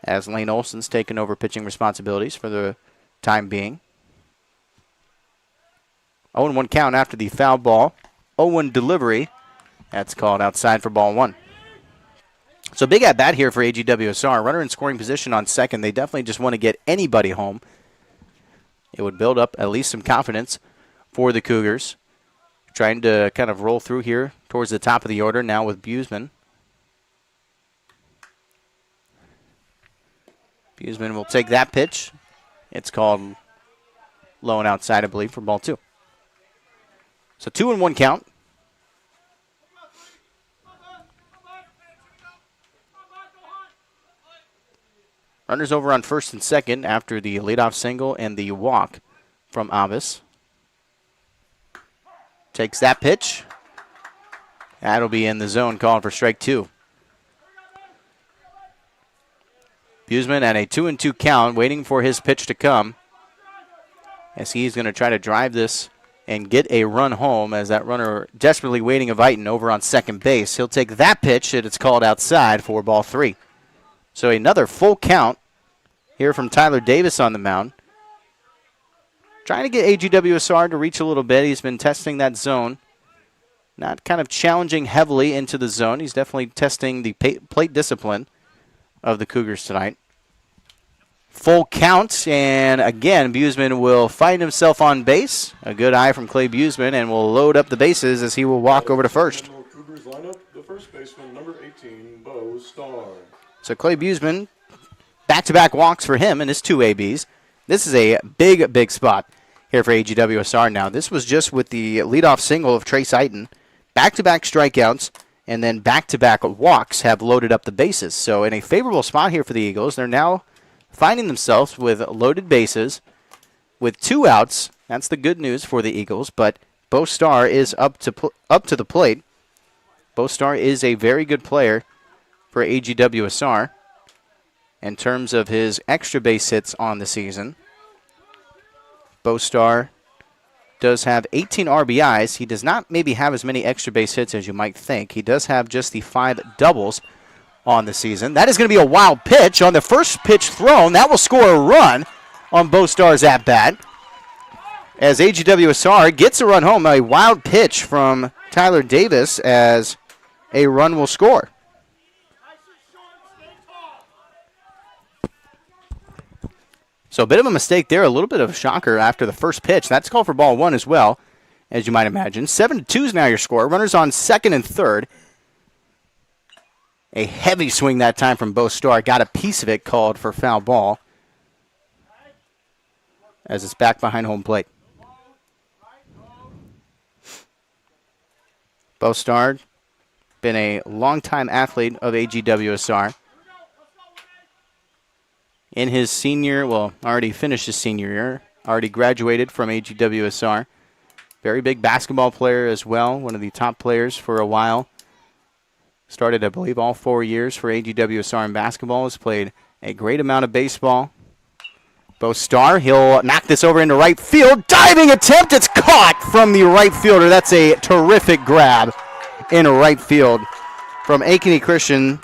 as Lane Olson's taken over pitching responsibilities for the time being. 0-1 count after the foul ball. 0-1 delivery. That's called outside for ball 1. So big at bat here for AGWSR. Runner in scoring position on second. They definitely just want to get anybody home. It would build up at least some confidence for the Cougars. Trying to kind of roll through here towards the top of the order now with Buseman. Buseman will take that pitch. It's called low and outside, I believe, for ball 2. So 2-1 count. Runners over on first and second after the leadoff single and the walk from Abbas. Takes that pitch. That'll be in the zone, calling for strike 2. Buseman at a 2-2 count, waiting for his pitch to come, as he's going to try to drive this and get a run home, as that runner desperately waiting of Heighton over on second base. He'll take that pitch, and it's called outside for ball 3. So another full count here from Tyler Davis on the mound. Trying to get AGWSR to reach a little bit. He's been testing that zone. Not kind of challenging heavily into the zone. He's definitely testing the plate discipline of the Cougars tonight. Full count, and again, Buseman will find himself on base. A good eye from Clay Buseman, and will load up the bases as he will walk over to first. Cougars lineup, the first baseman, number 18, Bo Starr. So Clay Buseman, back-to-back walks for him and his 2 ABs. This is a big spot here for AGWSR now. This was just with the leadoff single of Trace Heighton. Back-to-back strikeouts and then back-to-back walks have loaded up the bases. So in a favorable spot here for the Eagles, they're now finding themselves with loaded bases with 2 outs. That's the good news for the Eagles, but Bo Starr is up to the plate. Bo Starr is a very good player for AGWSR in terms of his extra base hits on the season. Bo Starr does have 18 RBIs. He does not maybe have as many extra base hits as you might think. He does have just the 5 doubles, on the season. That is going to be a wild pitch on the first pitch thrown. That will score a run on Bo Star's at bat. As AGWSR gets a run home, a wild pitch from Tyler Davis as a run will score. So a bit of a mistake there, a little bit of a shocker after the first pitch. That's called for ball one as well, as you might imagine. 7-2 is now your score. Runners on second and third. A heavy swing that time from Bo Star. Got a piece of it, called for foul ball as it's back behind home plate. Bo Star, been a longtime athlete of AGWSR. In his senior, well, already finished his senior year, already graduated from AGWSR. Very big basketball player as well, one of the top players for a while. Started, I believe, all 4 years for AGWSR in basketball. Has played a great amount of baseball. Bo Star, he'll knock this over into right field. Diving attempt, it's caught from the right fielder. That's a terrific grab in right field from Ankeny Christian.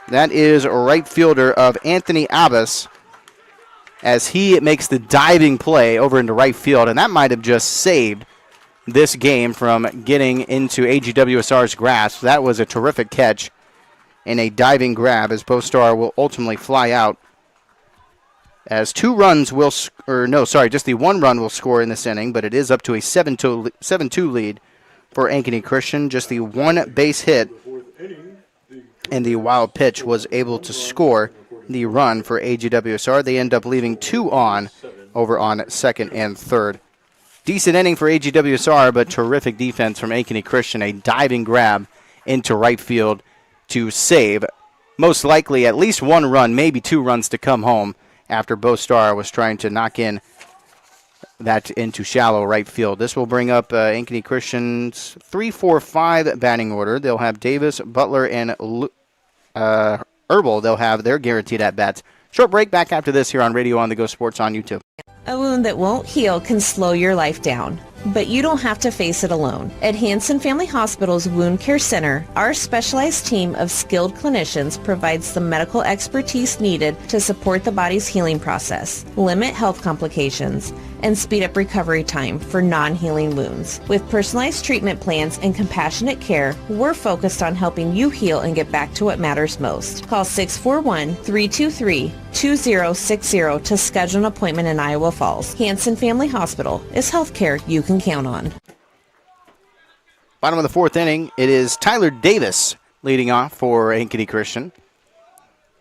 That is right fielder of Anthony Abbas, as he makes the diving play over into right field, and that might have just saved this game from getting into AGWSR's grasp. That was a terrific catch and a diving grab, as Bo Star will ultimately fly out. As just the one run will score in this inning, but it is up to a 7-2 lead for Ankeny Christian. Just the one base hit and the wild pitch was able to score the run for AGWSR. They end up leaving 2 on over on second and third. Decent inning for AGWSR, but terrific defense from Ankeny Christian. A diving grab into right field to save most likely at least one run, maybe 2 runs to come home after Bo Star was trying to knock in that into shallow right field. This will bring up Ankeny Christian's 3-4-5 batting order. They'll have Davis, Butler, and Herbal. They'll have their guaranteed at-bats. Short break, back after this here on Radio on the Go Sports on YouTube. A wound that won't heal can slow your life down, but you don't have to face it alone. At Hanson Family Hospital's Wound Care Center, our specialized team of skilled clinicians provides the medical expertise needed to support the body's healing process, limit health complications, and speed up recovery time for non-healing wounds. With personalized treatment plans and compassionate care, we're focused on helping you heal and get back to what matters most. Call 641-323-2060 to schedule an appointment in Iowa Falls. Hanson Family Hospital is healthcare you can count on. Bottom of the fourth inning, it is Tyler Davis leading off for Ankeny Christian.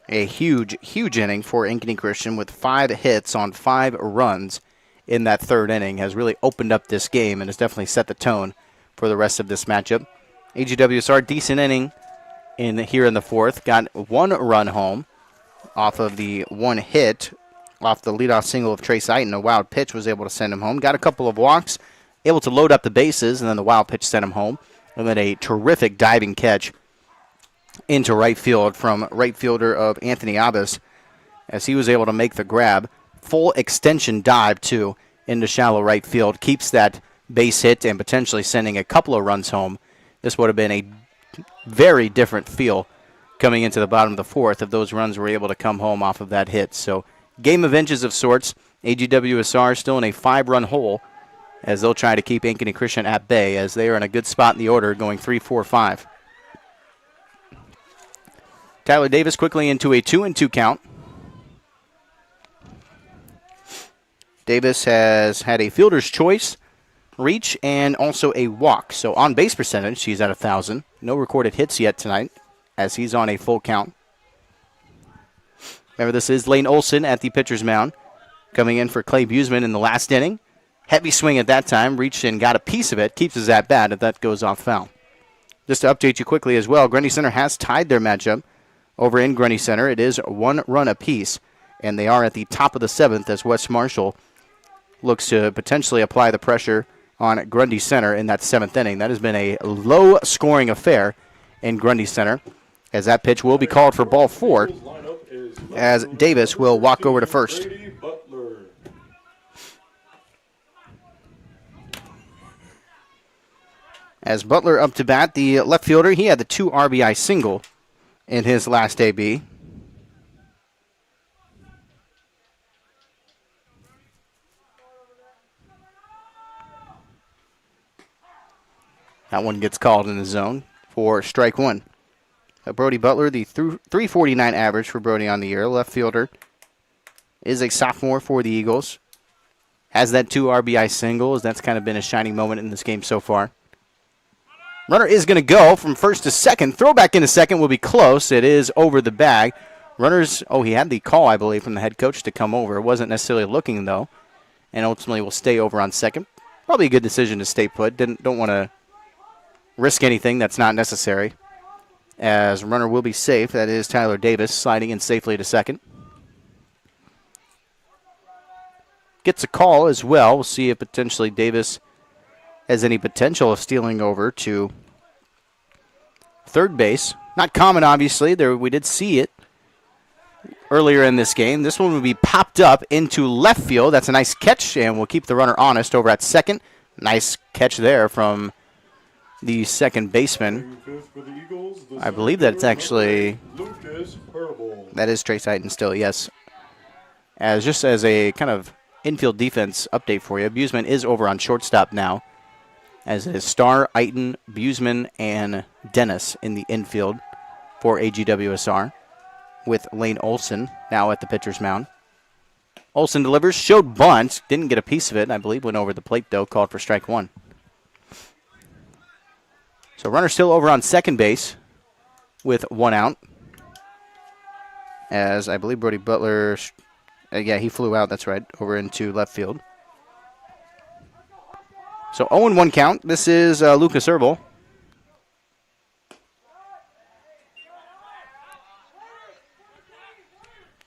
A huge, huge inning for Ankeny Christian with 5 hits on 5 runs in that third inning. Has really opened up this game and has definitely set the tone for the rest of this matchup. AGWSR, decent inning here in the fourth. Got 1 run home off of the 1 hit off the leadoff single of Trace Eiton. A wild pitch was able to send him home. Got a couple of walks, able to load up the bases, and then the wild pitch sent him home. And then a terrific diving catch into right field from right fielder of Anthony Abbas, as he was able to make the grab. Full extension dive, too, into shallow right field. Keeps that base hit and potentially sending a couple of runs home. This would have been a very different feel coming into the bottom of the fourth if those runs were able to come home off of that hit. So game of inches of sorts. AGWSR still in a 5-run hole as they'll try to keep Ankeny Christian at bay, as they are in a good spot in the order going 3-4-5. Tyler Davis quickly into a 2-2 count. Davis has had a fielder's choice, reach, and also a walk. So on base percentage, he's at 1,000. No recorded hits yet tonight, as he's on a full count. Remember, this is Lane Olson at the pitcher's mound, coming in for Clay Buseman in the last inning. Heavy swing at that time, reached and got a piece of it, keeps his at-bat, if that goes off foul. Just to update you quickly as well, Grundy Center has tied their matchup over in Grundy Center. It is 1 run apiece, and they are at the top of the 7th as Wes Marshall looks to potentially apply the pressure on Grundy Center in that 7th inning. That has been a low-scoring affair in Grundy Center, as that pitch will be called for ball 4, as Davis will walk over to first. As Butler up to bat, the left fielder, he had the 2 RBI single in his last AB. That one gets called in the zone for strike one. Brody Butler, the 349 average for Brody on the year. Left fielder is a sophomore for the Eagles. Has that 2 RBI singles. That's kind of been a shining moment in this game so far. Runner is going to go from first to second. Throw back into second will be close. It is over the bag. Runners, he had the call, I believe, from the head coach to come over. Wasn't necessarily looking, though. And ultimately will stay over on second. Probably a good decision to stay put. Don't want to risk anything that's not necessary. As runner will be safe. That is Tyler Davis sliding in safely to second. Gets a call as well. We'll see if potentially Davis has any potential of stealing over to third base. Not common, obviously. We did see it earlier in this game. This one will be popped up into left field. That's a nice catch, and we'll keep the runner honest over at second. Nice catch there from the second baseman. I believe that's actually, that is Trace Heighton still, yes. Just as a kind of infield defense update for you, Buseman is over on shortstop now, as it is Starr, Eiton, Buseman, and Dennis in the infield for AGWSR, with Lane Olson now at the pitcher's mound. Olson delivers, showed bunt, didn't get a piece of it, I believe went over the plate though, called for strike one. So runner still over on second base with 1 out, as I believe Brody Butler, he flew out, that's right, over into left field. So 0-1 count. This is Lucas Herbal.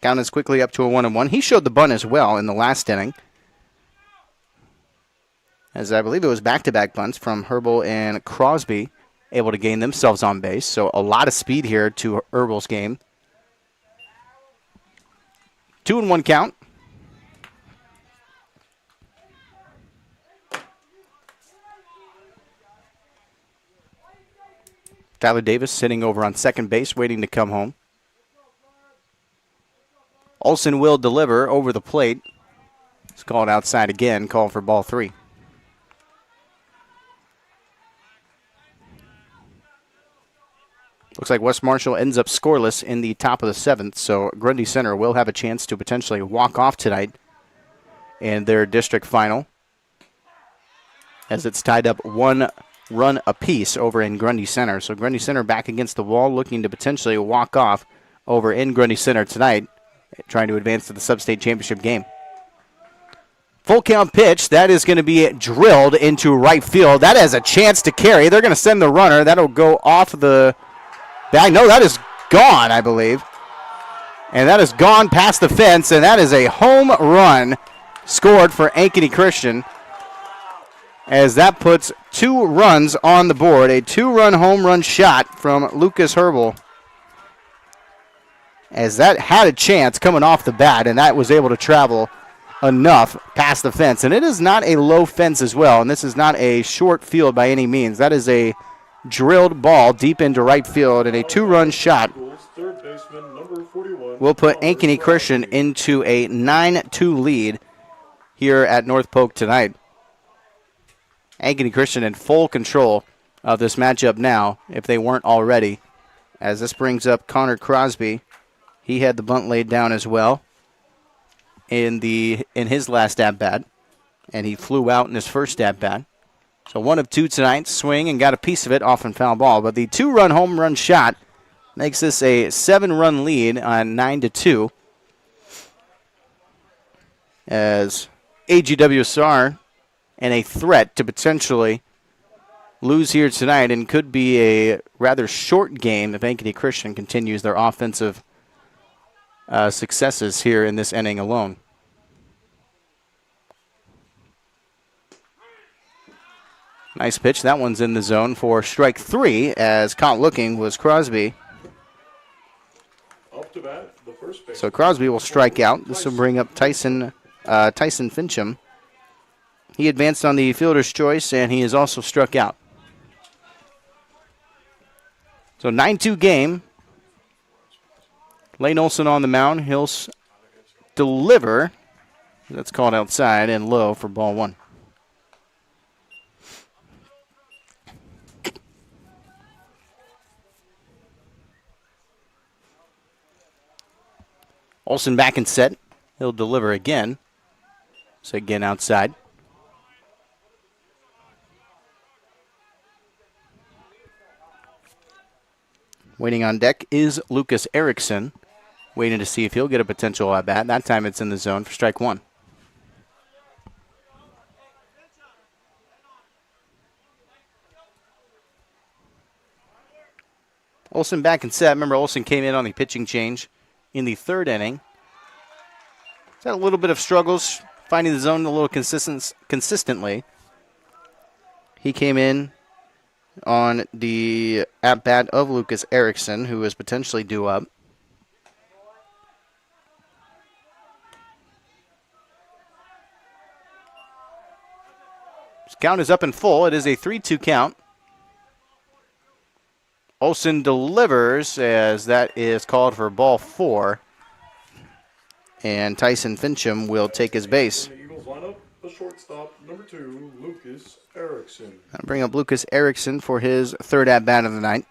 Count is quickly up to a 1-1. He showed the bunt as well in the last inning, as I believe it was back-to-back bunts from Herbal and Crosby, able to gain themselves on base. So a lot of speed here to Herbal's game. 2-1 count. Tyler Davis sitting over on second base, waiting to come home. Olson will deliver over the plate. It's called outside again, called for ball 3. Looks like West Marshall ends up scoreless in the top of the 7th, so Grundy Center will have a chance to potentially walk off tonight in their district final, as it's tied up 1 run apiece over in Grundy Center. So Grundy Center back against the wall, looking to potentially walk off over in Grundy Center tonight, trying to advance to the Substate Championship game. Full count pitch. That is going to be drilled into right field. That has a chance to carry. They're going to send the runner. That'll go off the bag. No, that is gone, I believe. And that is gone past the fence, and that is a home run scored for Ankeny Christian, as that puts 2 runs on the board. A 2-run home run shot from Lucas Herbal, as that had a chance coming off the bat, and that was able to travel enough past the fence. And it is not a low fence as well, and this is not a short field by any means. That is a drilled ball deep into right field, and a 2-run shot will put Ankeny Christian into a 9-2 lead here at North Polk tonight. Ankeny Christian in full control of this matchup now, if they weren't already, as this brings up Connor Crosby. He had the bunt laid down as well in his last at-bat, and he flew out in his first at-bat. So 1 of 2 tonight, swing and got a piece of it off and foul ball. But the 2-run home run shot makes this a 7-run lead on 9-2, as AGWSR and a threat to potentially lose here tonight, and could be a rather short game if Ankeny Christian continues their offensive successes here in this inning alone. Nice pitch. That one's in the zone for strike 3, as caught looking was Crosby. Up to bat, the first base. So Crosby will strike out. This will bring up Tyson Fincham. He advanced on the fielder's choice, and he is also struck out. So 9-2 game. Lane Olson on the mound. He'll deliver. That's called outside and low for ball one. Olson back and set. He'll deliver again. So again outside. Waiting on deck is Lucas Erickson, waiting to see if he'll get a potential at bat. That time it's in the zone for strike one. Olson back and set. Remember, Olson came in on the pitching change in the third inning. He's had a little bit of struggles finding the zone a little consistently. He came in on the at-bat of Lucas Erickson, who is potentially due up. His count is up and full. It is a 3-2 count. Olson delivers as that is called for ball four. And Tyson Fincham will take his base. The Eagles line up the shortstop, number 2, Lucas Erickson. I'll bring up Lucas Erickson for his third at-bat of the night.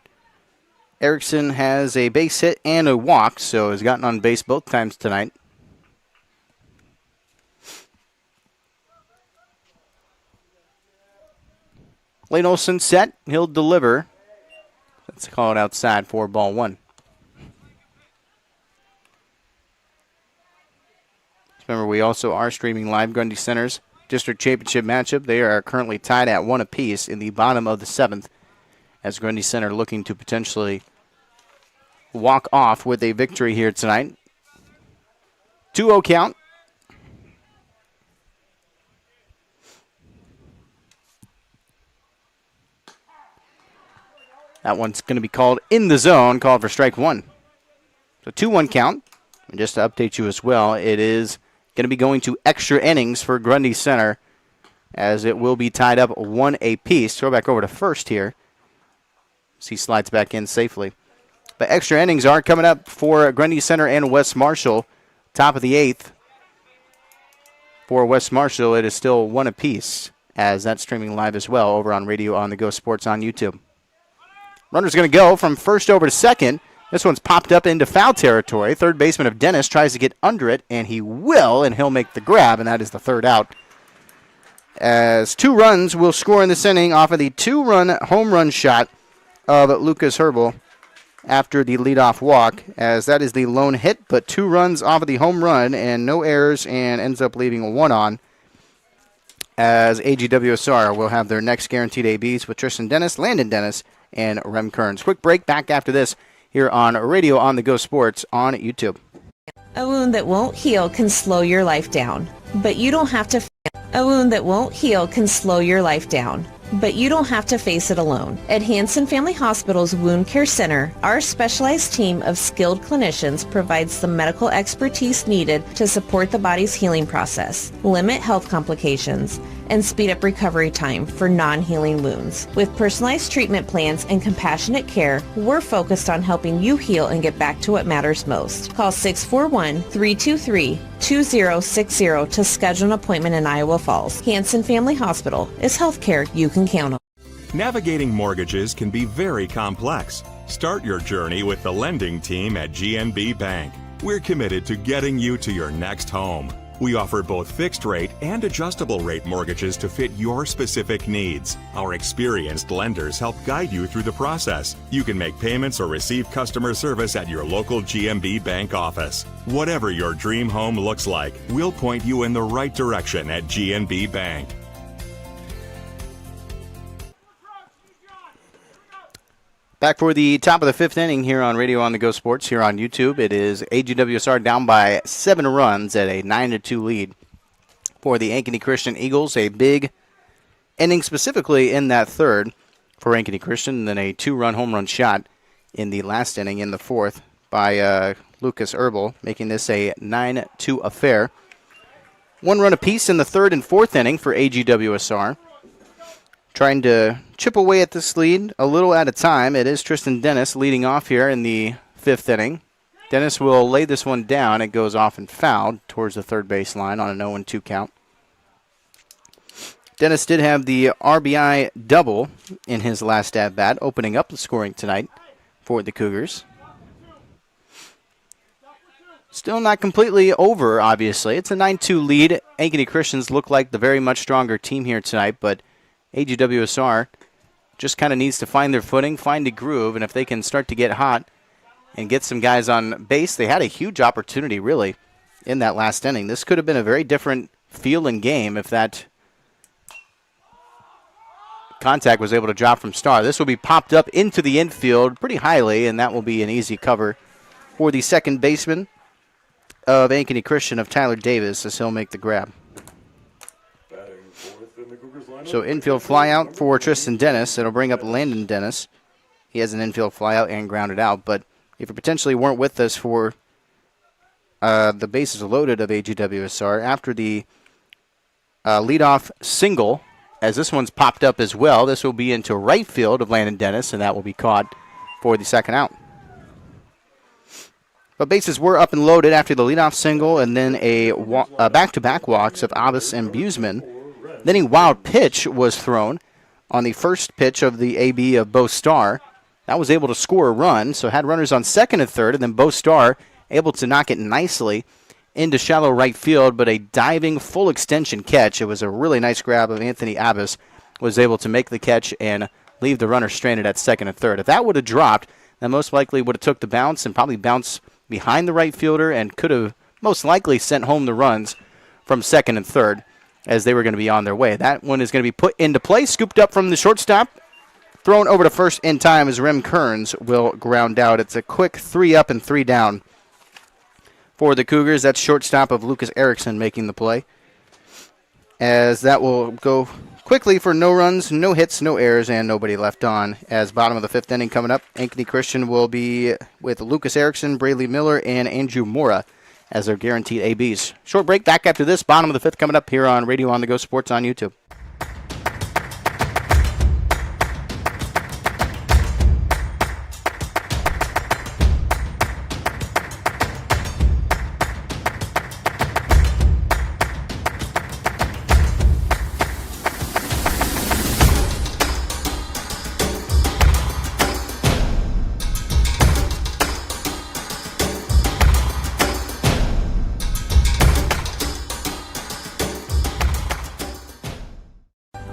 Erickson has a base hit and a walk, so has gotten on base both times tonight. Lane Olson set. He'll deliver. Let's call it outside for ball one. Remember, we also are streaming live Grundy Center's district championship matchup. They are currently tied at 1 apiece in the bottom of the 7th, as Grundy Center looking to potentially walk off with a victory here tonight. 2-0 count. That one's going to be called in the zone, called for strike one. So 2-1 count. And just to update you as well, it is going to be going to extra innings for Grundy Center, as it will be tied up 1 apiece. Throw back over to first here. He slides back in safely. But extra innings are coming up for Grundy Center and West Marshall. Top of the 8th. For West Marshall, it is still 1 apiece, as that's streaming live as well over on Radio on the Go Sports on YouTube. Runner's going to go from first over to second. This one's popped up into foul territory. Third baseman of Dennis tries to get under it, and he will, and he'll make the grab, and that is the third out. As 2 runs will score in this inning off of the 2-run home run shot of Lucas Herbal after the leadoff walk, as that is the lone hit, but 2 runs off of the home run and no errors, and ends up leaving a 1 on, as AGWSR will have their next guaranteed ABs with Tristan Dennis, Landon Dennis, and Rem Kearns. Quick break, back after this here on Radio on the Go Sports on YouTube. A wound that won't heal can slow your life down, but you don't have to. A wound that won't heal can slow your life down, but you don't have to face it alone. At Hanson Family Hospital's Wound Care Center, our specialized team of skilled clinicians provides the medical expertise needed to support the body's healing process, limit health complications, and speed up recovery time for non-healing wounds. With personalized treatment plans and compassionate care, we're focused on helping you heal and get back to what matters most. Call 641-323-2060 to schedule an appointment in Iowa Falls. Hanson Family Hospital is healthcare you can count on. Navigating mortgages can be very complex. Start your journey with the lending team at GNB Bank. We're committed to getting you to your next home. We offer both fixed rate and adjustable rate mortgages to fit your specific needs. Our experienced lenders help guide you through the process. You can make payments or receive customer service at your local GMB Bank office. Whatever your dream home looks like, we'll point you in the right direction at GNB Bank. Back for the top of the 5th inning here on Radio on the Go Sports here on YouTube. It is AGWSR down by 7 runs at a 9-2 lead for the Ankeny Christian Eagles. A big inning specifically in that third for Ankeny Christian, and then a 2-run home run shot in the last inning in the 4th by Lucas Herbal, making this a 9-2 affair. 1 run apiece in the 3rd and 4th inning for AGWSR. Trying to chip away at this lead a little at a time. It is Tristan Dennis leading off here in the 5th inning. Dennis will lay this one down. It goes off and fouled towards the third base line on an 0-2 count. Dennis did have the RBI double in his last at-bat, opening up the scoring tonight for the Cougars. Still not completely over, obviously. It's a 9-2 lead. Ankeny Christians look like the very much stronger team here tonight, but AGWSR just kind of needs to find their footing, find a groove, and if they can start to get hot and get some guys on base, they had a huge opportunity, really, in that last inning. This could have been a very different feeling game if that contact was able to drop from Starr. This will be popped up into the infield pretty highly, and that will be an easy cover for the second baseman of Ankeny Christian, of Tyler Davis, as he'll make the grab. So infield flyout for Tristan Dennis. It'll bring up Landon Dennis. He has an infield flyout and grounded out, but if you potentially weren't with us for the bases loaded of AGWSR, after the leadoff single, as this one's popped up as well, this will be into right field of Landon Dennis, and that will be caught for the second out. But bases were up and loaded after the leadoff single, and then a back-to-back walks of Abbas and Buseman. Then a wild pitch was thrown on the first pitch of the AB of Bo Starr. That was able to score a run, so had runners on second and third, and then Bo Starr able to knock it nicely into shallow right field, but a diving full extension catch. It was a really nice grab of Anthony Abbas, was able to make the catch and leave the runner stranded at second and third. If that would have dropped, then most likely would have took the bounce and probably bounced behind the right fielder and could have most likely sent home the runs from second and third as they were going to be on their way. That one is going to be put into play, scooped up from the shortstop, thrown over to first in time as Rem Kearns will ground out. It's a quick 3 up and 3 down for the Cougars. That's shortstop of Lucas Erickson making the play, as that will go quickly for no runs, no hits, no errors, and nobody left on. As bottom of the fifth inning coming up, Ankeny Christian will be with Lucas Erickson, Braley Miller, and Andrew Mora as their guaranteed ABs. Short break, back after this. Bottom of the fifth coming up here on Radio on the Go Sports on YouTube.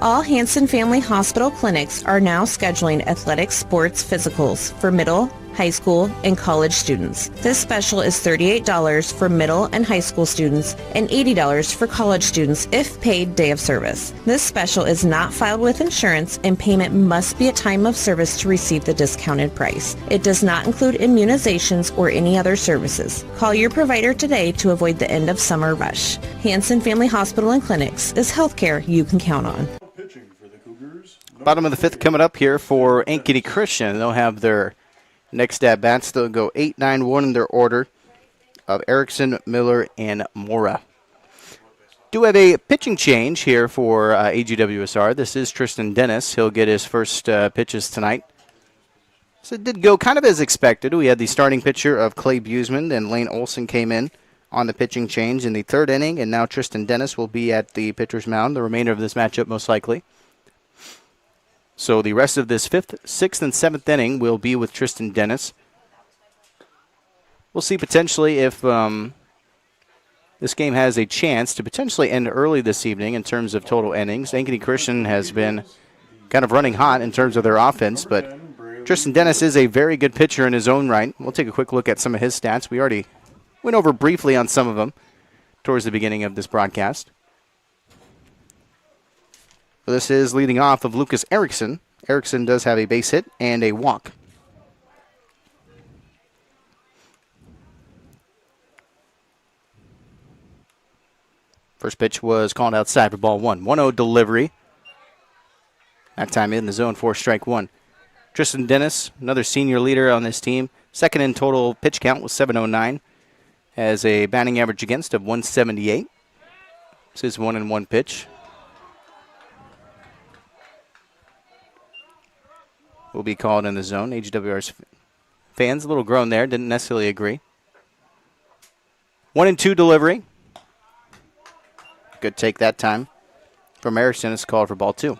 All Hanson Family Hospital clinics are now scheduling athletic sports physicals for middle, high school, and college students. This special is $38 for middle and high school students and $80 for college students if paid day of service. This special is not filed with insurance, and payment must be at time of service to receive the discounted price. It does not include immunizations or any other services. Call your provider today to avoid the end of summer rush. Hanson Family Hospital and Clinics is healthcare you can count on. Bottom of the fifth coming up here for Ankeny Christian. They'll have their next at bats. They'll go 8-9-1 in their order of Erickson, Miller, and Mora. Do have a pitching change here for AGWSR. This is Tristan Dennis. He'll get his first pitches tonight. So it did go kind of as expected. We had the starting pitcher of Clay Buseman, and Lane Olson came in on the pitching change in the third inning, and now Tristan Dennis will be at the pitcher's mound the remainder of this matchup most likely. So the rest of this fifth, sixth, and seventh inning will be with Tristan Dennis. We'll see potentially if this game has a chance to potentially end early this evening in terms of total innings. Ankeny Christian has been kind of running hot in terms of their offense, but Tristan Dennis is a very good pitcher in his own right. We'll take a quick look at some of his stats. We already went over briefly on some of them towards the beginning of this broadcast. This is leading off of Lucas Erickson. Erickson does have a base hit and a walk. First pitch was called outside for ball one. 1-0 delivery. That time in the zone for strike one. Tristan Dennis, another senior leader on this team. Second in total pitch count was 709. Has a batting average against of 178. This is 1-1 pitch. Will be called in the zone. HWR's fans, a little groan there, didn't necessarily agree. 1-2 delivery. Good take that time from Erickson. Is called for ball 2.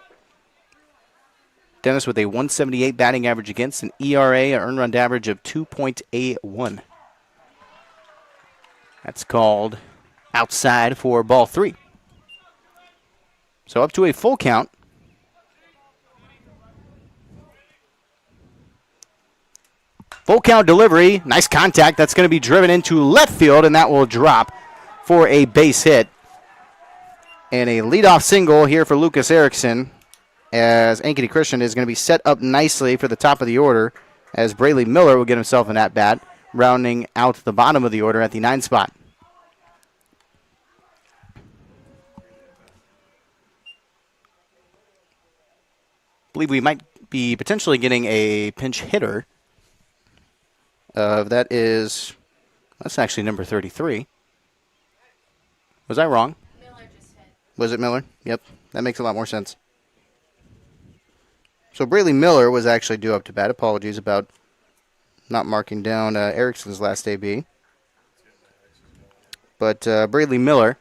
Dennis with a 178 batting average against, an ERA, an earned run average of 2.81. That's called outside for ball 3. So up to a full count. Full count delivery. Nice contact. That's going to be driven into left field, and that will drop for a base hit. And a leadoff single here for Lucas Erickson, as Ankeny Christian is going to be set up nicely for the top of the order, as Braley Miller will get himself an at-bat, rounding out the bottom of the order at the 9 spot. I believe we might be potentially getting a pinch hitter. That's actually number 33. Was I wrong? Miller just hit. Was it Miller? Yep, that makes a lot more sense. So Braley Miller was actually due up to bat. Apologies about not marking down Erickson's last AB. But Braley Miller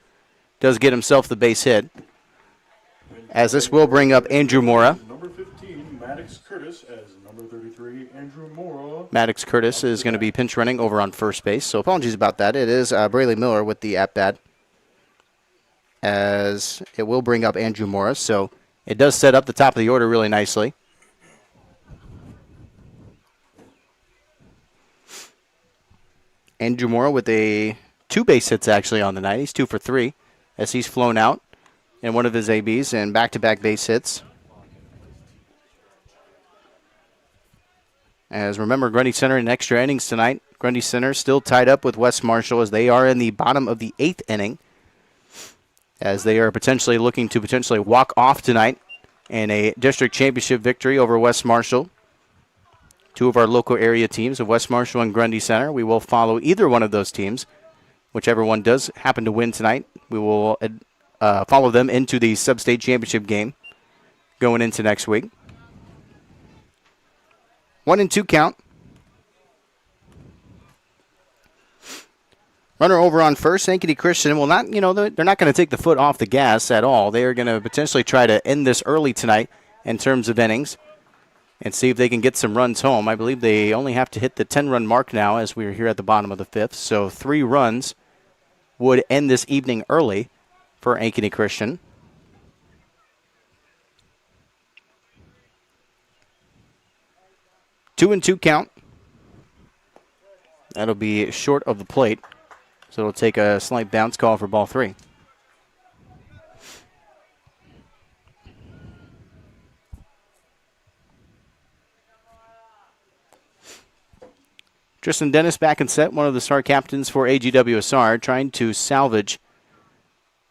does get himself the base hit, as this will bring up Andrew Mora. Number 15, Maddox Curtis, as number 33, Andrew Mora. Maddox Curtis is going to be pinch running over on first base, so apologies about that. It is Braley Miller with the at-bat, as it will bring up Andrew Mora. So it does set up the top of the order really nicely. Andrew Mora with a 2 base hits actually on the night. He's 2 for 3 as he's flown out in one of his ABs and back-to-back base hits. As remember, Grundy Center in extra innings tonight. Grundy Center still tied up with West Marshall as they are in the bottom of the 8th inning, as they are potentially looking to walk off tonight in a district championship victory over West Marshall. 2 of our local area teams of West Marshall and Grundy Center. We will follow either one of those teams. Whichever one does happen to win tonight, we will follow them into the Substate Championship game going into next week. 1-2 count. Runner over on first. Ankeny Christian will not, they're not going to take the foot off the gas at all. They are going to potentially try to end this early tonight in terms of innings and see if they can get some runs home. I believe they only have to hit the 10-run mark now as we are here at the bottom of the 5th. So 3 runs would end this evening early for Ankeny Christian. Two and 2 count. That'll be short of the plate. So it'll take a slight bounce call for ball 3. Tristan Dennis back in set, one of the star captains for AGWSR, trying to salvage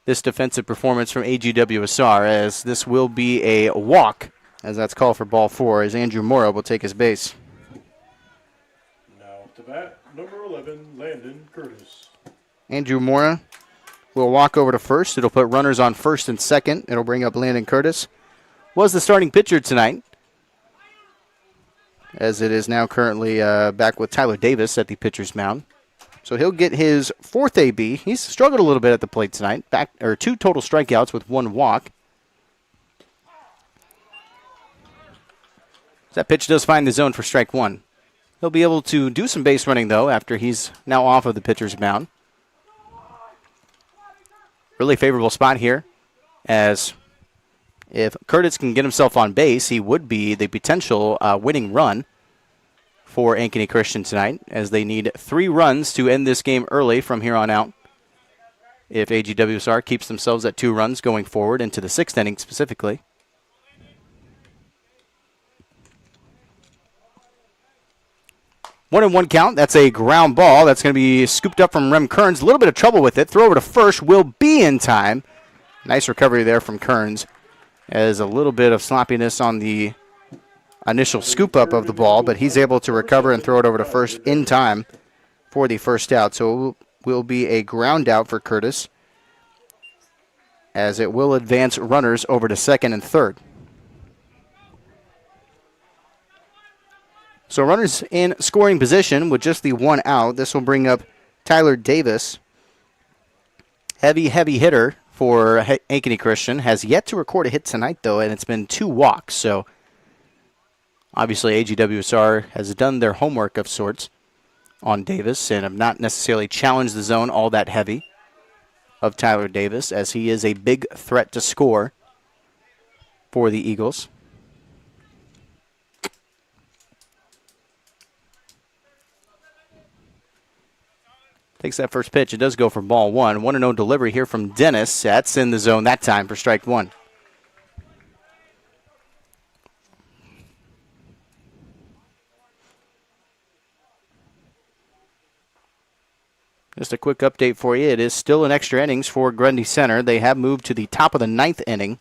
this defensive performance from AGWSR, as this will be a walk, as that's called for ball 4, as Andrew Mora will take his base. Now to bat, number 11, Landon Curtis. Andrew Mora will walk over to first. It'll put runners on first and second. It'll bring up Landon Curtis. Was the starting pitcher tonight, as it is now currently back with Tyler Davis at the pitcher's mound. So he'll get his 4th AB. He's struggled a little bit at the plate tonight. 2 total strikeouts with 1 walk. That pitch does find the zone for strike 1. He'll be able to do some base running, though, after he's now off of the pitcher's mound. Really favorable spot here, as if Curtis can get himself on base, he would be the potential winning run for Ankeny Christian tonight, as they need 3 runs to end this game early from here on out. If AGWSR keeps themselves at 2 runs going forward into the 6th inning specifically. One and 1 count. That's a ground ball. That's going to be scooped up from Rem Kearns. A little bit of trouble with it. Throw over to first. Will be in time. Nice recovery there from Kearns, as a little bit of sloppiness on the initial scoop up of the ball, but he's able to recover and throw it over to first in time for the first out. So it will be a ground out for Curtis, as it will advance runners over to second and third. So runners in scoring position with just the 1 out. This will bring up Tyler Davis Heavy hitter for Ankeny Christian. Has yet to record a hit tonight, though, and it's been 2 walks. So, obviously, AGWSR has done their homework of sorts on Davis and have not necessarily challenged the zone all that heavy of Tyler Davis, as he is a big threat to score for the Eagles. Takes that first pitch. It does go for ball 1. 1-0 delivery here from Dennis. That's in the zone that time for strike 1. Just a quick update for you. It is still an extra innings for Grundy Center. They have moved to the top of the 9th inning,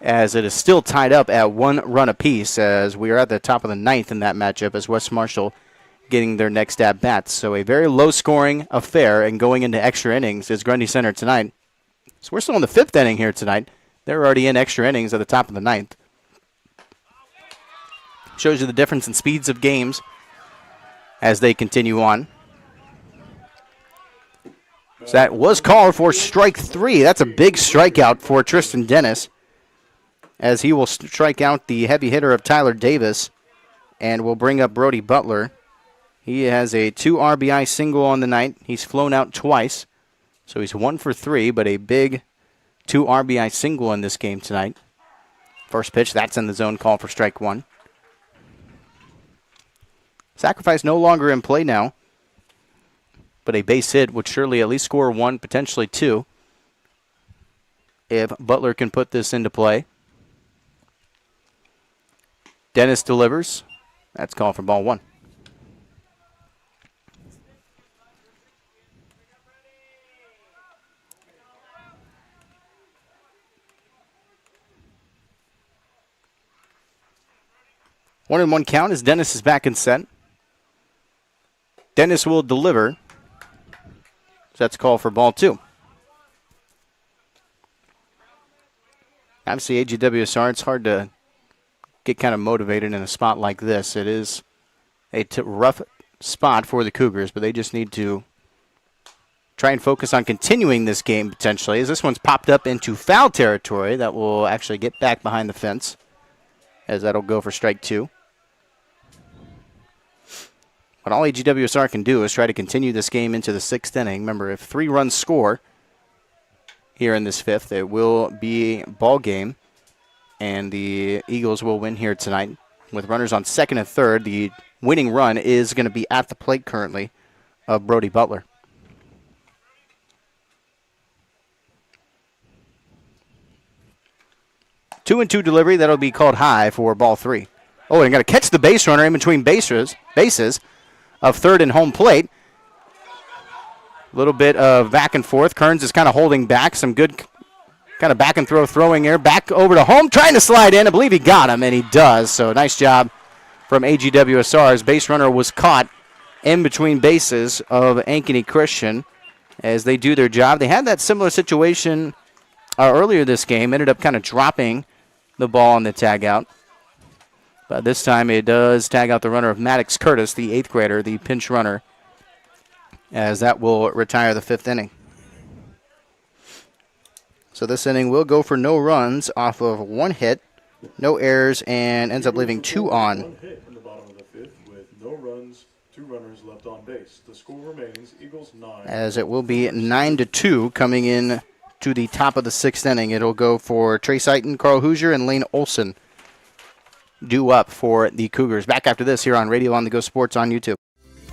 as it is still tied up at 1 run apiece, as we are at the top of the 9th in that matchup, as West Marshall getting their next at-bat. So a very low-scoring affair, and going into extra innings is Grundy Center tonight. So we're still in the 5th inning here tonight. They're already in extra innings at the top of the 9th. Shows you the difference in speeds of games as they continue on. So that was called for strike 3. That's a big strikeout for Tristan Dennis, as he will strike out the heavy hitter of Tyler Davis and will bring up Brody Butler. He has a 2 RBI single on the night. He's flown out twice, so he's 1 for 3, but a big 2 RBI single in this game tonight. First pitch, that's in the zone, call for strike 1. Sacrifice no longer in play now, but a base hit would surely at least score 1, potentially 2, if Butler can put this into play. Dennis delivers. That's called for ball 1. One and one count as Dennis is back in set. Dennis will deliver. So that's called for ball 2. Obviously, AGWSR, it's hard to get kind of motivated in a spot like this. It is a rough spot for the Cougars, but they just need to try and focus on continuing this game potentially, as this one's popped up into foul territory. That will actually get back behind the fence, as that'll go for strike 2. But all AGWSR can do is try to continue this game into the 6th inning. Remember, if 3 runs score here in this 5th, it will be ball game, and the Eagles will win here tonight. With runners on 2nd and 3rd, the winning run is going to be at the plate currently of Brody Butler. Two and 2 delivery. That'll be called high for ball 3. Oh, and got to catch the base runner in between bases of 3rd and home plate. A little bit of back and forth. Kearns is kind of holding back. Some good kind of back and throwing here. Back over to home, trying to slide in. I believe he got him, and he does. So nice job from AGWSR's base runner was caught in between bases of Ankeny Christian as they do their job. They had that similar situation earlier this game. Ended up kind of dropping the ball on the tag out. But this time it does tag out the runner of Maddox Curtis, the 8th grader, the pinch runner, as that will retire the 5th inning. So this inning will go for no runs off of 1 hit, no errors, and ends up leaving 2 on. 1 hit in the bottom of the 5th with no runs, 2 runners left on base. The score remains Eagles 9. As it will be 9-2 coming in to the top of the 6th inning. It'll go for Trace Eiton, Carl Hoosier, and Lane Olson due up for the Cougars. Back after this here on Radio on the Go Sports on YouTube.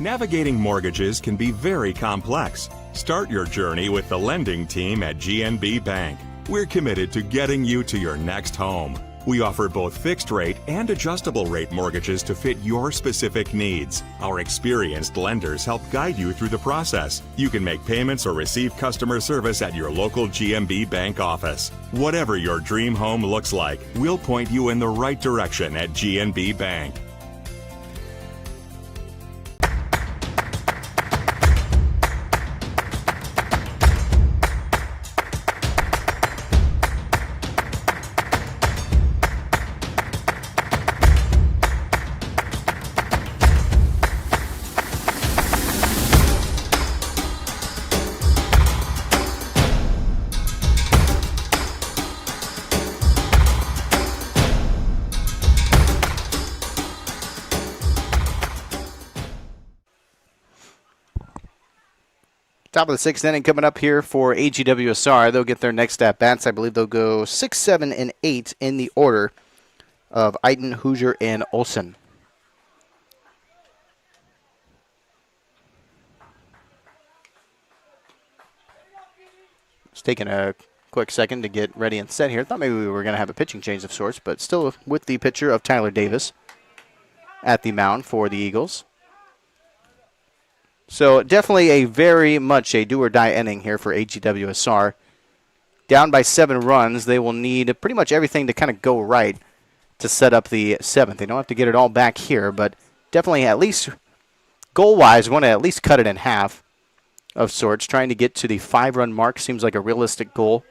Navigating mortgages can be very complex. Start your journey with the lending team at GNB Bank. We're committed to getting you to your next home. We offer both fixed rate and adjustable rate mortgages to fit your specific needs. Our experienced lenders help guide you through the process. You can make payments or receive customer service at your local GNB Bank office. Whatever your dream home looks like, we'll point you in the right direction at GNB Bank. Top of the sixth inning coming up here for AGWSR. They'll get their next at-bats. I believe they'll go 6, 7, and 8 in the order of Eiten, Hoosier, and Olson. It's taking a quick second to get ready and set here. Thought maybe we were going to have a pitching change of sorts, but still with the pitcher of Tyler Davis at the mound for the Eagles. So definitely a very much a do-or-die inning here for AGWSR. Down by 7 runs, they will need pretty much everything to kind of go right to set up the 7th. They don't have to get it all back here, but definitely at least goal-wise, want to at least cut it in half of sorts. Trying to get to the 5-run mark seems like a realistic goal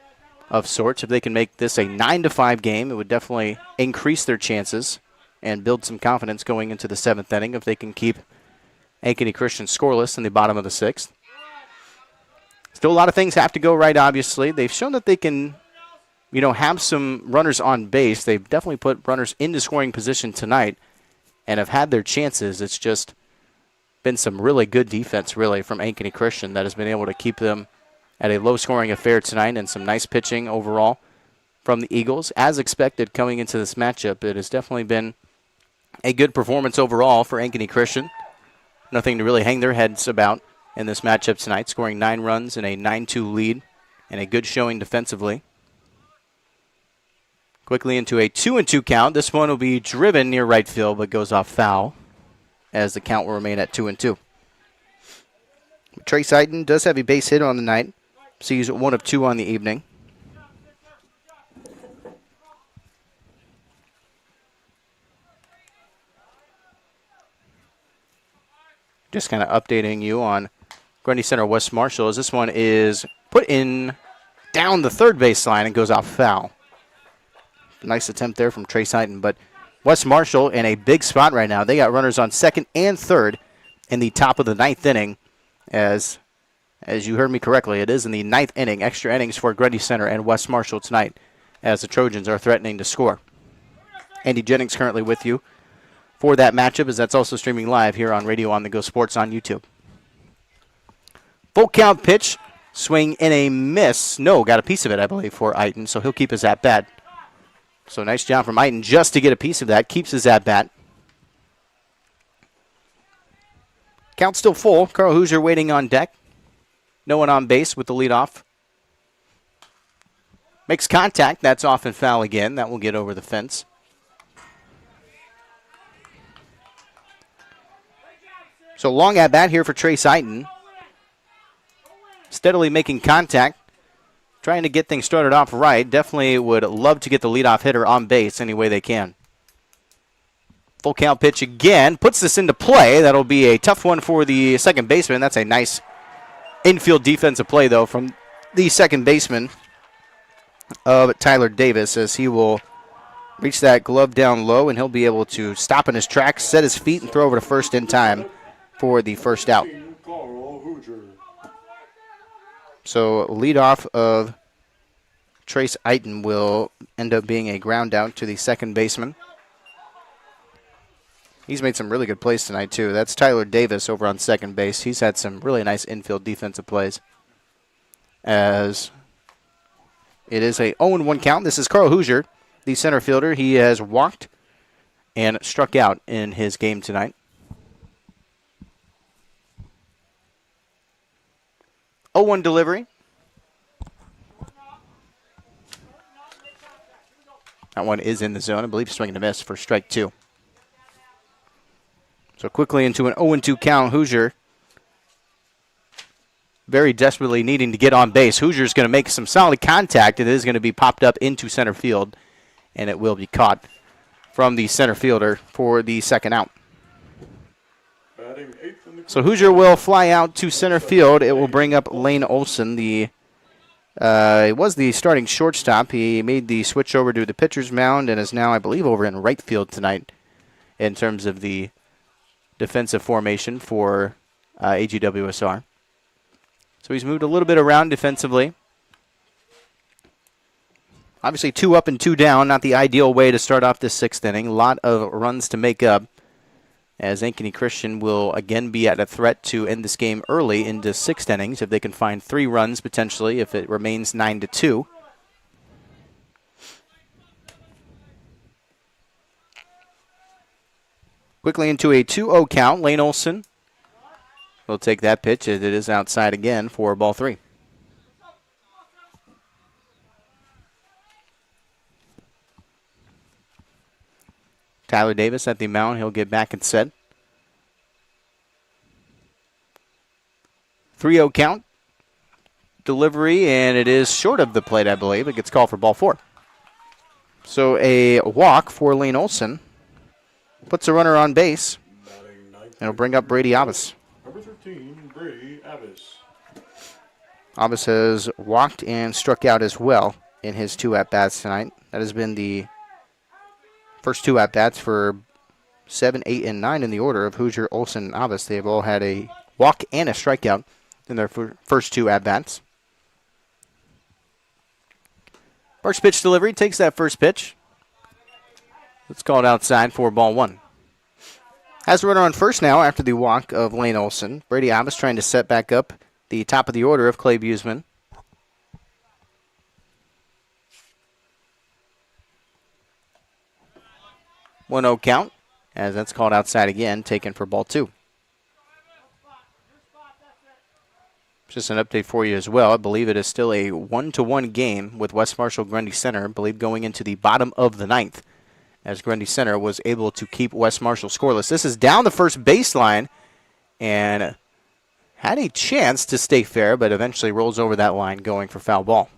of sorts. If they can make this a 9-5 game, it would definitely increase their chances and build some confidence going into the 7th inning if they can keep Ankeny Christian scoreless in the bottom of the 6th. Still a lot of things have to go right, obviously. They've shown that they can, have some runners on base. They've definitely put runners into scoring position tonight and have had their chances. It's just been some really good defense, really, from Ankeny Christian that has been able to keep them at a low-scoring affair tonight, and some nice pitching overall from the Eagles. As expected coming into this matchup, it has definitely been a good performance overall for Ankeny Christian. Nothing to really hang their heads about in this matchup tonight, scoring 9 runs in a 9-2 lead and a good showing defensively. Quickly into a 2-2 count. This one will be driven near right field, but goes off foul as the count will remain at 2-2. Trace Eiten does have a base hit on the night. Sees 1 of 2 on the evening. Just kind of updating you on Grundy Center West Marshall as this one is put in down the third baseline and goes off foul. Nice attempt there from Trace Eiten, but West Marshall in a big spot right now. They got runners on second and third in the top of the 9th inning. As you heard me correctly, it is in the 9th inning. Extra innings for Grundy Center and West Marshall tonight as the Trojans are threatening to score. Andy Jennings currently with you for that matchup, as that's also streaming live here on Radio On The Go Sports on YouTube. Full count pitch, swing and a miss. No, got a piece of it, I believe, for Eiten, so he'll keep his at-bat. So nice job from Eiten just to get a piece of that. Keeps his at-bat. Count still full. Carl Hoosier waiting on deck. No one on base with the leadoff. Makes contact. That's off and foul again. That will get over the fence. So long at bat here for Trace Eiten. Steadily making contact. Trying to get things started off right. Definitely would love to get the leadoff hitter on base any way they can. Full count pitch again. Puts this into play. That'll be a tough one for the second baseman. That's a nice infield defensive play, though, from the second baseman of Tyler Davis, as he will reach that glove down low, and he'll be able to stop in his tracks, set his feet, and throw over to first in time for the first out. So leadoff of Trace Eiten will end up being a ground out to the second baseman. He's made some really good plays tonight, too. That's Tyler Davis over on second base. He's had some really nice infield defensive plays. As it is a 0-1 count. This is Carl Hoosier, the center fielder. He has walked and struck out in his game tonight. 0-1 delivery. That one is in the zone. I believe swing and a miss for strike 2. So quickly into an 0-2 count. Hoosier very desperately needing to get on base. Hoosier's going to make some solid contact. It is going to be popped up into center field, and it will be caught from the center fielder for the second out. So Hoosier will fly out to center field. It will bring up Lane Olson. It was the starting shortstop. He made the switch over to the pitcher's mound and is now, I believe, over in right field tonight in terms of the defensive formation for AGWSR. So he's moved a little bit around defensively. Obviously 2 up and 2 down, not the ideal way to start off this 6th inning. A lot of runs to make up as Ankeny Christian will again be at a threat to end this game early into 6th innings if they can find 3 runs potentially if it remains 9-2. Quickly into a 2-0 count. Lane Olson will take that pitch as it is outside again for ball 3. Tyler Davis at the mound. He'll get back and set. 3-0 count. Delivery, and it is short of the plate, I believe. It gets called for ball 4. So a walk for Lane Olson. Puts a runner on base. And it'll bring up Brady Abbas. Number 13, Brady Abbas. Abbas has walked and struck out as well in his 2 at-bats tonight. That has been the first 2 at-bats for 7, 8, and 9 in the order of Hoosier, Olson, and Abbas. They have all had a walk and a strikeout in their first 2 at-bats. First pitch delivery takes that first pitch. It's called outside for ball 1. Has a runner on first now after the walk of Lane Olson. Brady Abbas trying to set back up the top of the order of Clay Buseman. 1-0 count, as that's called outside again, taken for ball 2. Just an update for you as well. I believe it is still a 1-1 game with West Marshall Grundy Center, I believe going into the bottom of the 9th, as Grundy Center was able to keep West Marshall scoreless. This is down the first baseline and had a chance to stay fair, but eventually rolls over that line going for foul ball.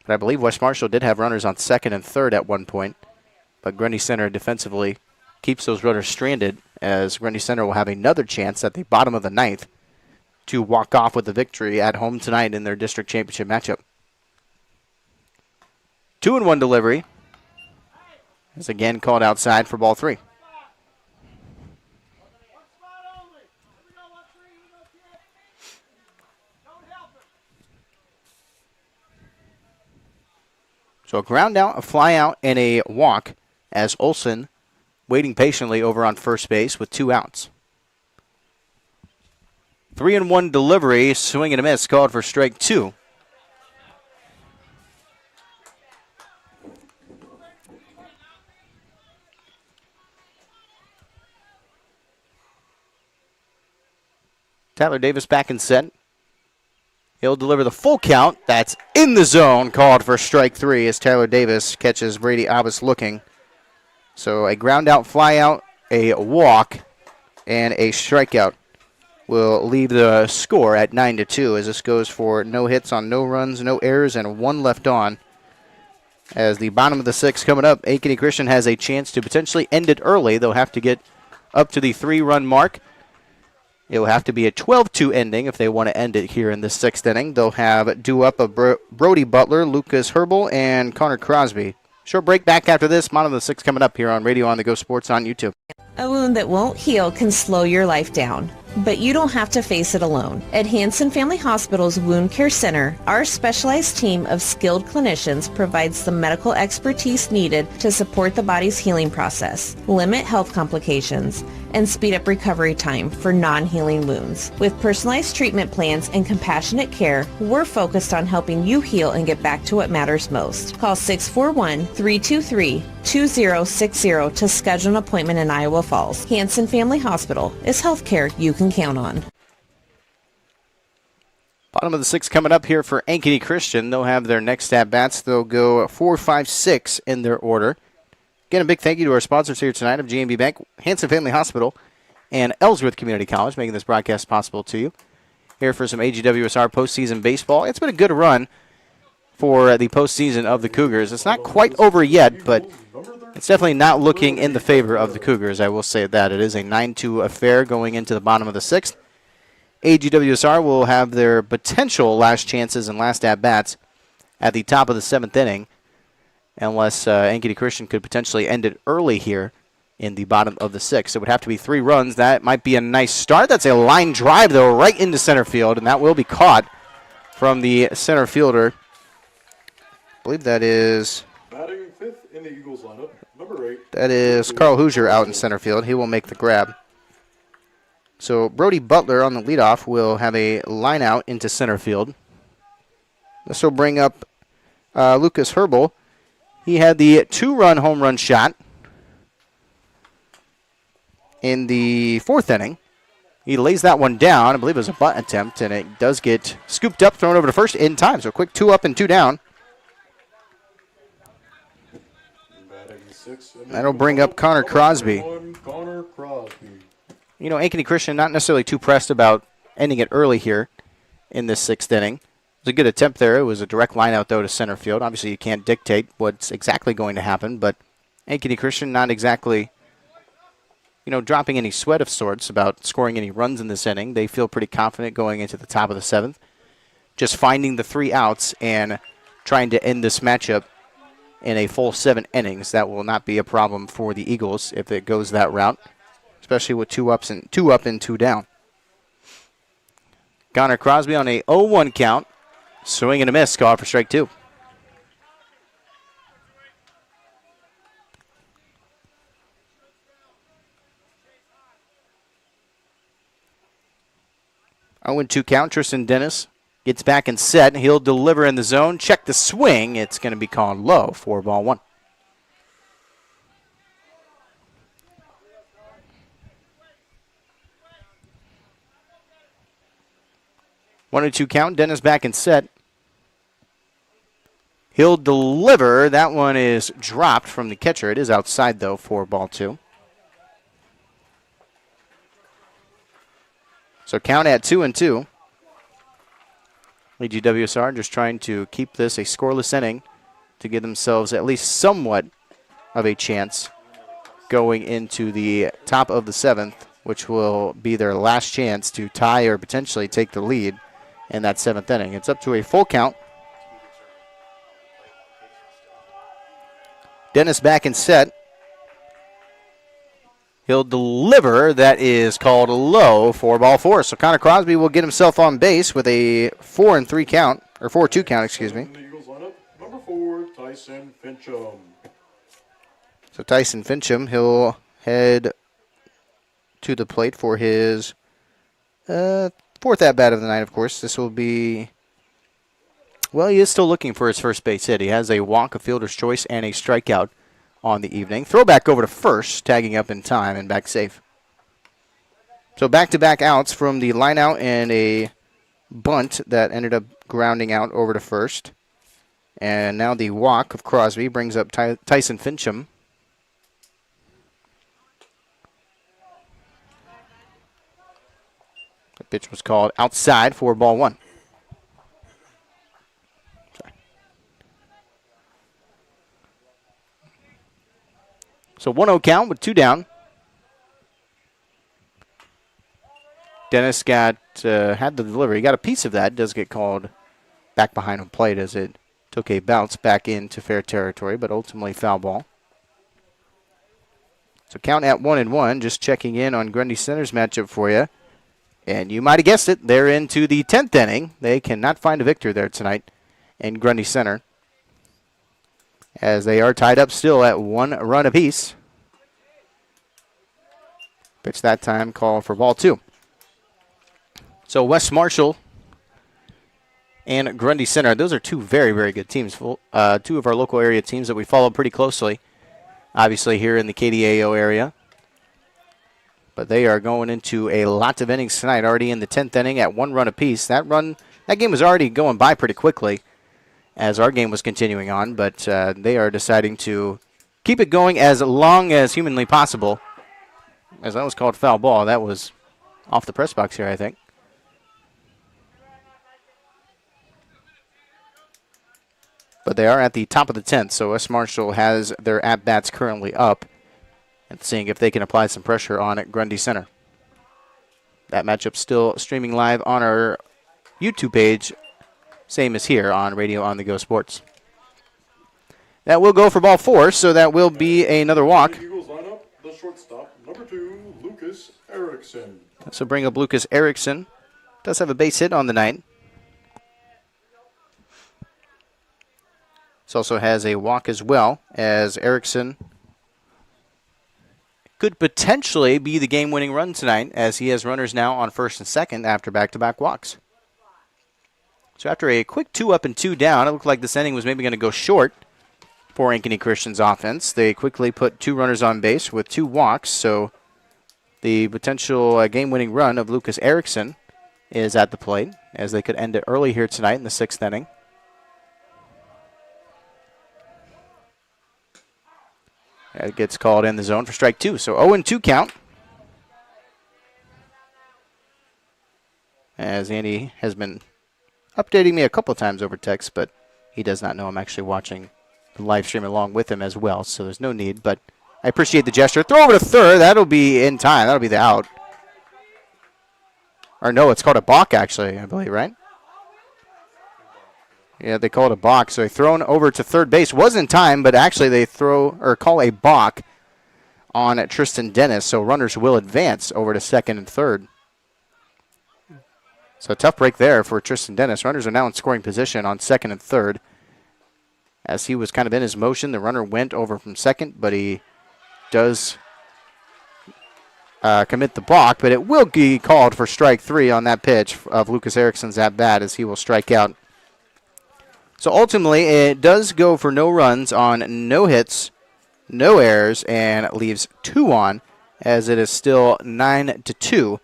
But I believe West Marshall did have runners on second and third at one point, but Grundy Center defensively keeps those runners stranded, as Grundy Center will have another chance at the bottom of the 9th to walk off with the victory at home tonight in their district championship matchup. 2-1 delivery is again called outside for ball 3. So a ground out, a fly out, and a walk as Olson waiting patiently over on first base with 2 outs. 3-1 delivery, swing and a miss, called for strike 2. Tyler Davis back in set. He'll deliver the full count. That's in the zone, called for strike 3 as Tyler Davis catches Brady Abbas looking. So a ground out, fly out, a walk, and a strikeout will leave the score at 9-2 as this goes for no hits on no runs, no errors, and 1 left on. As the bottom of the 6th coming up, Ankeny Christian has a chance to potentially end it early. They'll have to get up to the 3-run mark. It will have to be a 12-2 ending if they want to end it here in this 6th inning. They'll have due up of Brody Butler, Lucas Herbal, and Connor Crosby. Short break back after this. Bottom of the 6th coming up here on Radio on the Go Sports on YouTube. A wound that won't heal can slow your life down, but you don't have to face it alone. At Hanson Family Hospital's Wound Care Center, our specialized team of skilled clinicians provides the medical expertise needed to support the body's healing process, limit health complications, and speed up recovery time for non-healing wounds. With personalized treatment plans and compassionate care, we're focused on helping you heal and get back to what matters most. Call 641-323-2060 to schedule an appointment in Iowa Falls. Hanson Family Hospital is healthcare you can count on. Bottom of the 6th coming up here for Ankeny Christian. They'll have their next at-bats. They'll go 4, 5, 6 in their order. Again, a big thank you to our sponsors here tonight of GMB Bank, Hanson Family Hospital, and Ellsworth Community College, making this broadcast possible to you. Here for some AGWSR postseason baseball. It's been a good run for the postseason of the Cougars. It's not quite over yet, but it's definitely not looking in the favor of the Cougars, I will say that. It is a 9-2 affair going into the bottom of the 6th. AGWSR will have their potential last chances and last at-bats at the top of the 7th inning, unless Ankeny Christian could potentially end it early here in the bottom of the 6th. It would have to be 3 runs. That might be a nice start. That's a line drive, though, right into center field, and that will be caught from the center fielder. I believe that is batting 5th in the Eagles lineup, number 8. That is Carl Hoosier out in center field. He will make the grab. So Brody Butler on the leadoff will have a line out into center field. This will bring up Lucas Herbel. He had the 2-run home run shot in the 4th inning. He lays that one down. I believe it was a bunt attempt, and it does get scooped up, thrown over to first in time. So a quick 2 up and 2 down. That'll bring up Connor Crosby. Connor Crosby. You know, Ankeny Christian not necessarily too pressed about ending it early here in this 6th inning. It was a good attempt there. It was a direct line out, though, to center field. Obviously, you can't dictate what's exactly going to happen, but Ankeny Christian not exactly, dropping any sweat of sorts about scoring any runs in this inning. They feel pretty confident going into the top of the 7th. Just finding the 3 outs and trying to end this matchup in a full 7 innings. That will not be a problem for the Eagles if it goes that route, especially with 2 up and 2 down. Connor Crosby on a 0-1 count. Swing and a miss, call for strike 2. Oh, 2 count. Tristan Dennis gets back and set. He'll deliver in the zone. Check the swing. It's going to be called low for ball 1. One and 2 count. Dennis back and set. He'll deliver. That one is dropped from the catcher. It is outside, though, for ball 2. So count at 2 and 2. AGWSR just trying to keep this a scoreless inning to give themselves at least somewhat of a chance going into the top of the 7th, which will be their last chance to tie or potentially take the lead in that 7th inning. It's up to a full count. Dennis back and set. He'll deliver. That is called low for ball 4. So Connor Crosby will get himself on base with a 4-3 count, or 4-2 count, excuse me. The Eagles lineup, number 4, Tyson Fincham. So Tyson Fincham, he'll head to the plate for his 4th at-bat of the night, of course. This will be, well, he is still looking for his first base hit. He has a walk, a fielder's choice, and a strikeout on the evening. Throw back over to first, tagging up in time and back safe. So back-to-back outs from the line out and a bunt that ended up grounding out over to first. And now the walk of Crosby brings up Tyson Fincham. The pitch was called outside for ball 1. So 1-0 count with 2 down. Dennis had the delivery. He got a piece of that. It does get called back behind home plate as it took a bounce back into fair territory, but ultimately foul ball. So count at 1-1. Just checking in on Grundy Center's matchup for you. And you might have guessed it. They're into the 10th inning. They cannot find a victor there tonight in Grundy Center, as they are tied up still at 1 run apiece. Pitch that time called for ball 2. So West Marshall and Grundy Center, those are 2 very, very good teams. 2 of our local area teams that we follow pretty closely, obviously here in the KDAO area. But they are going into a lot of innings tonight, already in the 10th inning at 1 run apiece. That game was already going by pretty quickly as our game was continuing on, but they are deciding to keep it going as long as humanly possible. As that was called foul ball, that was off the press box here, I think. But they are at the top of the 10th, so West Marshall has their at-bats currently up and seeing if they can apply some pressure on at Grundy Center. That matchup still streaming live on our YouTube page, same as here on Radio on the Go Sports. That will go for ball 4, so that will be another walk. The Eagles lineup, the shortstop, number 2, Lucas Erickson. So bring up Lucas Erickson. Does have a base hit on the night. This also has a walk as well, as Erickson could potentially be the game-winning run tonight, as he has runners now on first and second after back-to-back walks. So after a quick 2 up and 2 down, it looked like this inning was maybe going to go short for Ankeny Christian's offense. They quickly put 2 runners on base with 2 walks, so the potential game-winning run of Lucas Erickson is at the plate, as they could end it early here tonight in the 6th inning. That gets called in the zone for strike 2. So 0-2 count. As Andy has been updating me a couple of times over text, but he does not know I'm actually watching the live stream along with him as well, so there's no need. But I appreciate the gesture. Throw over to third. That'll be in time. That'll be the out. Or no, it's called a balk, actually, I believe, right? Yeah, they call it a balk. So thrown over to third base. Was in time, but actually they call a balk on Tristan Dennis. So runners will advance over to second and third. So a tough break there for Tristan Dennis. Runners are now in scoring position on second and third. As he was kind of in his motion, the runner went over from second, but he does commit the balk. But it will be called for strike 3 on that pitch of Lucas Erickson's at bat, as he will strike out. So ultimately, it does go for no runs on no hits, no errors, and leaves 2 on, as it is still 9-2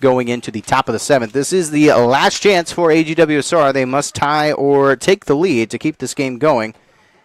going into the top of the 7th. This is the last chance for AGWSR. They must tie or take the lead to keep this game going.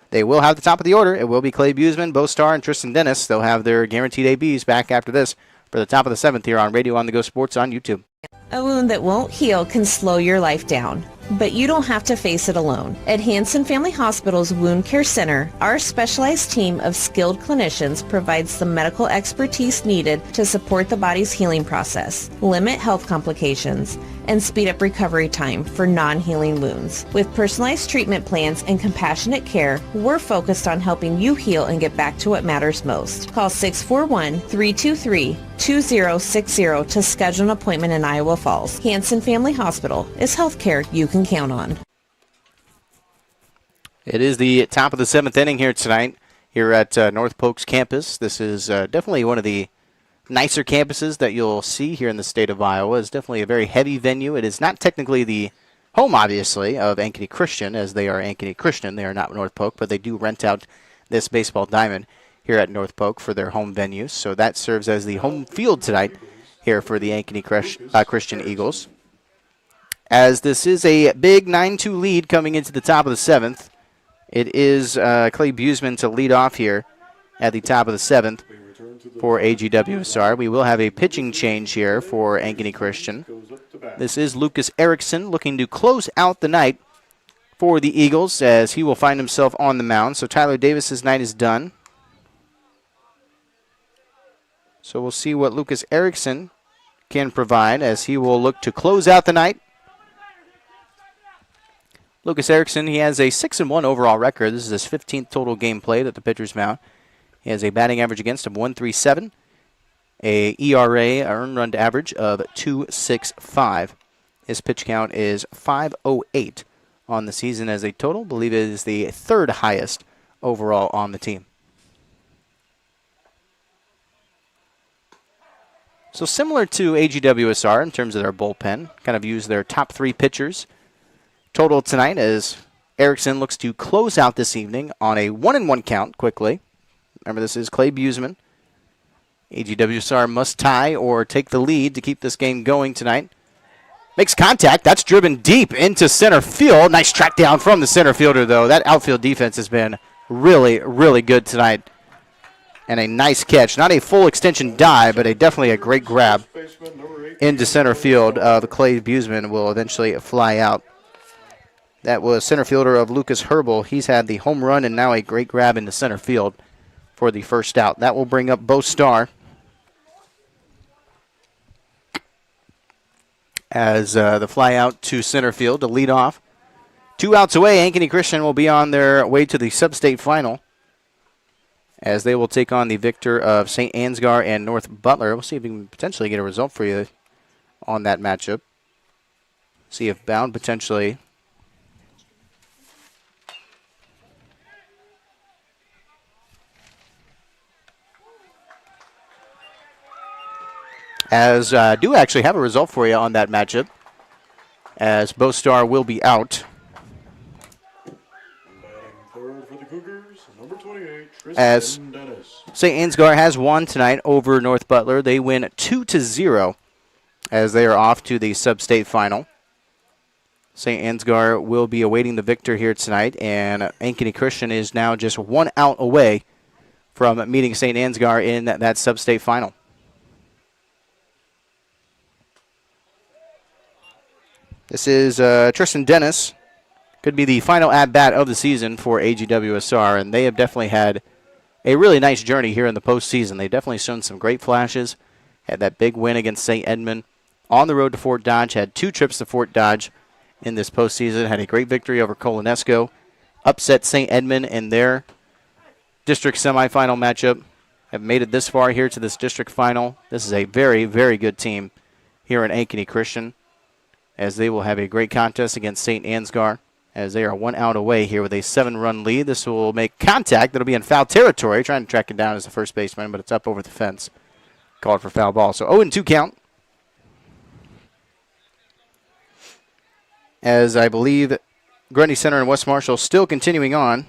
They will have the top of the order. It will be Clay Buseman, Bo Starr, and Tristan Dennis. They'll have their guaranteed ABs back after this for the top of the 7th here on Radio on the Go Sports on YouTube. A wound that won't heal can slow your life down, but you don't have to face it alone. At Hanson Family Hospital's Wound Care Center, our specialized team of skilled clinicians provides the medical expertise needed to support the body's healing process, limit health complications, and speed up recovery time for non-healing wounds. With personalized treatment plans and compassionate care, we're focused on helping you heal and get back to what matters most. Call 641-323-2060 to schedule an appointment in Iowa Falls. Hanson Family Hospital is healthcare you can count on. It is the top of the 7th inning here tonight here at North Polk's campus. This is definitely one of the nicer campuses that you'll see here in the state of Iowa. It's definitely a very heavy venue. It is not technically the home, obviously, of Ankeny Christian, as they are Ankeny Christian. They are not North Polk, but they do rent out this baseball diamond here at North Polk for their home venues. So that serves as the home field tonight here for the Ankeny Christian Eagles. As this is a big 9-2 lead coming into the top of the 7th, it is Clay Buseman to lead off here at the top of the 7th. For AGWSR. We will have a pitching change here for Ankeny Christian. This is Lucas Erickson looking to close out the night for the Eagles, as he will find himself on the mound. So Tyler Davis's night is done. So we'll see what Lucas Erickson can provide, as he will look to close out the night. Lucas Erickson, he has a 6-1 overall record. This is his 15th total game played at the pitcher's mound. He has a batting average against him 1.37, a ERA, earned run average of 2.65. His pitch count is 508 on the season as a total. I believe it is the 3rd highest overall on the team. So similar to AGWSR in terms of their bullpen, kind of use their top 3 pitchers. Total tonight as Erickson looks to close out this evening on a 1-1 count quickly. Remember, this is Clay Buseman. AGWSR must tie or take the lead to keep this game going tonight. Makes contact. That's driven deep into center field. Nice track down from the center fielder, though. That outfield defense has been really, really good tonight. And a nice catch. Not a full extension dive, but definitely a great grab into center field. The Clay Buseman will eventually fly out. That was center fielder of Lucas Herbal. He's had the home run and now a great grab into center field for the first out. That will bring up Bo Starr as the fly out to center field to lead off. 2 outs away, Ankeny Christian will be on their way to the Substate Final, as they will take on the victor of St Ansgar and North Butler. We'll see if we can potentially get a result for you on that matchup. See if Bound potentially As do actually have a result for you on that matchup, as Bostar will be out. Third for the Cougars, number 28, As Tristan Dennis. St Ansgar has won tonight over North Butler. They win 2-0 as they are off to the Substate Final. St Ansgar will be awaiting the victor here tonight, and Ankeny Christian is now just 1 out away from meeting St Ansgar in that Substate Final. This is Tristan Dennis. Could be the final at-bat of the season for AGWSR, and they have definitely had a really nice journey here in the postseason. They've definitely shown some great flashes. Had that big win against St. Edmund on the road to Fort Dodge. Had 2 trips to Fort Dodge in this postseason. Had a great victory over Colonesco. Upset St. Edmund in their district semifinal matchup. Have made it this far here to this district final. This is a very, very good team here in Ankeny Christian, as they will have a great contest against St. Ansgar, as they are 1 out away here with a 7-run lead. This will make contact. That'll be in foul territory. Trying to track it down as the first baseman, but it's up over the fence. Called for foul ball. So 0-2 count. As I believe Grundy Center and West Marshall still continuing on.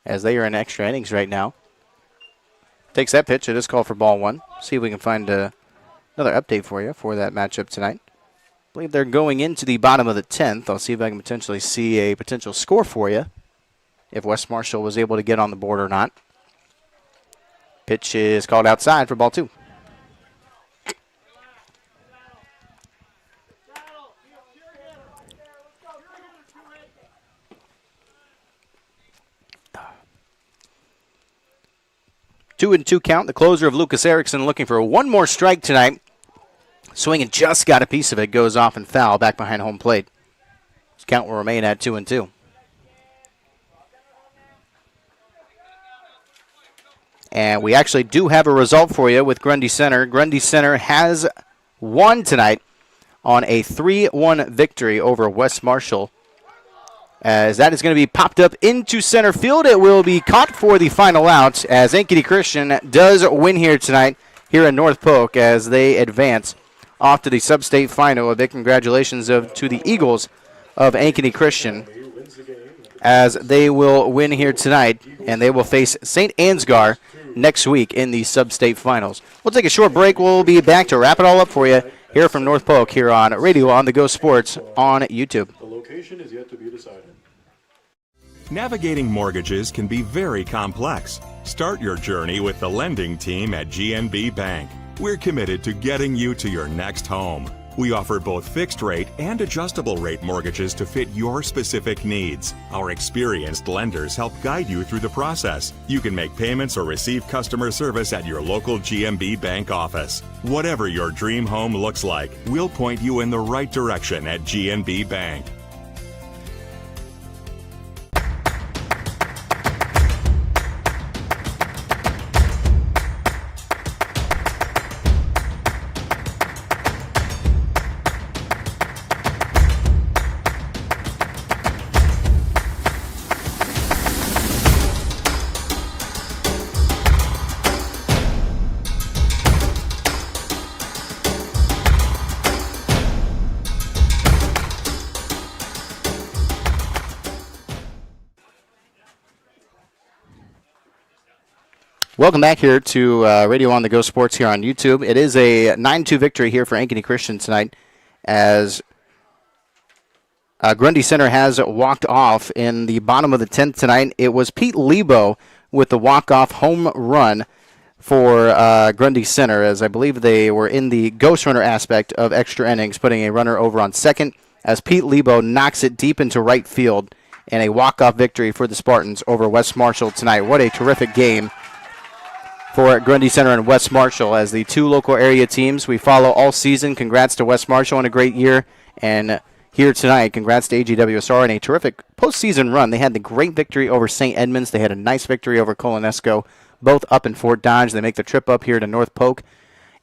As they are in extra innings right now. Takes that pitch. It is called for ball 1. See if we can find another update for you for that matchup tonight. I believe they're going into the bottom of the 10th. I'll see if I can potentially see a potential score for you, if West Marshall was able to get on the board or not. Pitch is called outside for ball 2. Two and 2 count. The closer of Lucas Erickson looking for one more strike tonight. Swing and just got a piece of it. Goes off and foul back behind home plate. This count will remain at 2-2. And we actually do have a result for you with Grundy Center. Grundy Center has won tonight on a 3-1 victory over West Marshall. As that is going to be popped up into center field. It will be caught for the final out, as Ankeny Christian does win here tonight here in North Polk as they advance off to the Substate Final. A big congratulations to the Eagles of Ankeny Christian, as they will win here tonight, and they will face St. Ansgar next week in the Substate Finals. We'll take a short break. We'll be back to wrap it all up for you here from North Polk here on Radio on the Go Sports on YouTube. The location is yet to be decided. Navigating mortgages can be very complex. Start your journey with the lending team at GNB Bank. We're committed to getting you to your next home. We offer both fixed rate and adjustable rate mortgages to fit your specific needs. Our experienced lenders help guide you through the process. You can make payments or receive customer service at your local GNB Bank office. Whatever your dream home looks like, we'll point you in the right direction at GNB Bank. Welcome back here to Radio on the Go Sports here on YouTube. It is a 9-2 victory here for Ankeny Christian tonight, as Grundy Center has walked off in the bottom of the 10th tonight. It was Pete Lebo with the walk-off home run for Grundy Center, as I believe they were in the ghost runner aspect of extra innings, putting a runner over on second, as Pete Lebo knocks it deep into right field, and a walk-off victory for the Spartans over West Marshall tonight. What a terrific game for Grundy Center and West Marshall, as the two local area teams we follow all season. Congrats to West Marshall on a great year, and here tonight, congrats to AGWSR on a terrific postseason run. They had the great victory over St. Edmunds. They had a nice victory over Colonesco, both up in Fort Dodge. They make the trip up here to North Polk,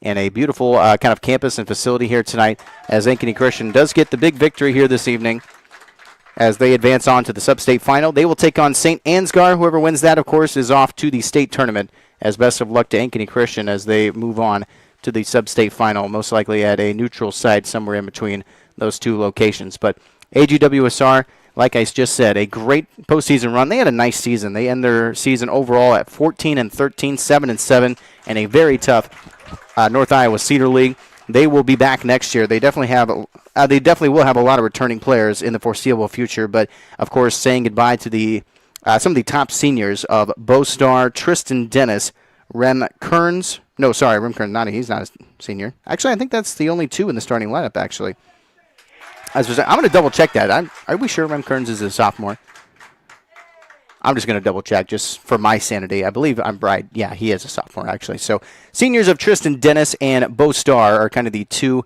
and a beautiful kind of campus and facility here tonight, as Ankeny Christian does get the big victory here this evening, as they advance on to the Substate Final. They will take on St Ansgar. Whoever wins that, of course, is off to the state tournament. As best of luck to Ankeny Christian as they move on to the Substate Final, most likely at a neutral site somewhere in between those two locations. But AGWSR, like I just said, a great postseason run. They had a nice season. They end their season overall at 14-13, 7-7, and a very tough North Iowa Cedar League. They will be back next year. They definitely will have a lot of returning players in the foreseeable future. But of course, saying goodbye to the some of the top seniors of Bo Starr, Tristan Dennis, Rem Kearns. No, sorry, Rem Kearns. He's not a senior. Actually, I think that's the only two in the starting lineup. Actually, I'm going to double check that. Are we sure Rem Kearns is a sophomore? I'm just going to double check just for my sanity. I believe I'm right. Yeah, he is a sophomore, actually. So seniors of Tristan Dennis and Bo Starr are kind of the two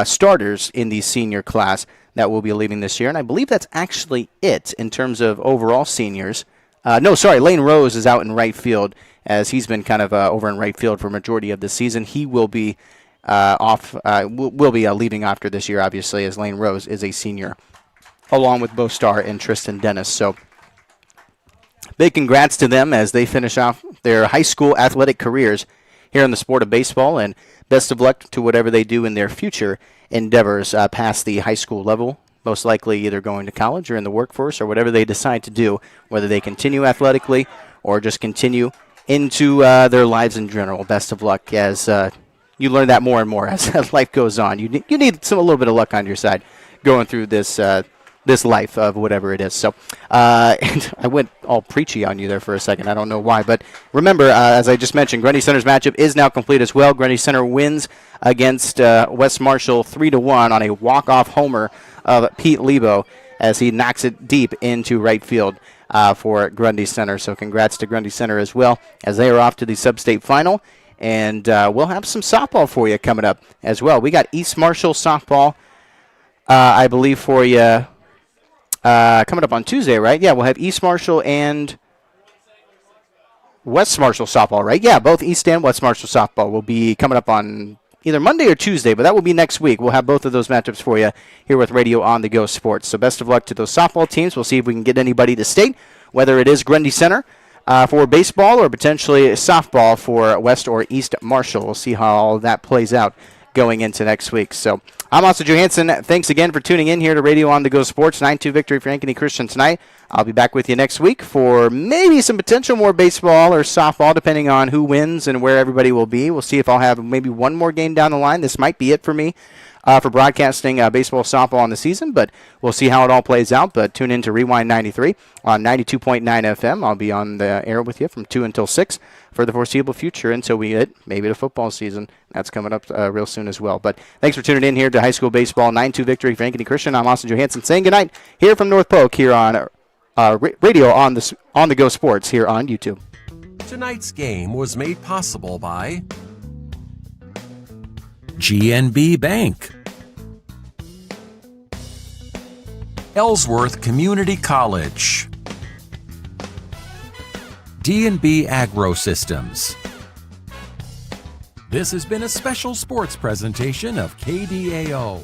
starters in the senior class that will be leaving this year. And I believe that's actually it in terms of overall seniors. Lane Rose is out in right field as he's been kind of over in right field for a majority of the season. He will be leaving after this year, obviously, as Lane Rose is a senior, along with Bo Starr and Tristan Dennis. So big congrats to them as they finish off their high school athletic careers here in the sport of baseball, and best of luck to whatever they do in their future endeavors past the high school level, most likely either going to college or in the workforce or whatever they decide to do, whether they continue athletically or just continue into their lives in general. Best of luck as you learn that more and more as life goes on. You need a little bit of luck on your side going through this life of whatever it is. So and I went all preachy on you there for a second. I don't know why. But remember, as I just mentioned, Grundy Center's matchup is now complete as well. Grundy Center wins against West Marshall 3-1 on a walk-off homer of Pete Lebo as he knocks it deep into right field for Grundy Center. So congrats to Grundy Center as well as they are off to the Substate Final. And we'll have some softball for you coming up as well. We got East Marshall softball, I believe, for you. Coming up on Tuesday, right? Yeah, we'll have East Marshall and West Marshall softball, right? Yeah, both East and West Marshall softball will be coming up on either Monday or Tuesday, but that will be next week. We'll have both of those matchups for you here with Radio on the Go Sports. So best of luck to those softball teams. We'll see if we can get anybody to state, whether it is Grundy Center for baseball or potentially softball for West or East Marshall. We'll see how all that plays out going into next week. So I'm Austin Johansson. Thanks again for tuning in here to Radio on the Go Sports. 9-2 victory for Ankeny Christian tonight. I'll be back with you next week for maybe some potential more baseball or softball, depending on who wins and where everybody will be. We'll see if I'll have maybe one more game down the line. This might be it for me for broadcasting baseball, softball on the season, but we'll see how it all plays out. But tune in to Rewind 93 on 92.9 FM. I'll be on the air with you from 2 until 6 for the foreseeable future until we hit maybe the football season. That's coming up real soon as well. But thanks for tuning in here to high school baseball. 9-2 victory for Ankeny Christian. I'm Austin Johansson saying goodnight here from North Polk here on Radio on the Go Sports here on YouTube. Tonight's game was made possible by GNB Bank, Ellsworth Community College, D&B Agro Systems. This has been a special sports presentation of KDAO.